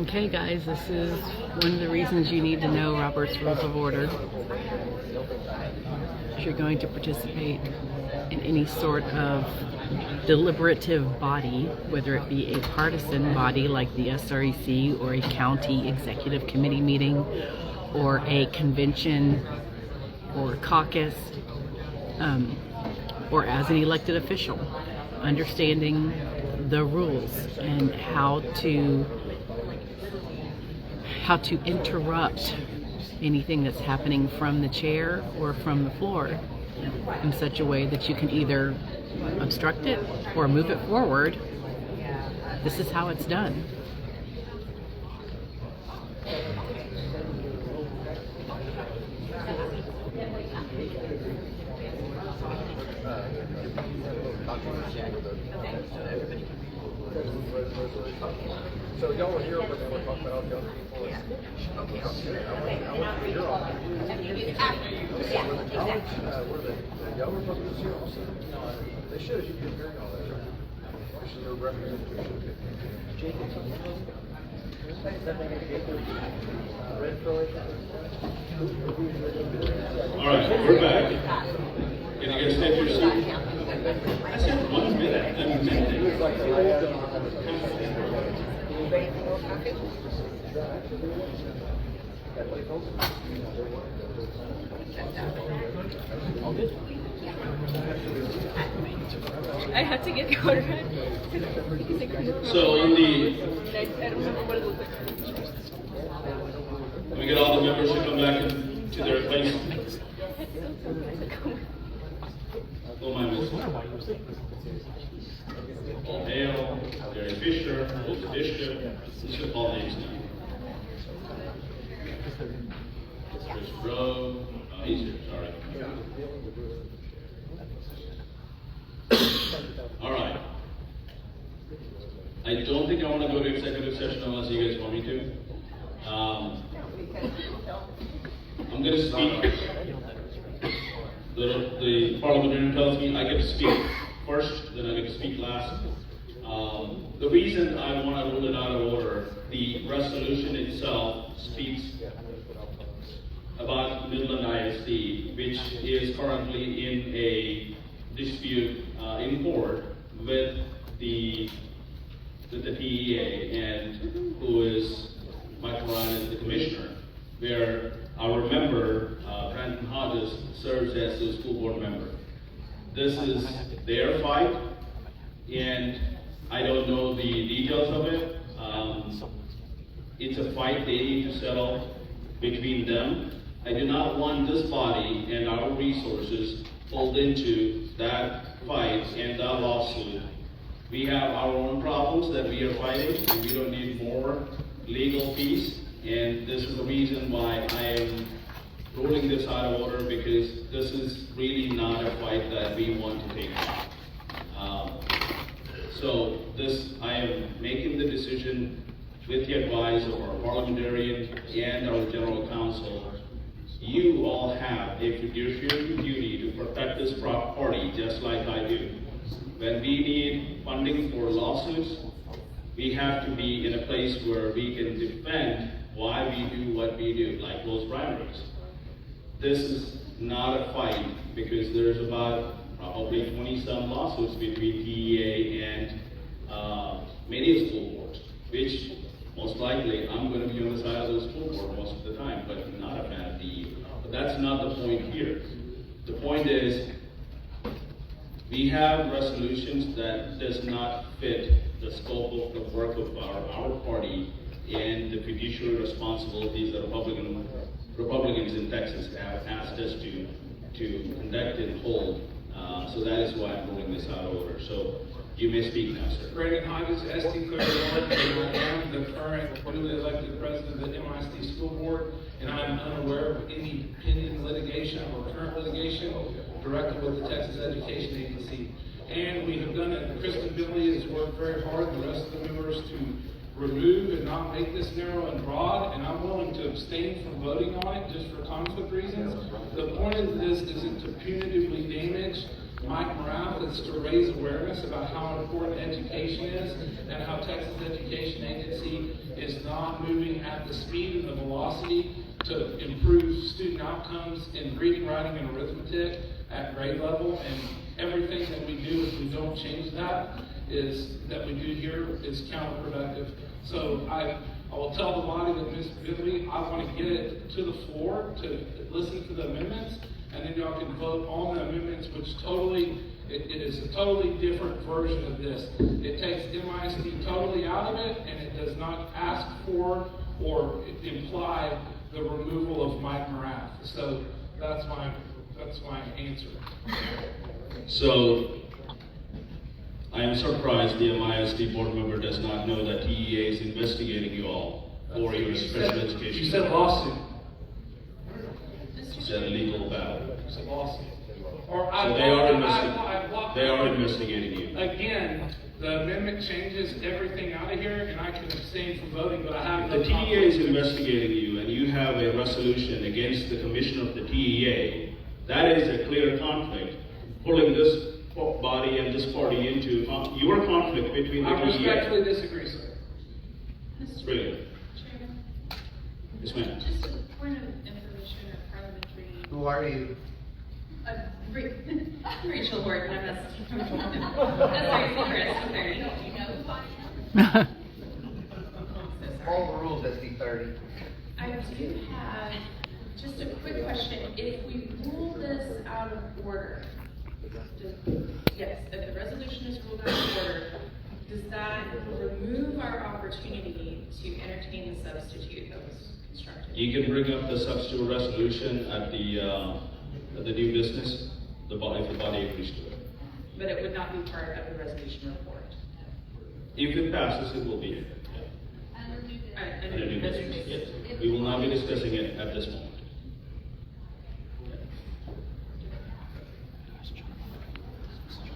Okay, guys, this is one of the reasons you need to know Robert's Rules of Order. If you're going to participate in any sort of deliberative body, whether it be a partisan body like the SREC or a county executive committee meeting or a convention or caucus, or as an elected official, understanding the rules and how to interrupt anything that's happening from the chair or from the floor in such a way that you can either obstruct it or move it forward. This is how it's done. So y'all were here when they were talking about young people. Yeah. Okay. I want to hear all that. Were the college, were the young Republicans here also? They should, you can hear all that. This is their representation. All right, we're back. Can you guys take your seat? I said 1 minute. I mean, I have to get the order. So in the, I don't remember what it looks like. we get all the members to come back to their place. Oh my goodness. Paul Hale, Gary Fisher, Wilson Bishop, let's get all names now. Chris Rowe, he's here, sorry. All right. I don't think I want to go to executive session unless you guys want me to. I'm going to speak. The parliamentarian tells me I get to speak first, then I get to speak last. The reason I want to rule it out of order, the resolution itself speaks about Midland ISD, which is currently in a dispute in court with the PEA and who is Michael Ryan as the commissioner, where our member, Brandon Hodges, serves as the school board member. This is their fight, and I don't know the details of it. It's a fight they need to settle between them. I do not want this body and our resources pulled into that fight and that lawsuit. We have our own problems that we are fighting, and we don't need more legal fees. And this is the reason why I am ruling this out of order, because this is really not a fight that we want to take on. So I am making the decision with the advice of our parliamentarian and our general counsel. You all have a fiduciary duty to protect this party just like I do. When we need funding for lawsuits, we have to be in a place where we can defend why we do what we do, like those primaries. This is not a fight, because there's about probably 20-some lawsuits between PEA and many school boards, which most likely I'm going to be on the side of the school board most of the time, but I'm not a fan of DE. But that's not the point here. The point is, we have resolutions that does not fit the scope of the work of our party and the fiduciary responsibilities that Republicans in Texas have asked us to conduct and hold. So that is why I'm ruling this out of order. So you may speak now, sir. Brandon Hodges, SD31, and I am the current newly elected president of the MISD School Board, and I am unaware of any pending litigation or current litigation directed with the Texas Education Agency. And we have done it. Kristen Billy has worked very hard, the rest of the members, to remove and not make this narrow and broad, and I'm willing to abstain from voting on it just for conflict reasons. The point of this isn't to punitively damage Mike Morath, it's to raise awareness about how important education is and how Texas Education Agency is not moving at the speed and the velocity to improve student outcomes in reading, writing, and arithmetic at grade level. And everything that we do, if we don't change that, is counterproductive. So I will tell the body that Ms. Bivley, I want to get it to the floor to listen to the amendments, and then y'all can vote on the amendments, which it is a totally different version of this. It takes MISD totally out of it, and it does not ask for or imply the removal of Mike Morath. So that's my answer. So I am surprised the MISD board member does not know that TEA is investigating you all for your special education. You said lawsuit. It's a legal battle. It's a lawsuit. They are investigating you. Again, the amendment changes everything out of here, and I can abstain from voting, but I have The TEA is investigating you, and you have a resolution against the commission of the TEA. That is a clear conflict, pulling this body and this party into your conflict between the TEA. I respectfully disagree, sir. Brilliant. Chairman, Yes, ma'am. just a point of information or parliamentary. Who are you? Rachel Horton, I'm a secretary. Do you know who I am? All the rules, SD30. I do have just a quick question. If we rule this out of order, yes, if the resolution is ruled out of order, does that remove our opportunity to entertain the substitute that was constructed? You can bring up the substitute resolution at the new business, if the body agrees to it. But it would not be part of the resolution report? If it passes, it will be. Under new business, yes. We will not be discussing it at this moment.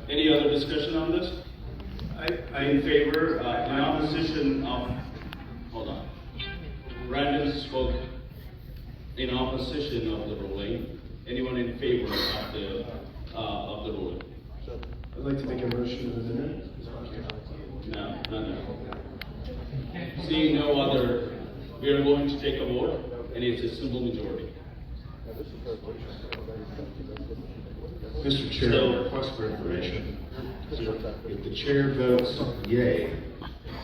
Any other discussion on this? I'm in favor, in opposition of, hold on. Brandon spoke in opposition of the ruling. Anyone in favor of the ruling? I'd like to make a motion to the minute. No. Seeing no other, we are going to take a vote, and it's a simple majority. Mr. Chair, request for information. If the chair votes yea,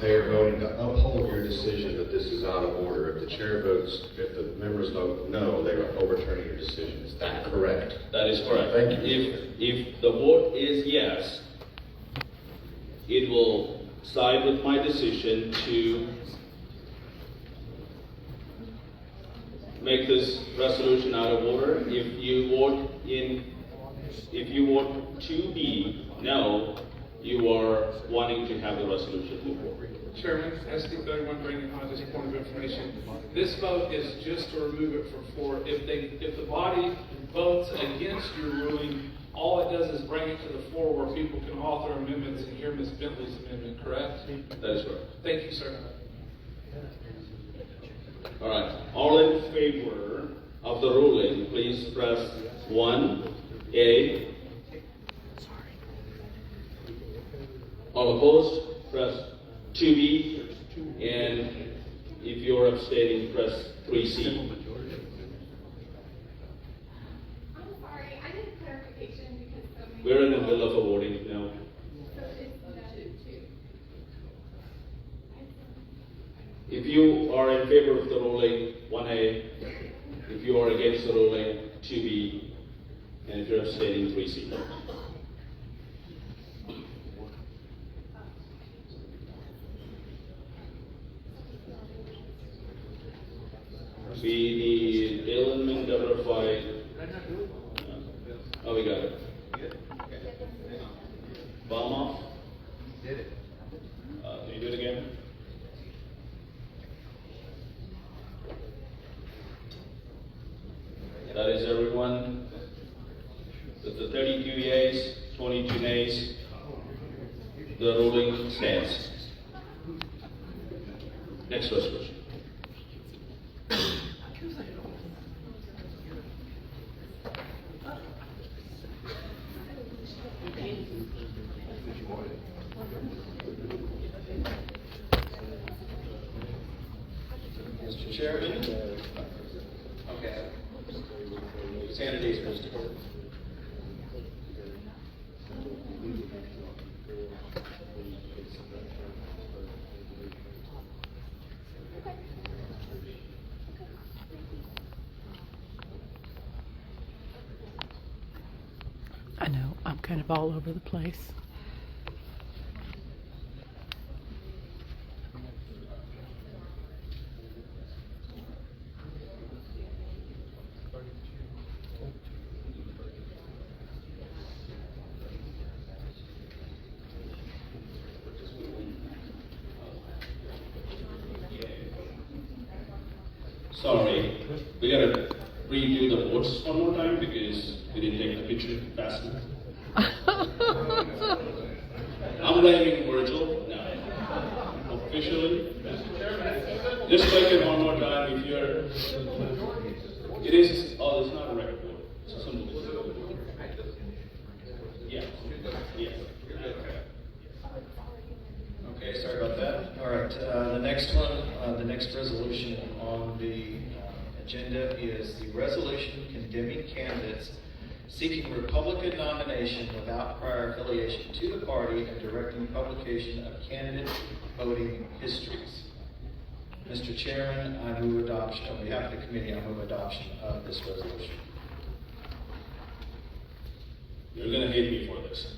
they are voting to uphold your decision that this is out of order. If the members vote no, they are overturning your decision. Is that correct? That is correct. Thank you. If the vote is yes, it will side with my decision to make this resolution out of order. If you vote to be no, you are wanting to have the resolution move forward. Chairman, SD31, Brandon Hodges, point of information. This vote is just to remove it from floor. If the body votes against your ruling, all it does is bring it to the floor where people can author amendments and hear Ms. Bentley's amendment, correct? That is correct. Thank you, sir. All right. All in favor of the ruling, please press 1A. All opposed, press 2B. And if you're abstaining, press 3C. I'm sorry, I need clarification because so many. We're in the middle of a voting now. So it's no to. If you are in favor of the ruling, 1A. If you are against the ruling, 2B. And if you're abstaining, 3-0. We need element number 5. Oh, we got it. Bomb off. Did it. Can you do it again? That is everyone. With the 32 yeas, 22 nays, the ruling stands. Next resolution. Mr. Chairman? Okay. Sanity's Mr. Court. I know, I'm kind of all over the place. Sorry, we gotta redo the votes one more time because we didn't take the picture fast enough. I'm blaming Virgil now. Officially. Just take it one more time if you're. It is. Oh, it's not a record vote. It's a simple vote. Yeah. Yeah. Okay, sorry about that. All right, the next one, the next resolution on the agenda is the resolution condemning candidates seeking Republican nomination without prior affiliation to the party and directing publication of candidate voting histories. Mr. Chairman, I move adoption, on behalf of the committee, I move adoption of this resolution. You're gonna hate me for this.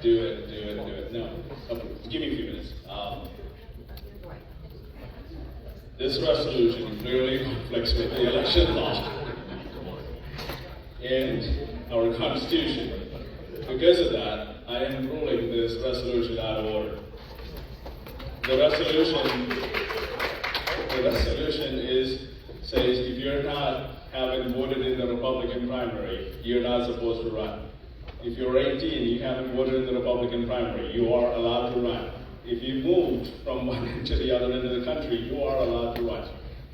Do it. No. Okay, give me a few minutes. This resolution clearly conflicts with the election law and our Constitution. Because of that, I am ruling this resolution out of order. The resolution says if you're not having voted in the Republican primary, you're not supposed to run. If you're 18 and you haven't voted in the Republican primary, you are allowed to run. If you moved from one end to the other end of the country, you are allowed to run.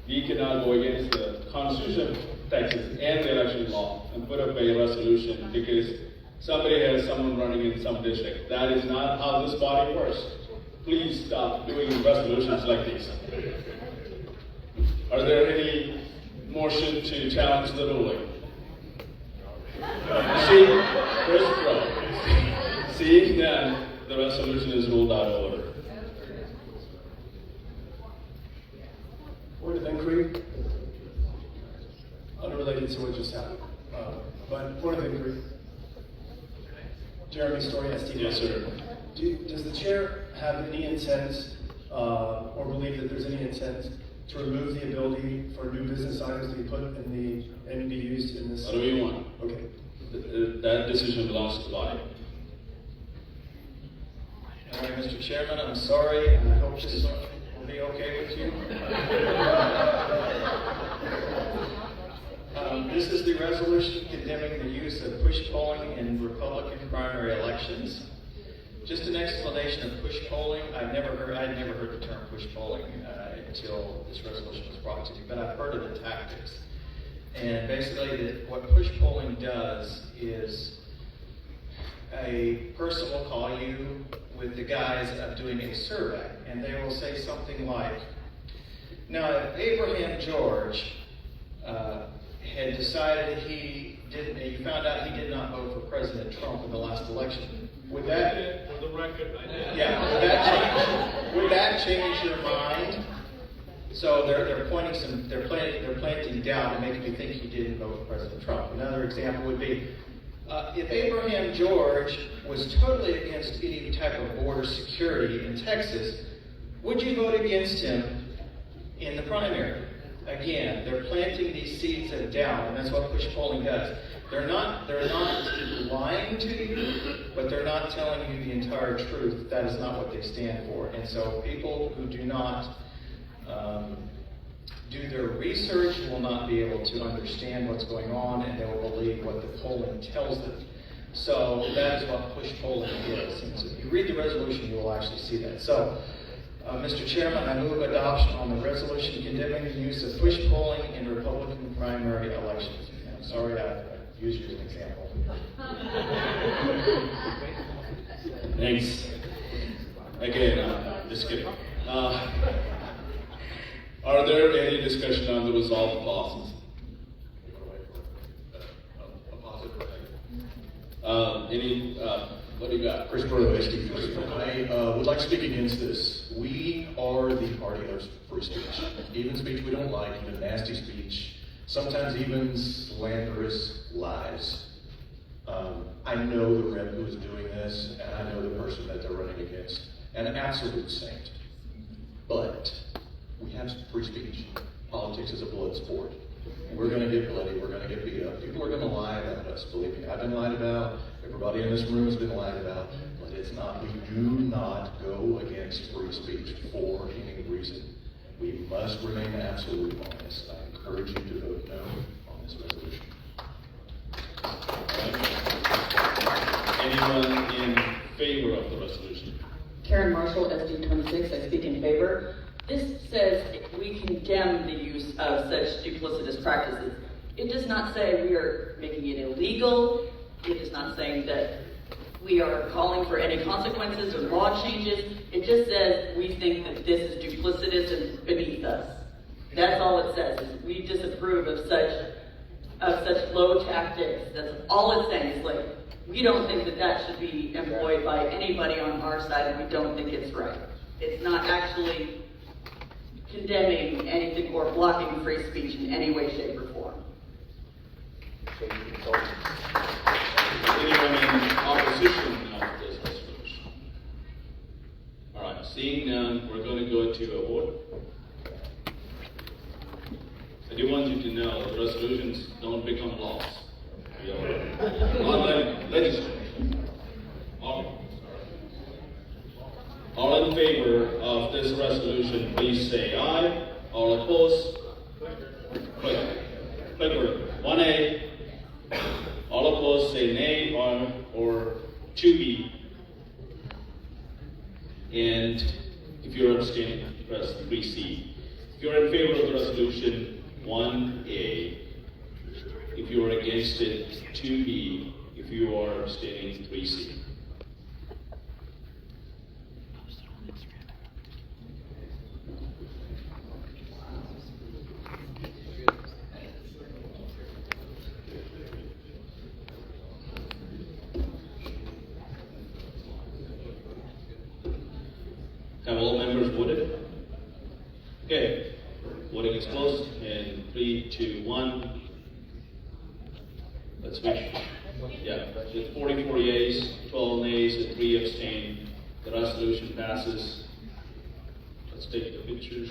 We cannot go against the Constitution of Texas and the election law and put up a resolution because somebody has someone running in some district. That is not how this body works. Please stop doing resolutions like these. Are there any motion to challenge the ruling? Seeing that the resolution is ruled out of order. Point of inquiry, unrelated to what just happened, but point of inquiry. Jeremy Story, ST. Yes, sir. Does the chair have any intent, or believe that there's any intent to remove the ability for new business items to be put in the, and be used in this? What do you want? Okay. That decision belongs to the body. All right, Mr. Chairman, I'm sorry, and I hope this will be okay with you. This is the resolution condemning the use of push polling in Republican primary elections. Just an explanation of push polling. I'd never heard the term push polling until this resolution was brought to me, but I've heard of the tactics. And basically, what push polling does is a person will call you with the guise of doing a survey, and they will say something like, now if Abraham George had decided he you found out he did not vote for President Trump in the last election. Would that, for the record, I did. yeah, would that change your mind? So they're planting doubt and making you think he didn't vote for President Trump. Another example would be, if Abraham George was totally against any type of border security in Texas, would you vote against him in the primary? Again, they're planting these seeds of doubt, and that's what push polling does. They're not lying to you, but they're not telling you the entire truth. That is not what they stand for. And so people who do not do their research will not be able to understand what's going on, and they will believe what the polling tells them. So that is what push polling is. And so if you read the resolution, you will actually see that. So, Mr. Chairman, I move adoption on the resolution condemning the use of push polling in Republican primary elections. And I'm sorry I used you as an example. Thanks. Again, just kidding. Are there any discussion on the resolved clauses? What do you got? Chris Burrow, SD. I would like to speak against this. We are the party of free speech. Even speech we don't like, even nasty speech, sometimes even slanderous lies. I know the rep who is doing this, and I know the person that they're running against. An absolute saint. But we have free speech. Politics is a blood sport. We're going to get bloody, we're going to get beat up. People are going to lie about us, believe me. I've been lied about, everybody in this room has been lied about, but it's not, we do not go against free speech for any reason. We must remain absolute on this. I encourage you to vote no on this resolution. Anyone in favor of the resolution? Karen Marshall, SD26, I speak in favor. This says we condemn the use of such duplicitous practices. It does not say we are making it illegal. It is not saying that we are calling for any consequences or law changes. It just says we think that this is duplicitous and beneath us. That's all it says. Is we disapprove of such low tactics. That's all it's saying. It's like we don't think that that should be employed by anybody on our side, and we don't think it's right. It's not actually condemning anything or blocking free speech in any way, shape, or form. Anyone in opposition of this resolution? All right, seeing none, we're going to go to a vote. I do want you to know the resolutions don't become laws. We are not legislating. All in favor of this resolution, please say aye. All opposed? Clicker, 1A. All opposed say nay or 2B. And if you're abstaining, press 3C. If you're in favor of the resolution, 1A. If you are against it, 2B. If you are abstaining, 3C. Have all members voted? Okay, voting is closed in 3, 2, 1. Let's make sure. Yeah, with 44 yeas, 12 nays, and 3 abstain, the resolution passes. Let's take the pictures.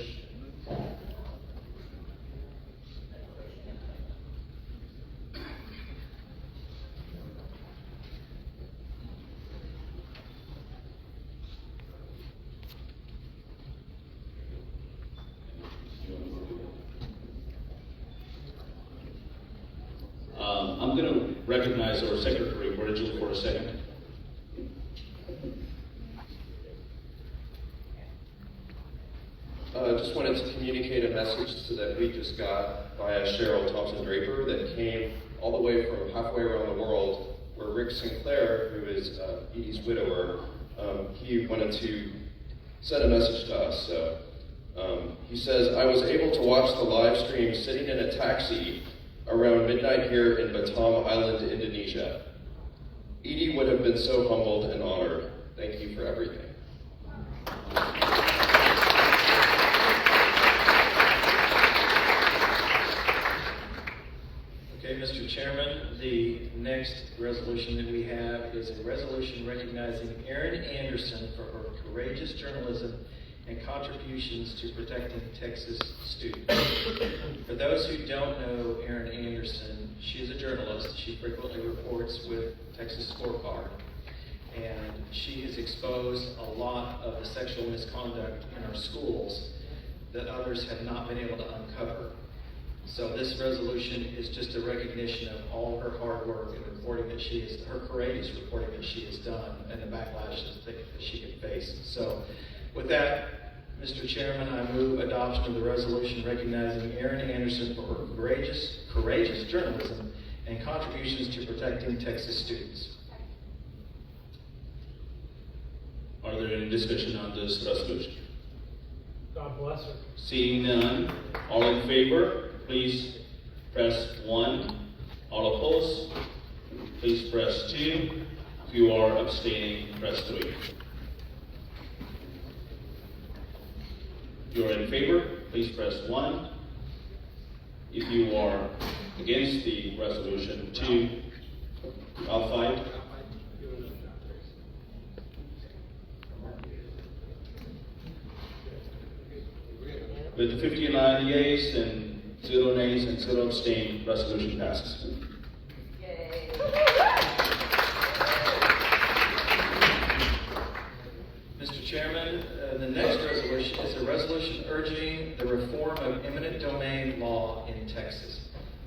I'm going to recognize our Secretary, Virgil, for a second. I just wanted to communicate a message that we just got via Cheryl Thompson-Draper that came all the way from halfway around the world, where Rick Sinclair, who is Edie's widower, he wanted to send a message to us. He says, I was able to watch the live stream sitting in a taxi around midnight here in Batam Island, Indonesia. Edie would have been so humbled and honored. Thank you for everything. Okay, Mr. Chairman, the next resolution that we have is a resolution recognizing Erin Anderson for her courageous journalism and contributions to protecting Texas students. For those who don't know Erin Anderson, she is a journalist. She frequently reports with Texas Scorecard, and she has exposed a lot of the sexual misconduct in our schools that others have not been able to uncover. So this resolution is just a recognition of all her hard work and reporting that she is, her courageous reporting that she has done, and the backlashes that she can face. So with that, Mr. Chairman, I move adoption of the resolution recognizing Erin Anderson for her courageous journalism and contributions to protecting Texas students. Are there any discussion on this resolution? God bless her. Seeing none, all in favor, please press 1. All opposed, please press 2. If you are abstaining, press 3. If you are in favor, please press 1. If you are against the resolution, 2. Outside. With 59 yeas and 0 nays and 0 abstain, resolution passes. Mr. Chairman, the next resolution is a resolution urging the reform of eminent domain law in Texas.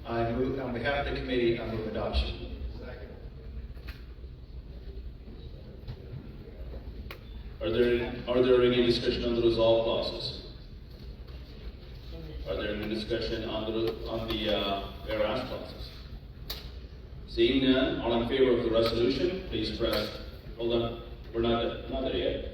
I move, on behalf of the committee, I move adoption. Are there any discussion on the resolve clauses? Are there any discussion on the whereas clauses? Seeing none, all in favor of the resolution, please press. Hold on, we're not there yet.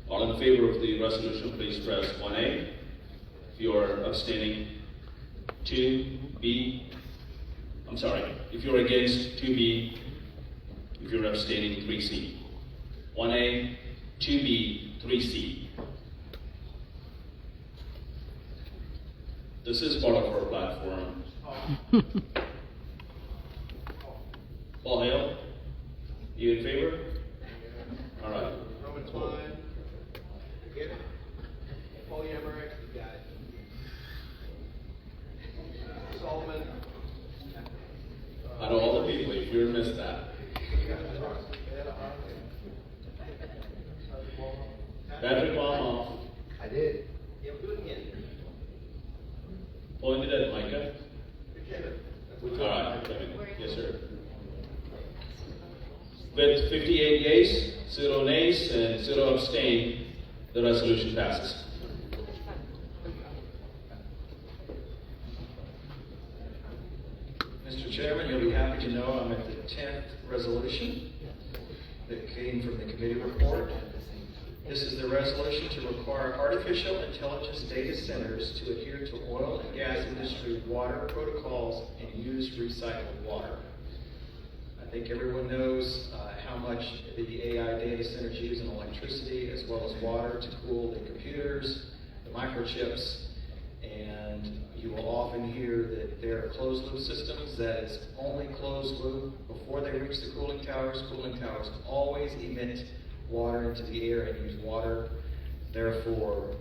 All in favor of the resolution, please press 1A. If you are abstaining, 2B. I'm sorry, if you're against, 2B. If you're abstaining, 3C. 1A, 2B, 3C. This is part of our platform. Paul Hale, you in favor? All right. Roman Klein, get it? Paul Yamarick, you got it. Solomon. Out of all the people, if you missed that. Patrick Baum. I did. Yeah, we'll do it again. Pointed at Micah. Kevin. All right, Kevin. Yes, sir. With 58 yeas, 0 nays, and 0 abstain, the resolution passes. Mr. Chairman, you'll be happy to know I'm at the 10th resolution that came from the committee report. This is the resolution to require artificial intelligence data centers to adhere to oil and gas industry water protocols and use recycled water. I think everyone knows how much the AI data centers use in electricity as well as water to cool the computers, the microchips, and you will often hear that there are closed loop systems that is only closed loop before they reach the cooling towers. Cooling towers always emit water into the air and use water. Therefore,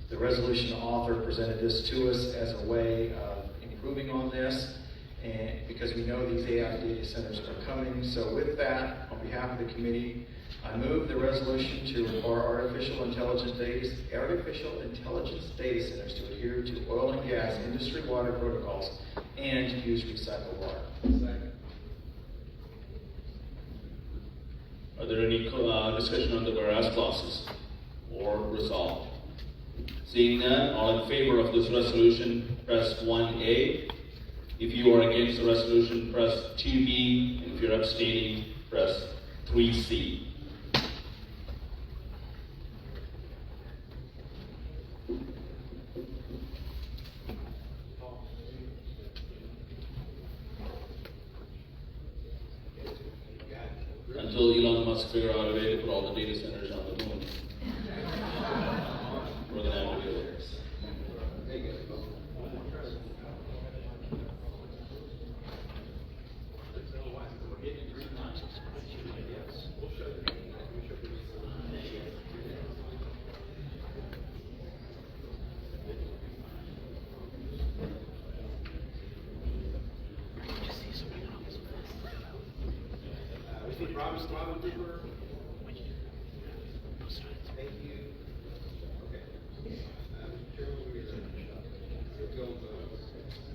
the resolution author presented this to us as a way of improving on this, and because we know these AI data centers are coming. So with that, on behalf of the committee, I move the resolution to require artificial intelligence data centers to adhere to oil and gas industry water protocols and use recycled water. Second. Are there any discussion on the whereas clauses or resolve? Seeing none, all in favor of this resolution, press 1A. If you are against the resolution, press 2B. And if you're abstaining, press 3C. wants to figure out a way to put all the data centers on the moon. We're gonna have to deal with this.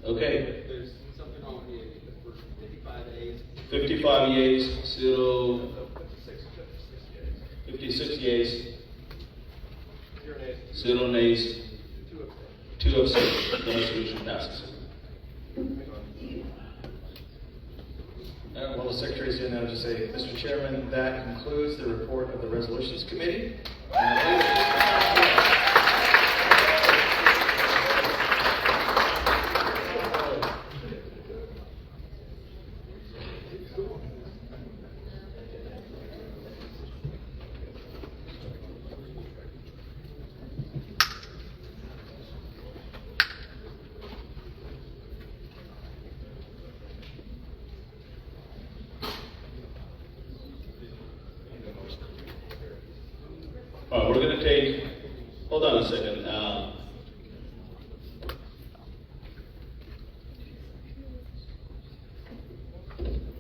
Okay. There's something wrong with the first 55 A's. 55 yeas, 56 yeas, 0 nays, 2 abstentions. The resolution passes. Well, the Secretary is here now to say, Mr. Chairman, that concludes the report of the Resolutions Committee. We're going to take, hold on a second.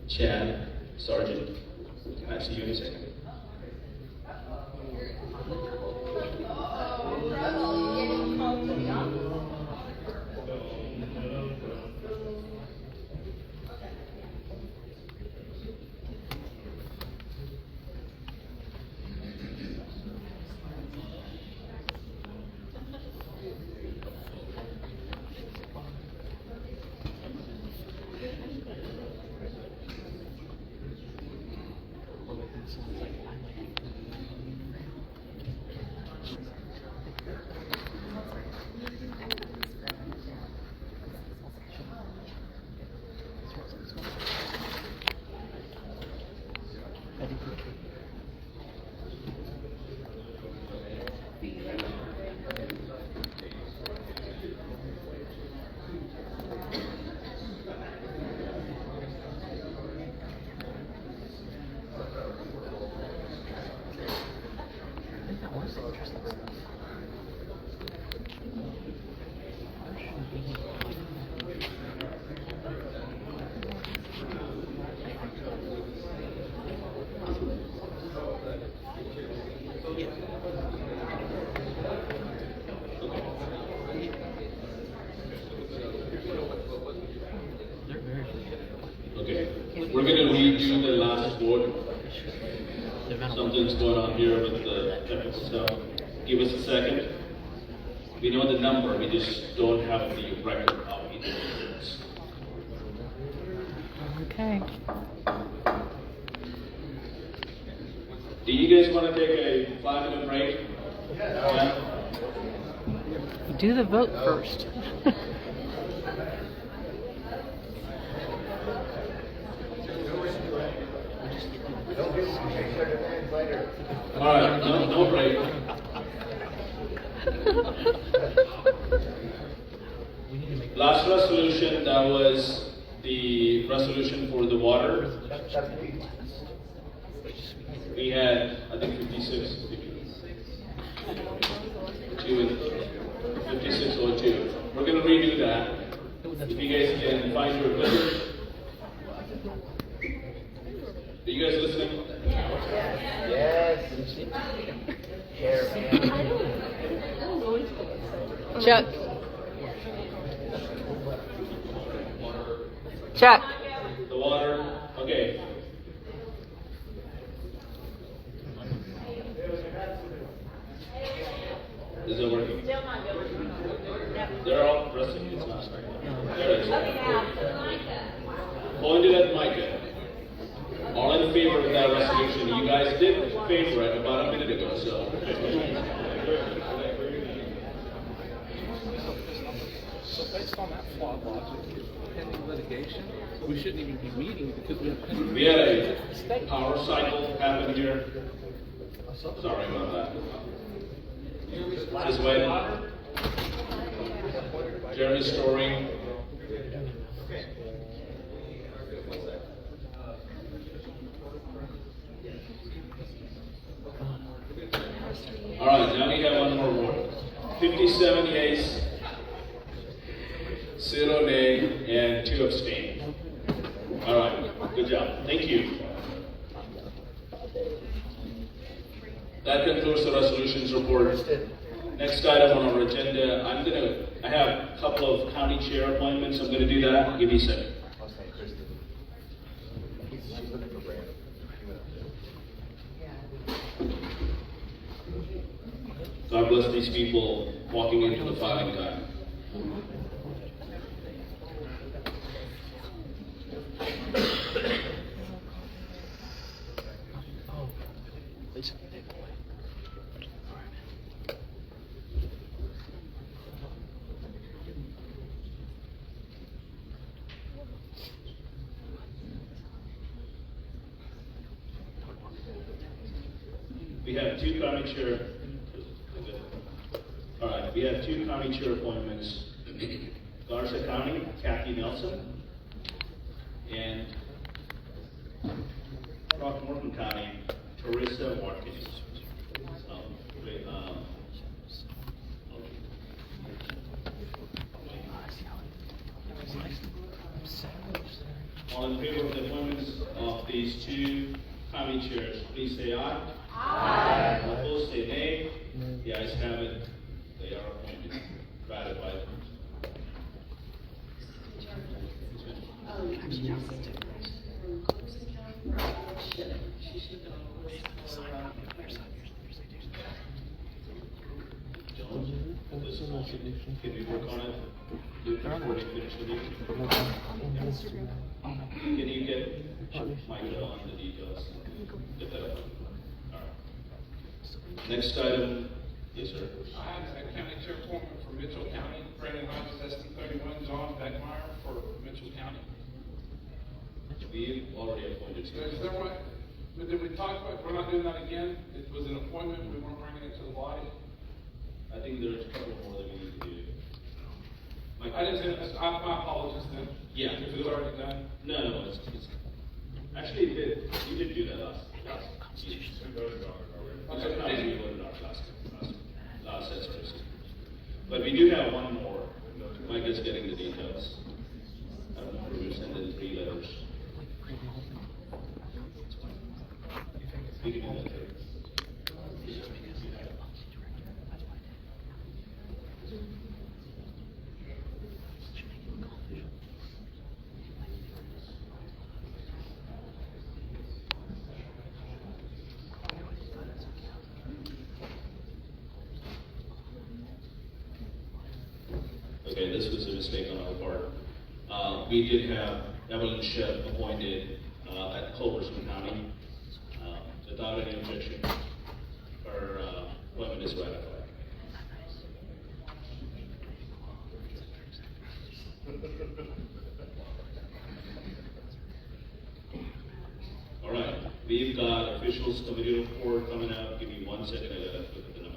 Chad, Sergeant, can I see you in a second? Okay, we're going to redo the last vote. Something's going on here with the technical stuff. Give us a second. We know the number, we just don't have the record of each of the votes. Okay. Do you guys want to take a 5-minute break? Yeah. Do the vote first. All right, no break. Last resolution, that was the resolution for the water. We had, I think, 5602. We're going to redo that. If you guys can find your place. Are you guys listening? Yes. Chuck. Chuck. The water. Okay. Is it working? They're all pressing. It's not. There it is. Point it at Micah. All in favor of that resolution. You guys did favor it about a minute ago, so. based on that flawed logic, pending litigation, we shouldn't even be meeting because we have pending. We had a power cycle happen here. Sorry about that. Just wait. Jeremy's story. All right, now we have one more vote. 57 yeas, 0 nay, and 2 abstain. All right, good job. Thank you. That concludes the resolutions report. Next item on our agenda, I have a couple of county chair appointments. I'm gonna do that. Give me a second. God bless these people walking into the filing time. We have two county chair. All right, we have two county chair appointments. Garza County, Kathy Nelson, and Throckmorton County, Teresa Watkins. All in favor of the appointments of these two county chairs, please say aye. Aye. Opposed, say nay. The ayes have it. They are appointed, ratified. Can we work on it? Before we finish the meeting? Can you get Michael on the details? Get that up. All right. Next item. Yes, sir. I have a county chair appointment for Mitchell County. Brandon Hodges, SD31, John Beckmeyer for Mitchell County. We already appointed. Is there what? But did we talk about, we're not doing that again? It was an appointment, we weren't bringing it to the body? I think there's a couple more that we need to do. I didn't, my apologies then. Yeah. If it's already done. No, it's actually it did. You did do that last year. Okay. We voted on last SRC. But we do have one more. Mike is getting the details. I don't know if we send in 3 letters. We can do that. Okay, this was a mistake on our part. We did have Evelyn Shep appointed at Culberson County. Without any objection, her appointment is ratified. All right, we've got officials committee report coming out. Give me 1 second, I gotta look at the numbers.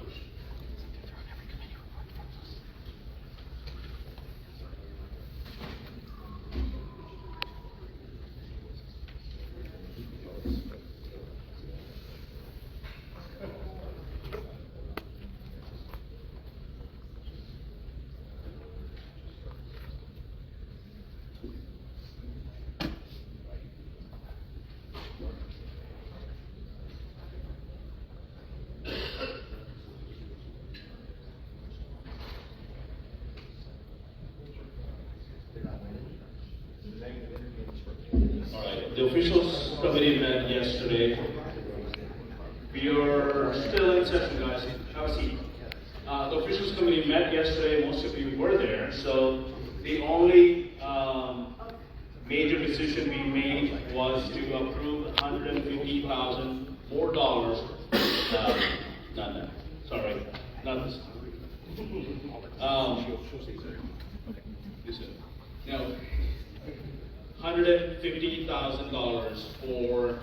All right, the officials committee met yesterday. We are still in session, guys. Have a seat. The officials committee met yesterday. Most of you were there. So the only major decision we made was to approve $150,000 more dollars. Not that. Sorry, not this. $150,000 for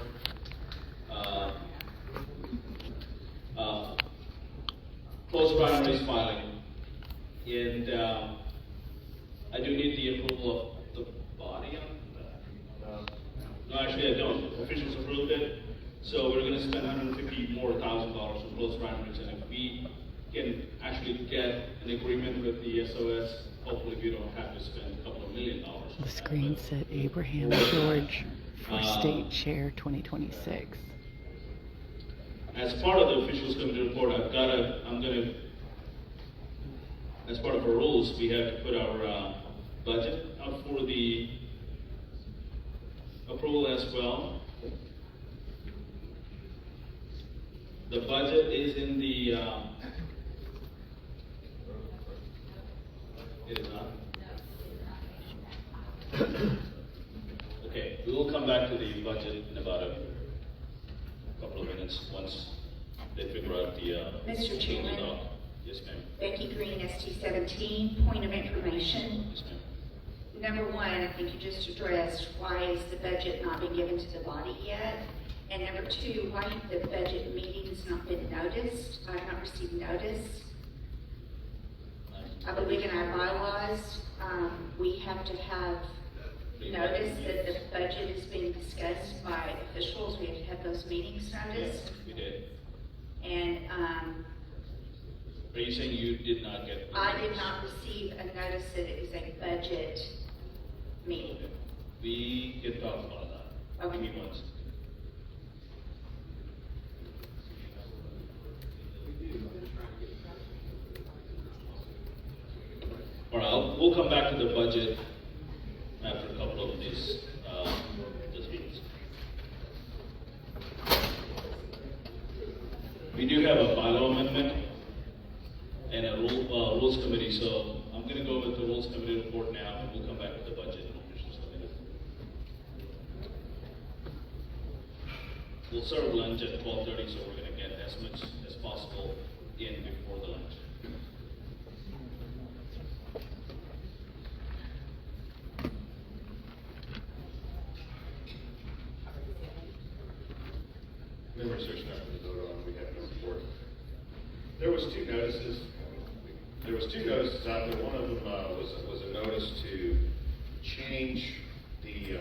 closed primaries filing. And I do need the approval of the body on that. No, actually I don't. Officials approved it. So we're going to spend $150,000 more for closed primaries. And if we can actually get an agreement with the SOS, hopefully we don't have to spend a couple of $1 million. The screen said Abraham George for state chair 2026. As part of the officials committee report, as part of our rules, we have to put our budget up for the approval as well. The budget is in the, it is not? Okay, we will come back to the budget in about a couple of minutes once they figure out the Mr. Chairman. Yes, ma'am. Becky Green, ST17, point of information. Yes, ma'am. Number one, I think you just addressed, why has the budget not been given to the body yet? And number two, why have the budget meetings not been noticed? I have not received notice. I believe in our bylaws, we have to have notice that the budget is being discussed by officials. We have to have those meetings noticed. Yes, we did. And Are you saying you did not get? I did not receive a notice that it is a budget meeting. Okay. We can talk about that. Okay. Give me one second. All right, we'll come back to the budget after a couple of these meetings. We do have a bylaw amendment and a rules committee, so I'm going to go with the rules committee report now, and we'll come back to the budget and officials committee. We'll serve lunch at 12:30, so we're going to get as much as possible in before the lunch. Members, there's nothing to vote on. We have no report. There was two notices out there. One of them was a notice to change the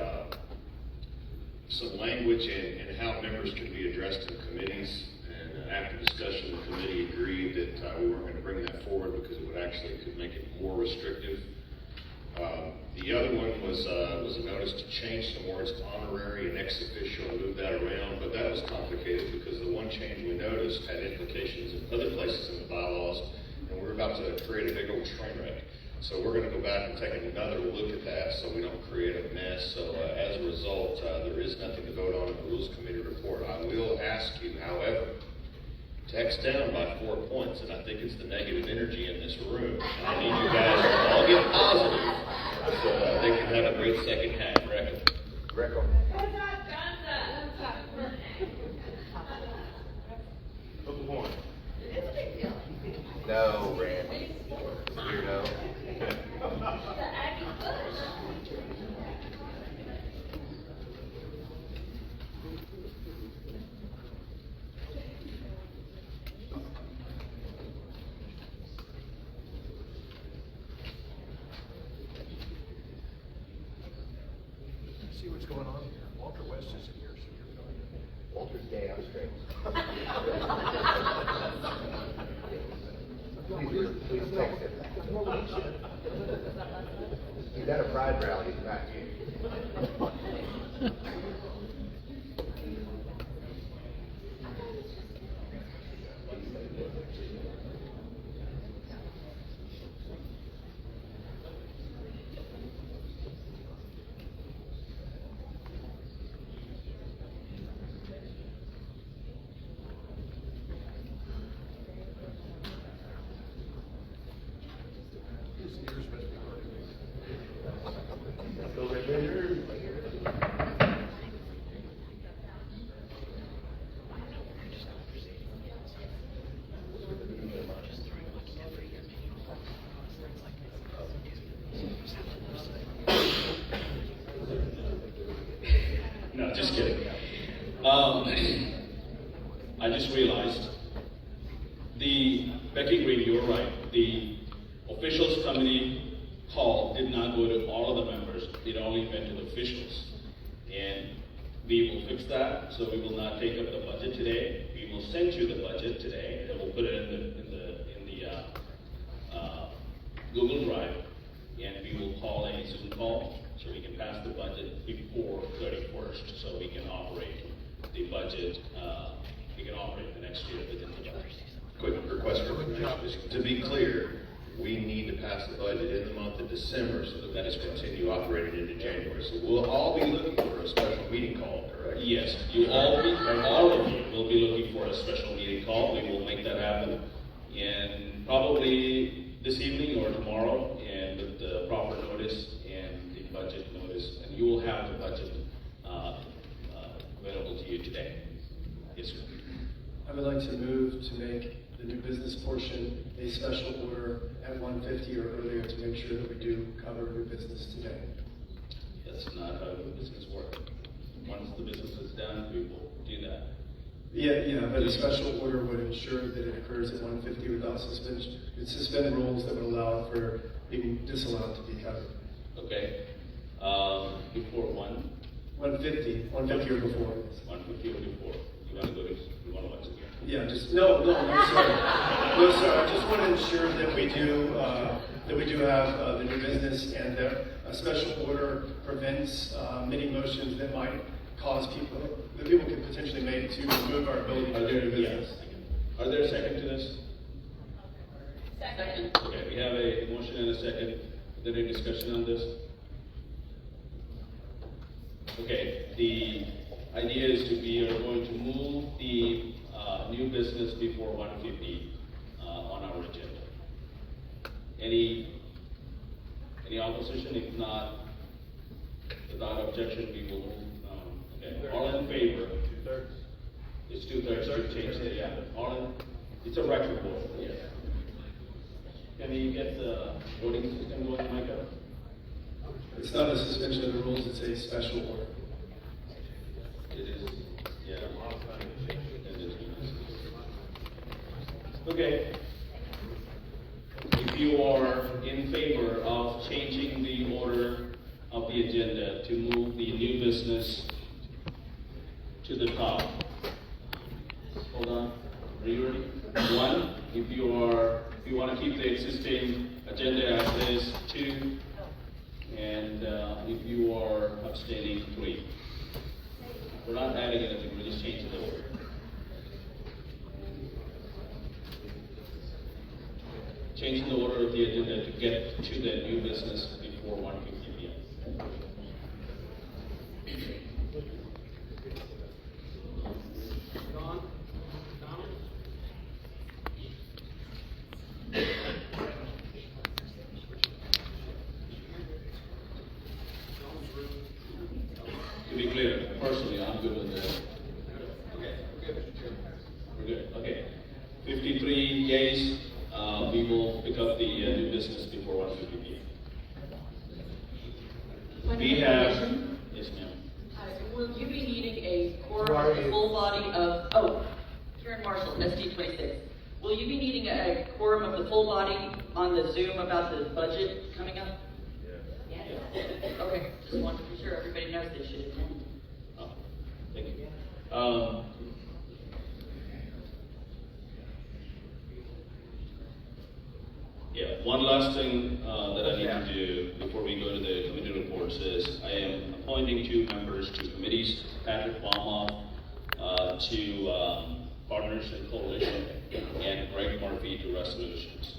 some language in how members can be addressed in committees. And after discussion, the committee agreed that we weren't going to bring that forward because it would actually could make it more restrictive. The other one was a notice to change some words to honorary and ex officio and move that around, but that was complicated because the one change we noticed had implications in other places in the bylaws, and we're about to create a big old train wreck. So we're going to go back and take another look at that so we don't create a mess. So as a result, there is nothing to vote on in the Rules Committee report. I will ask you, however, text down by 4 points, and I think it's the negative energy in this room. And I need you guys to all get positive so they can have a great second half. Greco. Oklahoma. No, Randy. Weirdo. See what's going on here. Walter West isn't here, so you're going. Walter's gay, I'm straight. Please text him. He's at a pride rally, he's not here. His ears must be hurting. Becky Green, you're right. The officials committee call did not go to all of the members. It only went to the officials. And we will fix that, so we will not take up the budget today. We will send you the budget today, and we'll put it in the Google Drive, and we will call a Zoom call, so we can pass the budget before 31st, so we can operate the budget, we can operate the next year within the budget. Quick request for information. To be clear, we need to pass the budget in the month of December so that we can continue operating into January. So we'll all be looking for a special meeting call, correct? Yes, all of you will be looking for a special meeting call. We will make that happen, and probably this evening or tomorrow, and with the proper notice and the budget notice, and you will have the budget available to you today. Yes, sir. I would like to move to make the new business portion a special order at 1:50 or earlier to make sure that we do cover new business today. That's not how the business works. Once the business is done, we will do that. Yeah, but a special order would ensure that it occurs at 1:50 without suspension. It would suspend rules that would allow for being disallowed to be covered. Okay. Before 1:50 or before. 1:50 or before. You want to watch it again? Yeah, just, no, sorry. No, sir, I just want to ensure that we do have the new business, and that a special order prevents many motions that might cause people could potentially make to remove our ability to do new business. Are there a second to this? Second. Okay, we have a motion and a second. Is there any discussion on this? Okay, the idea is we are going to move the new business before 1:50 on our agenda. Any opposition? If not, without objection, we will move. Okay, all in favor? 2/3. It's 2/3 to change it. Yeah, it's a record vote. Yeah. Can you get the voting system going, Micah? It's not a suspension of the rules, it's a special order. It is, yeah. It is. Okay. If you are in favor of changing the order of the agenda to move the new business to the top. Hold on. Are you ready? 1, if you want to keep the existing agenda as is. 2, and if you are abstaining, 3. We're not adding anything, we're just changing the order. Changing the order of the agenda to get to the new business before 1:50 p.m. To be clear, personally, I'm good with this. Okay, we're good. Okay, 53 yeas. We will pick up the new business before 1:50 p.m. We have, yes, ma'am. Will you be needing a quorum of the full body of, Karen Marshall, SD 26. Will you be needing a quorum of the full body on the Zoom about the budget coming up? Yeah. Okay, just wanted to be sure everybody knows they should attend. Thank you. Yeah, one last thing that I need to do before we go to the committee reports is I am appointing 2 members to committees, Patrick Baumhoff to Partners and Coalition, and Greg Murphy to Resolutions.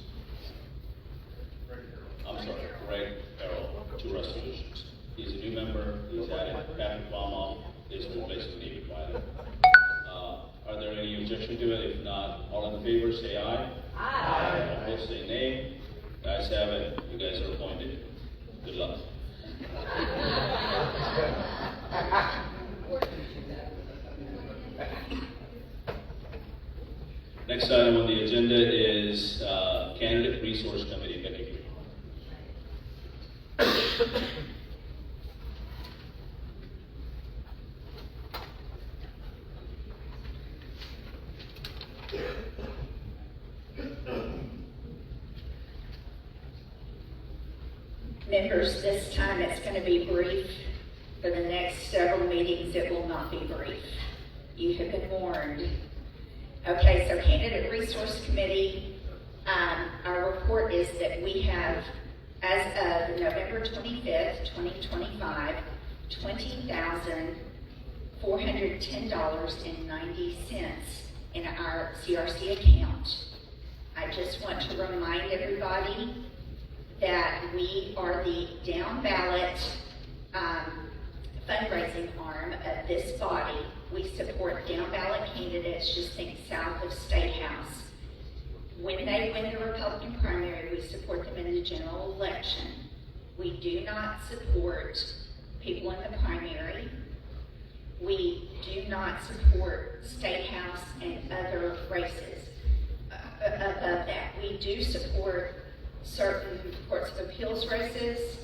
I'm sorry, Greg Carroll to Resolutions. He's a new member, he's added. Patrick Baumhoff is replacing David Wiley. Are there any objection to it? If not, all in favor say aye. Aye. Opposed say nay. Guys have it. You guys are appointed. Good luck. Next item on the agenda is Candidate Resource Committee. Becky. Members, this time it's going to be brief. For the next several meetings, it will not be brief. You have been warned. Okay, so Candidate Resource Committee, our report is that we have, as of November 25th, 2025, $20,410.90 in our CRC account. I just want to remind everybody that we are the down ballot fundraising arm of this body. We support down ballot candidates, just think south of State House. When they win the Republican primary, we support them in the general election. We do not support people in the primary. We do not support State House and other races above that. We do support certain courts of appeals races,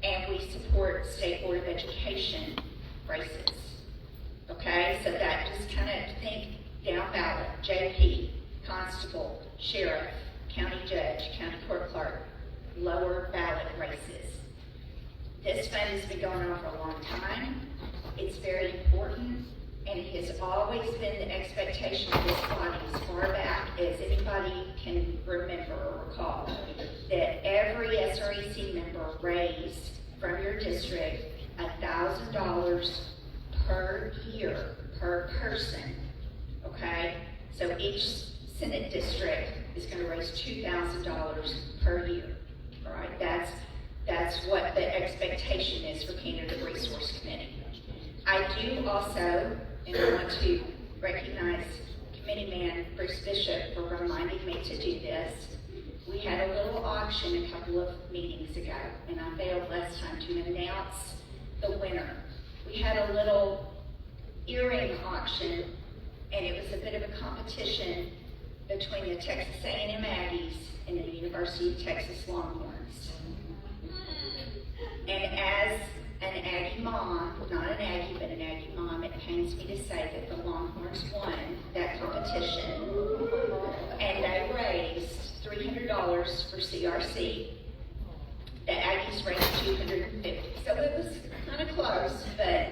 and we support State Board of Education races. Okay, so that just kind of think down ballot, JP, constable, sheriff, county judge, county court clerk, lower ballot races. This fund has been going on for a long time. It's very important, and it has always been the expectation of this body as far back as anybody can remember or recall, that every SREC member raised from your district $1,000 per year, per person, okay? So each Senate district is going to raise $2,000 per year, all right? That's what the expectation is for Candidate Resource Committee. I do also, and I want to recognize Committeeman Bruce Bishop for reminding me to do this. We had a little auction a couple of meetings ago, and I failed last time to announce the winner. We had a little earring auction, and it was a bit of a competition between the Texas A&M Aggies and the University of Texas Longhorns. And as an Aggie mom, not an Aggie, but an Aggie mom, it pains me to say that the Longhorns won that competition, and they raised $300 for CRC. The Aggies raised $250, so it was kind of close, but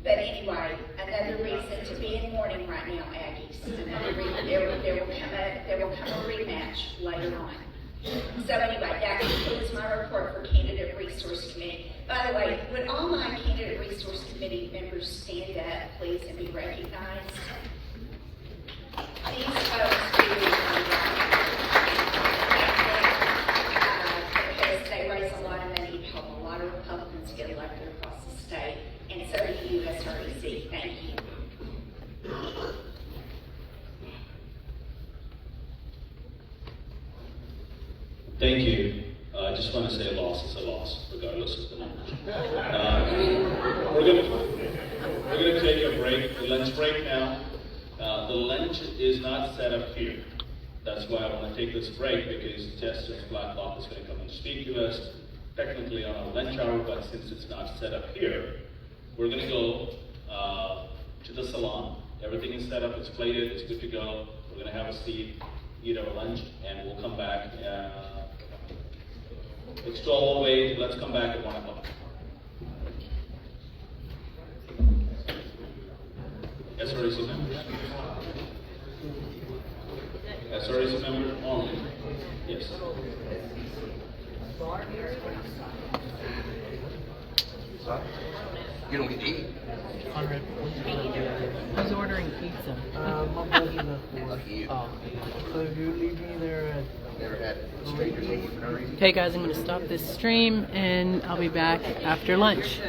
anyway, another reason to be in mourning right now, Aggies. Another reason, there will come a rematch later on. So anyway, that concludes my report for Candidate Resource Committee. By the way, would all my Candidate Resource Committee members stand up, please, and be recognized? These folks do, because they raise a lot of money to help a lot of Republicans get elected across the state, and so do you, SREC. Thank you. Thank you. I just want to say a loss is a loss, regardless of the number. We're going to take a break, a lunch break now. The lunch is not set up here. That's why I want to take this break, because Justice Blacklock is going to come and speak to us, technically on our lunch hour, but since it's not set up here, we're going to go to the salon. Everything is set up, it's plated, it's good to go. We're going to have a seat, eat our lunch, and we'll come back. It's 12:08, let's come back at 1 o'clock. SREC members. SREC members only. Yes. You don't get to eat. Who's ordering pizza? So you leave me there at... Never had strangers over for no reason. Okay guys, I'm going to stop this stream and I'll be back after lunch.